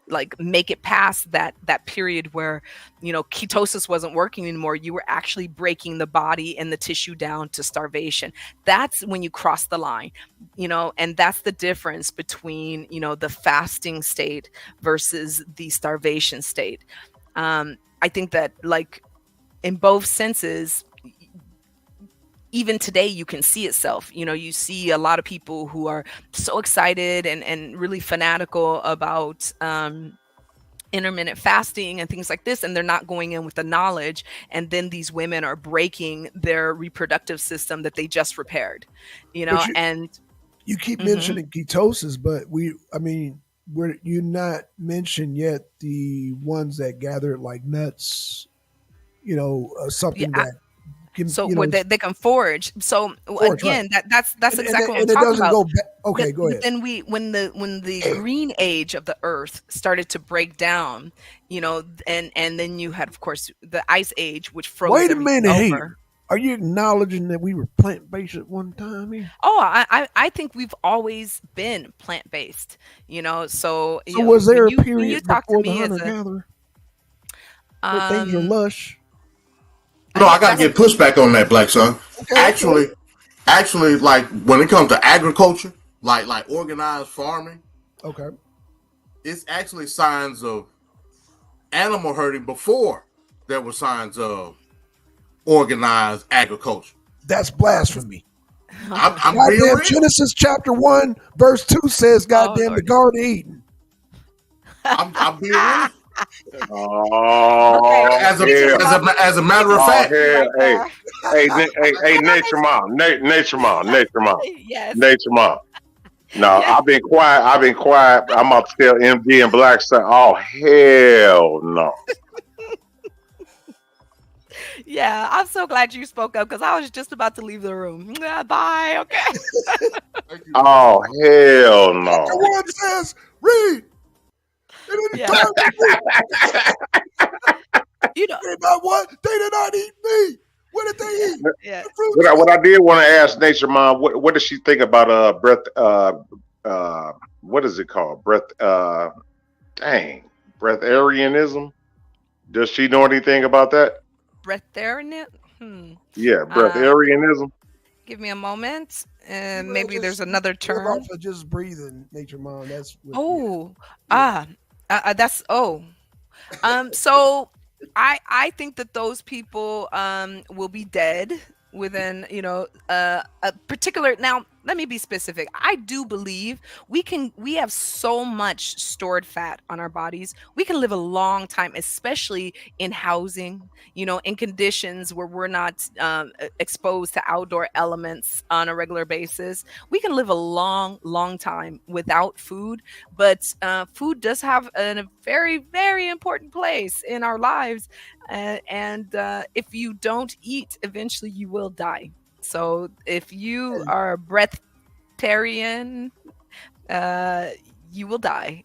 B: like make it past that period where, ketosis wasn't working anymore. You were actually breaking the body and the tissue down to starvation. That's when you cross the line, and that's the difference between, the fasting state versus the starvation state. I think that, like, in both senses, even today you can see itself. You see a lot of people who are so excited and really fanatical about intermittent fasting and things like this, and they're not going in with the knowledge, and then these women are breaking their reproductive system that they just repaired,
A: But you
B: and
A: you keep
B: mhm.
A: mentioning ketosis, but I mean, we're you not mentioned yet the ones that gathered like nuts.
B: Yeah,
A: Something that can,
B: So where they can forage. So
A: forage, right?
B: again, that's exactly what I'm
A: And it
B: talking
A: doesn't
B: about.
A: go back.
B: But
A: Okay, go
B: but
A: ahead.
B: then when the green age of the earth started to break down, and then you had, of course, the ice age, which froze
A: Wait a
B: everything
A: minute. Hey,
B: over.
A: are you acknowledging that we were plant based at one time here?
B: Oh, I think we've always been plant based. So
A: So was there
B: when
A: a
B: you
A: period
B: talk to
A: before the
B: me as
A: hunter
B: a
A: gatherer where things are
B: um,
A: lush?
D: No, I got to
B: that's
D: get pushback on that, Black Son.
A: Okay, okay,
D: Actually, actually, like when it comes to agriculture, like organized farming,
A: okay.
D: it's actually signs of animal herding before there were signs of organized agriculture.
A: That's blasphemy.
D: I'm being
A: Goddamn
D: real.
A: Genesis chapter 1, verse 2 says,
B: oh
A: goddamn the
B: Lord.
A: Garden of Eden.
D: I'm being real.
B: Okay,
C: Oh
D: As a
B: Nature
C: hell.
D: as a
B: Mom,
D: as a
B: we
D: matter of
B: can
C: Oh
B: leave
D: fact,
B: you
C: hell.
B: right
C: Hey.
B: there.
C: Hey,
B: Come on,
C: Nature Mom. Nature Mom. Nature Mom.
B: yes,
C: Nature Mom. No,
B: yes.
C: I've been quiet. I've been quiet. I'm about to tell MD and Blackson. Oh hell no.
B: Yeah, I'm so glad you spoke up because I was just about to leave the room. Bye. Okay.
D: thank you, Black
C: Oh
D: Son.
C: hell
A: Chapter
C: no.
A: 1 says, read. And in the
B: Yeah.
A: time of the
B: You know.
A: day about what? They did not eat meat. What did they eat?
B: Yeah.
A: The fruits
C: What
A: of
C: I,
A: the
C: what I did want to ask Nature Mom, what does she think about breath uh what is it called? Dang, breatharianism? Does she know anything about that?
B: Breatharian. Hmm.
C: Yeah,
B: Uh,
C: breatharianism.
B: give me a moment.
A: You
B: Maybe there's
A: you
B: another
A: live off
B: term.
A: of just breathing, nature mom. That's what, yeah,
B: Oh,
A: yeah.
B: ah, that's oh. So I think that those people will be dead within, a particular. Now let me be specific. I do believe we have so much stored fat on our bodies. We can live a long time, especially in housing, in conditions where we're not exposed to outdoor elements on a regular basis. We can live a long, long time without food, but food does have a very, very important place in our lives. And if you don't eat, eventually you will die. So if you
A: Hey,
B: are a breatharian, uh, you will die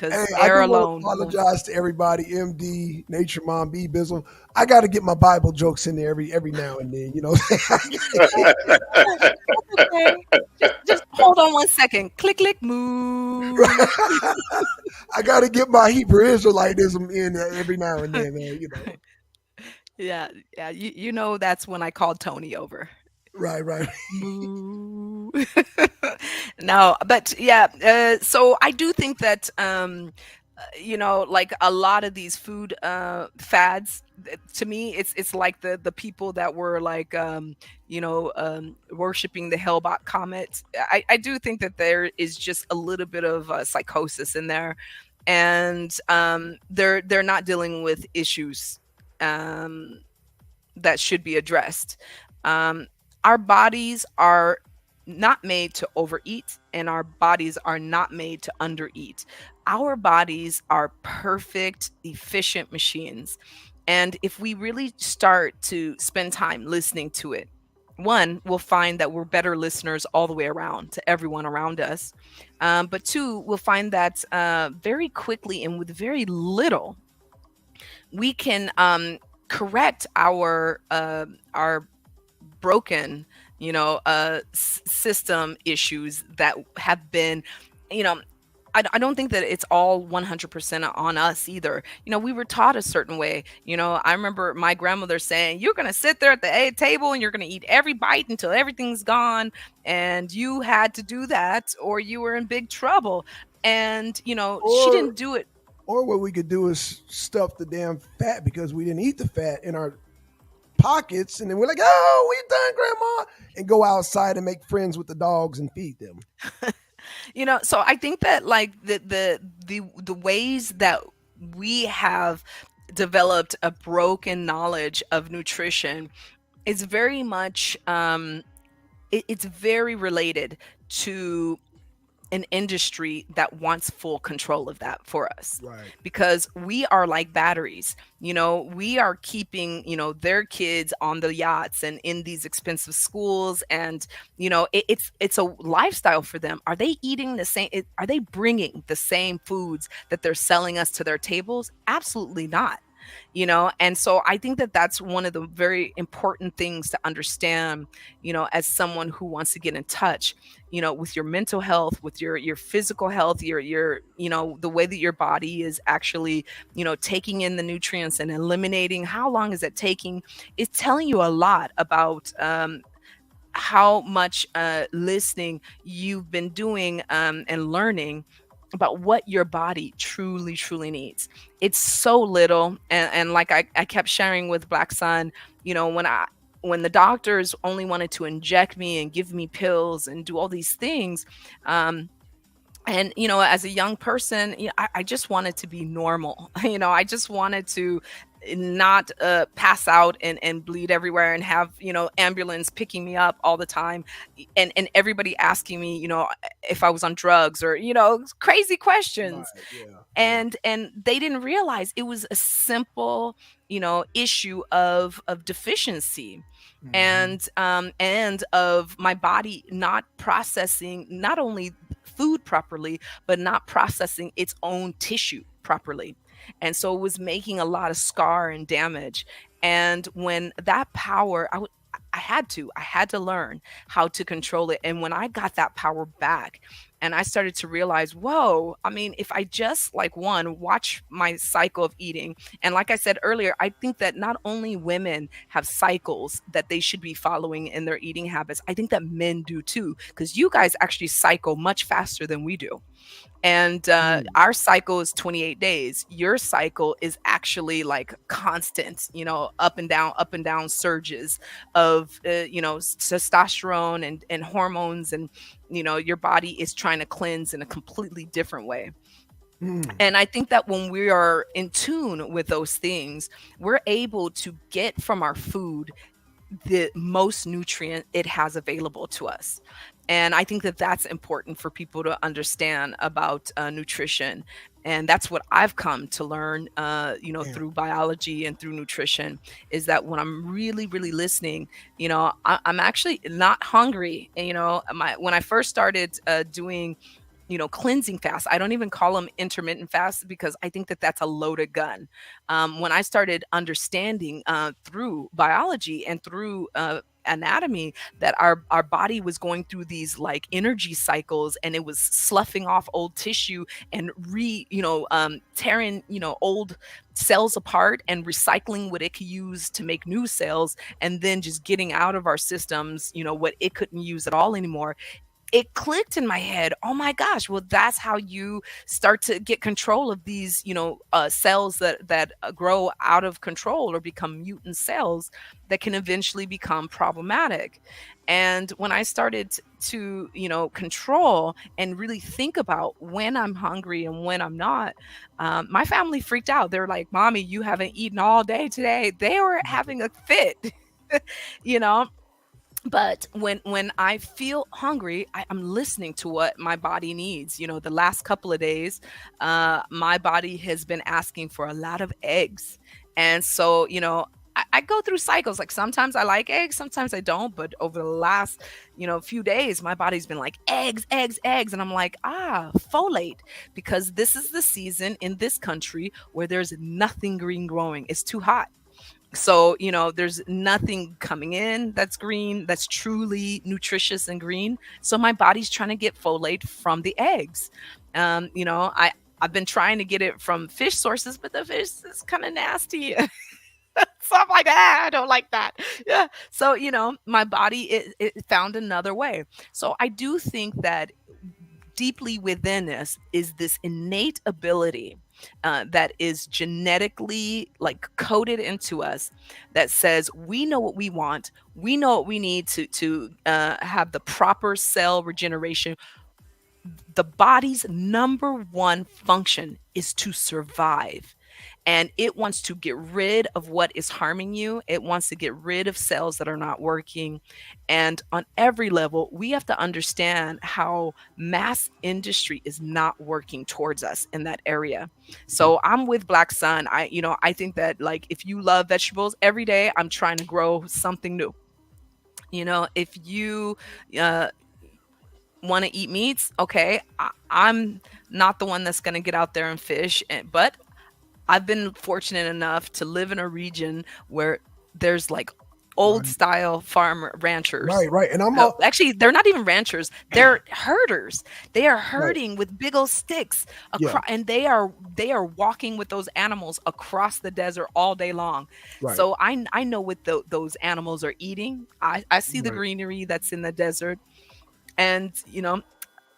A: hey,
B: because
A: I
B: air
A: do want to
B: alone won't.
A: apologize to everybody. MD, nature mom, B Bizzle. I got to get my Bible jokes in there every now and then. You know,
B: Oh, that's okay. Just hold on one second. Click, click, moo.
A: I got to get my Hebrew Israelitism in every now and then, man. You know,
B: Yeah, yeah. You know that's when I called Tony over.
A: right, right.
B: Moo. No, but yeah, so I do think that like a lot of these food fads, to me it's like the people that were like worshiping the Hellbot comet. I do think that there is just a little bit of psychosis in there, and they're not dealing with issues um that should be addressed. Um, our bodies are not made to overeat, and our bodies are not made to undereat. Our bodies are perfect, efficient machines. And if we really start to spend time listening to it, one, we'll find that we're better listeners all the way around to everyone around us. But two, we'll find that very quickly and with very little, we can correct our broken system issues that have been you know I don't think that it's all 100% on us either. We were taught a certain way. I remember my grandmother saying, you're going to sit there at the table and you're going to eat every bite until everything's gone. And you had to do that or you were in big trouble. And, she
A: Or
B: didn't do it.
A: or what we could do is stuff the damn fat because we didn't eat the fat in our pockets, and then we're like, "Oh, we done, Grandma," and go outside and make friends with the dogs and feed them.
B: So I think that like the ways that we have developed a broken knowledge of nutrition is very much it's very related to an industry that wants full control of that for us,
A: Right.
B: because we are like batteries. We are keeping, their kids on the yachts and in these expensive schools, and it's a lifestyle for them. Are they eating the same? Are they bringing the same foods that they're selling us to their tables? Absolutely not. And so I think that that's one of the very important things to understand, as someone who wants to get in touch, with your mental health, with your physical health, your the way that your body is actually, taking in the nutrients and eliminating. How long is it taking? It's telling you a lot about how much listening you've been doing, and learning about what your body truly, truly needs. It's so little. And like I kept sharing with Black Sun, when the doctors only wanted to inject me and give me pills and do all these things, um, and as a young person, I just wanted to be normal. I just wanted to not pass out and bleed everywhere and have ambulance picking me up all the time, and everybody asking me if I was on drugs, or crazy questions.
A: Right. Yeah. Yeah.
B: And they didn't realize it was a simple issue of deficiency,
A: Hmm.
B: and of my body not processing not only food properly, but not processing its own tissue properly. And so it was making a lot of scar and damage. And when that power, I had to learn how to control it. And when I got that power back, and I started to realize, whoa, I mean, if I just, like, one, watch my cycle of eating. And like I said earlier, I think that not only women have cycles that they should be following in their eating habits, I think that men do too, because you guys actually cycle much faster than we do. And
A: Mm.
B: our cycle is 28 days. Your cycle is actually like constant, up and down surges of testosterone and hormones, and your body is trying to cleanse in a completely different way.
A: Mm.
B: And I think that when we are in tune with those things, we're able to get from our food the most nutrient it has available to us. And I think that that's important for people to understand about nutrition. And that's what I've come to learn,
A: Yeah.
B: through biology and through nutrition, is that when I'm really, really listening, I'm actually not hungry. And, when I first started doing cleansing fast. I don't even call them intermittent fasts, because I think that that's a loaded gun. When I started understanding through biology and through anatomy that our body was going through these like energy cycles, and it was sloughing off old tissue and tearing old cells apart and recycling what it could use to make new cells, and then just getting out of our systems what it couldn't use at all anymore. It clicked in my head. Oh my gosh, well, that's how you start to get control of these cells that grow out of control or become mutant cells that can eventually become problematic. And when I started to control and really think about when I'm hungry and when I'm not, my family freaked out. They're like, "Mommy, you haven't eaten all day today." They were having a fit. you know but when I feel hungry, I'm listening to what my body needs. The last couple of days, my body has been asking for a lot of eggs. And so I go through cycles. Like, sometimes I like eggs, sometimes I don't. But over the last few days, my body's been like, eggs, eggs, eggs. And I'm like, folate, because this is the season in this country where there's nothing green growing. It's too hot. So there's nothing coming in that's green, that's truly nutritious and green. So my body's trying to get folate from the eggs. I've been trying to get it from fish sources, but the fish is kind of nasty. So I'm like, I don't like that. Yeah. So my body, it found another way. So I do think that deeply within us is this innate ability, that is genetically like coded into us, that says we know what we want, we know what we need to have the proper cell regeneration. The body's number one function is to survive. and it wants to get rid of what is harming you. It wants to get rid of cells that are not working. And on every level, we have to understand how mass industry is not working towards us in that area. So I'm with Black Sun. I think that, like, if you love vegetables, every day I'm trying to grow something new. If you uh, want to eat meats, okay, I'm not the one that's going to get out there and fish, but I've been fortunate enough to live in a region where there's like old
A: Right,
B: style farmer ranchers.
A: right, right. And I'm all
B: Actually, they're not even ranchers. They're herders. They are
A: right.
B: herding with big old sticks
A: Yeah,
B: across, and they are walking with those animals across the desert all day long.
A: right,
B: So I know what those animals are eating. I see the
A: right,
B: greenery that's in the desert, and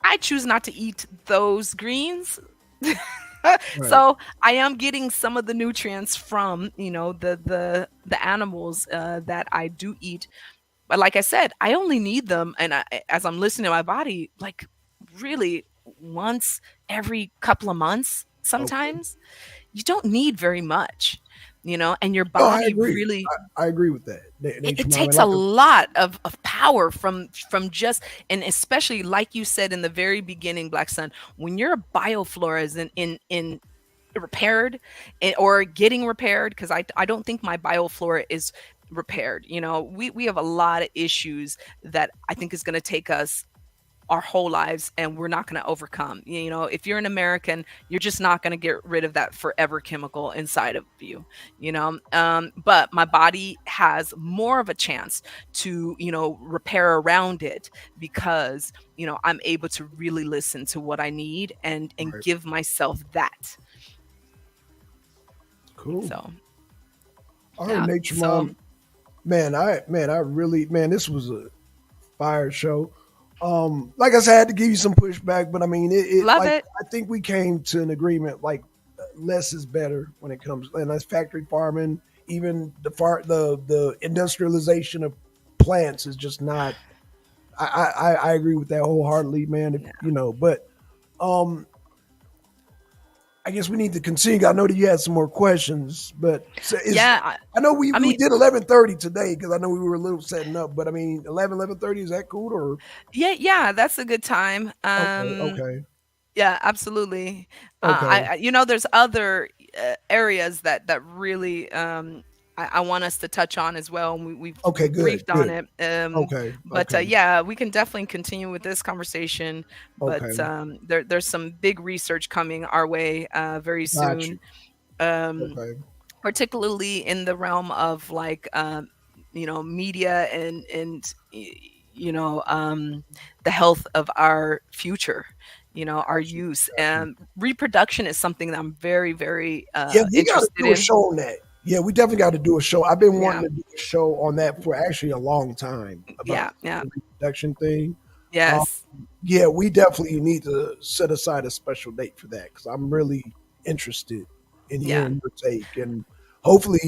B: I choose not to eat those greens.
A: right.
B: So I am getting some of the nutrients from the animals that I do eat. But like I said, I only need them, and as I'm listening to my body, like, really, once every couple of months.
A: Okay.
B: Sometimes you don't need very much, and your
A: No, I
B: body
A: agree.
B: really,
A: I agree with that.
B: it
A: Nature mom, and
B: takes a
A: like,
B: lot of power from just, and especially like you said in the very beginning, Black Sun, when your bioflora is in repaired, or getting repaired, because I don't think my bioflora is repaired. We have a lot of issues that I think is going to take us our whole lives, and we're not going to overcome. If you're an American, you're just not going to get rid of that forever chemical inside of you. But my body has more of a chance to repair around it, because I'm able to really listen to what I need, and
A: right,
B: give myself that.
A: cool.
B: So
A: All right,
B: yeah.
A: nature
B: So
A: mom. Man, I really, man, this was a fire show. Like I said, I had to give you some pushback, but I mean,
B: love
A: like,
B: it.
A: I think we came to an agreement. Like, less is better when it comes, and that's factory farming. Even the industrialization of plants is just not. I agree with that wholeheartedly, man. If,
B: Yeah.
A: but um, I guess we need to continue. I know that you had some more questions, but is
B: Yeah.
A: I know we,
B: I
A: we
B: mean,
A: did 11:30 today because I know we were a little setting up, but I mean 11:30, is that cool or
B: yeah, that's a good time.
A: okay, okay,
B: Yeah, absolutely.
A: okay,
B: There's other areas that really, I want us to touch on as well, and we've
A: okay, good,
B: briefed on
A: good,
B: it.
A: okay,
B: But
A: okay,
B: yeah, we can definitely continue with this conversation. But
A: okay,
B: there's some big research coming our way very
A: got you,
B: soon. Um,
A: okay,
B: Particularly in the realm of, like, media, the health of our future, our
A: got you,
B: use,
A: got you.
B: and reproduction is something that I'm very, very
A: Yeah, we got to
B: interested
A: do a
B: in.
A: show on that. Yeah, we definitely got to do a show. I've been
B: Yeah,
A: wanting to do a show on that for actually a long time about
B: yeah, yeah,
A: the reproduction thing. Um,
B: yes,
A: yeah, we definitely need to set aside a special date for that because I'm really interested in
B: yeah,
A: hearing your take, and hopefully,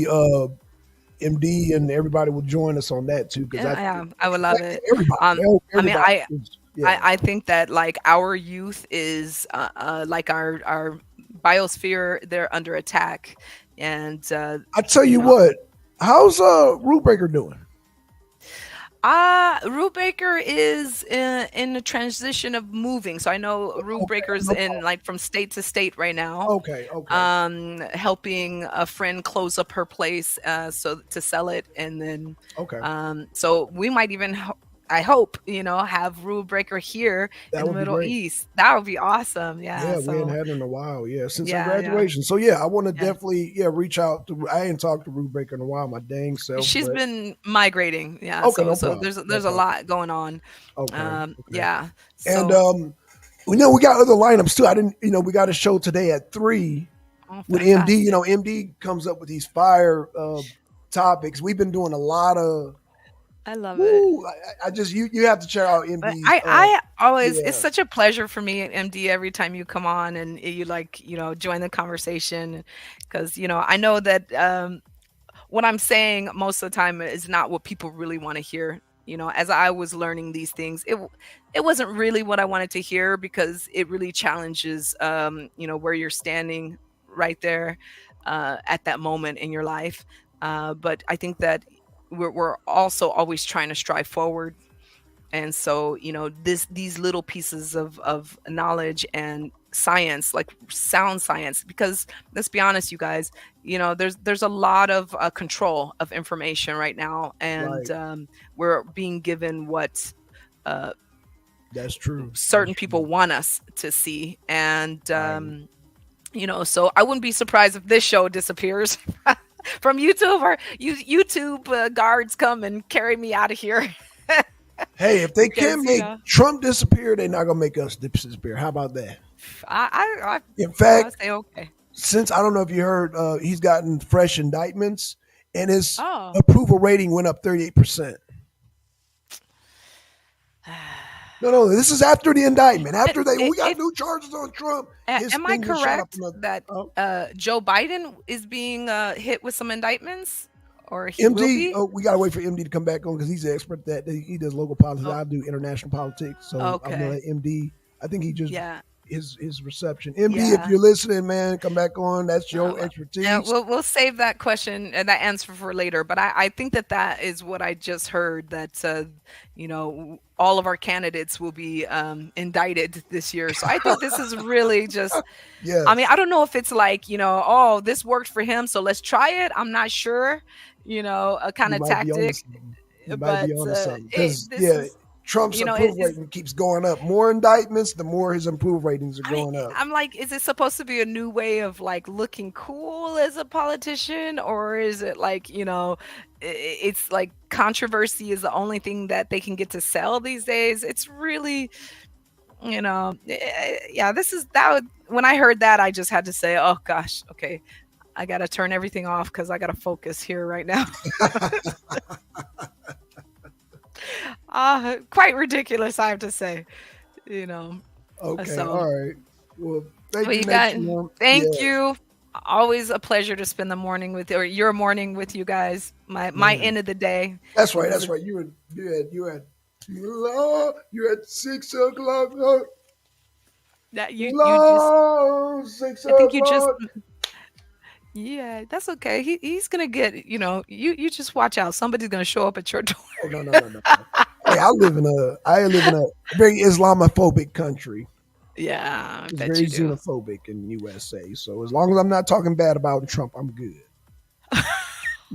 A: MD and everybody will join us on that too because I
B: yeah,
A: think
B: yeah, I would love it.
A: everybody,
B: Um, I mean,
A: everybody is, yeah,
B: I think that, like, our youth is, like, our biosphere, they're under attack, and
A: I tell
B: you
A: you
B: know
A: what, how's Rule Breaker doing?
B: Rule Breaker is in the transition of moving. So I know Rule
A: Okay,
B: Breaker's
A: no
B: in,
A: problem.
B: like, from state to state right now,
A: Okay, okay,
B: helping a friend close up her place, so to sell it, and then
A: okay.
B: so we might even, I hope, have Rule Breaker here in
A: That
B: the
A: would be
B: Middle
A: great.
B: East. That would be awesome. Yeah.
A: Yeah, we hadn't
B: So
A: had it in a while. Yeah, since her
B: yeah, yeah,
A: graduation. So yeah, I want to
B: yeah.
A: definitely reach out to. I ain't talked to Ruth Baker in a while, my dang self.
B: She's
A: But
B: been migrating. Yeah.
A: okay,
B: So
A: no
B: so
A: problem, no
B: there's a
A: problem.
B: lot going on.
A: Okay, okay.
B: Yeah.
A: And
B: So,
A: we know we got other lineups too. I didn't, we got a show today at 3
B: oh,
A: with MD.
B: fantastic.
A: MD comes up with these fire topics. We've been doing a lot of.
B: I love it.
A: Woo! I just you have to check out
B: But
A: MD's.
B: I always, it's
A: Yeah,
B: such a pleasure for me, MD, every time you come on and you, like, join the conversation, because I know that what I'm saying most of the time is not what people really want to hear. As I was learning these things, it wasn't really what I wanted to hear, because it really challenges where you're standing right there. at that moment in your life. But I think that we're also always trying to strive forward. And so, these little pieces of knowledge and science, like sound science, because let's be honest, you guys, there's a lot of control of information right now, and
A: Right.
B: we're being given what uh,
A: That's true. That's
B: certain
A: true.
B: people want us to see. And
A: Right.
B: so I wouldn't be surprised if this show disappears from YouTube, or YouTube guards come and carry me out of here.
A: Hey, if they
B: Because
A: can make Trump disappear, they're not gonna make us disappear. How about that? In
B: I
A: fact,
B: say okay.
A: since I don't know if you heard, he's gotten fresh indictments, and his
B: Oh.
A: approval rating went up 38%. No, this is after the indictment. After we got
B: If
A: new charges on Trump, his
B: am I
A: thing just shot up
B: correct
A: another.
B: that
A: Oh,
B: Joe Biden is being hit with some indictments, or he will
A: MD,
B: be?
A: oh, we gotta wait for MD to come back on because he's the expert at that. He does local politics.
B: Oh,
A: I do international politics, so I'm gonna
B: okay.
A: let MD. I think he just
B: Yeah.
A: his reception. MD, if
B: Yeah.
A: you're listening, man, come back on. That's your
B: Uh, yeah,
A: expertise.
B: we'll save that question and that answer for later. But I think that is what I just heard, that all of our candidates will be indicted this year. So I think this is really just. I mean,
A: Yes,
B: I don't know if it's like, oh, this worked for him, so let's try it. I'm not sure, a kind
A: you
B: of
A: might be on to
B: tactic,
A: something. You might
B: but
A: be on to something because
B: this
A: yeah,
B: is,
A: Trump's
B: you know, it
A: approval
B: is.
A: rating keeps going up. More indictments, the more his approval ratings are going up.
B: I'm like, is it supposed to be a new way of like looking cool as a politician, or is it like, it's like controversy is the only thing that they can get to sell these days? It's really, yeah, this is that. When I heard that, I just had to say, oh gosh, okay, I got to turn everything off because I got to focus here right now. Quite ridiculous, I have to say, you know.
A: Okay,
B: So,
A: all right. Well, thank
B: well,
A: you,
B: you got,
A: Nature Mom.
B: thank
A: Yeah,
B: you. Always a pleasure to spend the morning with, or your morning with you guys. My
A: man.
B: end of the day.
A: That's right.
B: It was
A: That's
B: a,
A: right. You at 6 o'clock. Lord,
B: that you just.
A: Lord, six
B: I think you just.
A: o'clock.
B: Yeah, that's okay. He's gonna get. You just watch out. Somebody's gonna show up at your door.
A: Oh no, no, no, no, no. Hey, I live in a very Islamophobic country.
B: Yeah, I
A: It's
B: bet
A: very
B: you do.
A: xenophobic in USA. So as long as I'm not talking bad about Trump, I'm good.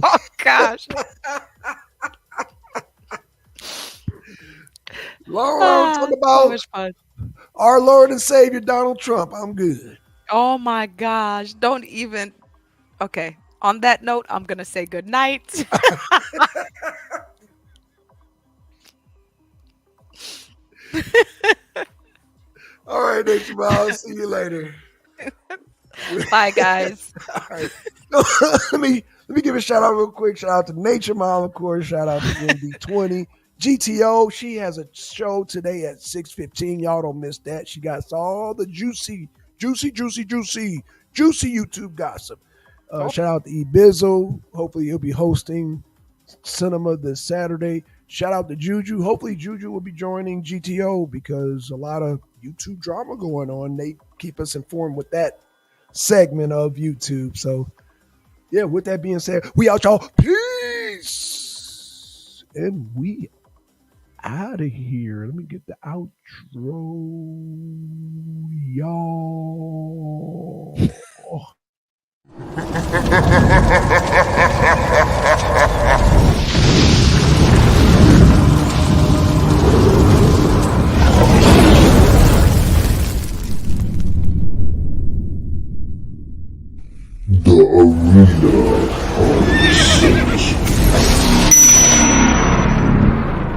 B: Oh gosh.
A: Long I'm talking
B: So
A: about
B: much fun.
A: our Lord and Savior Donald Trump. I'm good.
B: Oh my gosh. Don't even. Okay. On that note, I'm gonna say good night.
A: All right, Nature Mom. I'll see you later.
B: Bye, guys.
A: All right. let me give a shout out real quick. Shout out to Nature Mom, of course. Shout out to MD20. GTO, she has a show today at 6:15. Y'all don't miss that. She got all the juicy YouTube gossip.
B: Oh,
A: Shout out to E Bizzle. Hopefully he'll be hosting cinema this Saturday. Shout out to Juju. Hopefully Juju will be joining GTO because a lot of YouTube drama going on. They keep us informed with that segment of YouTube. So yeah, with that being said, we out, y'all. Peace. And we out of here. Let me get the outro, y'all. The arena.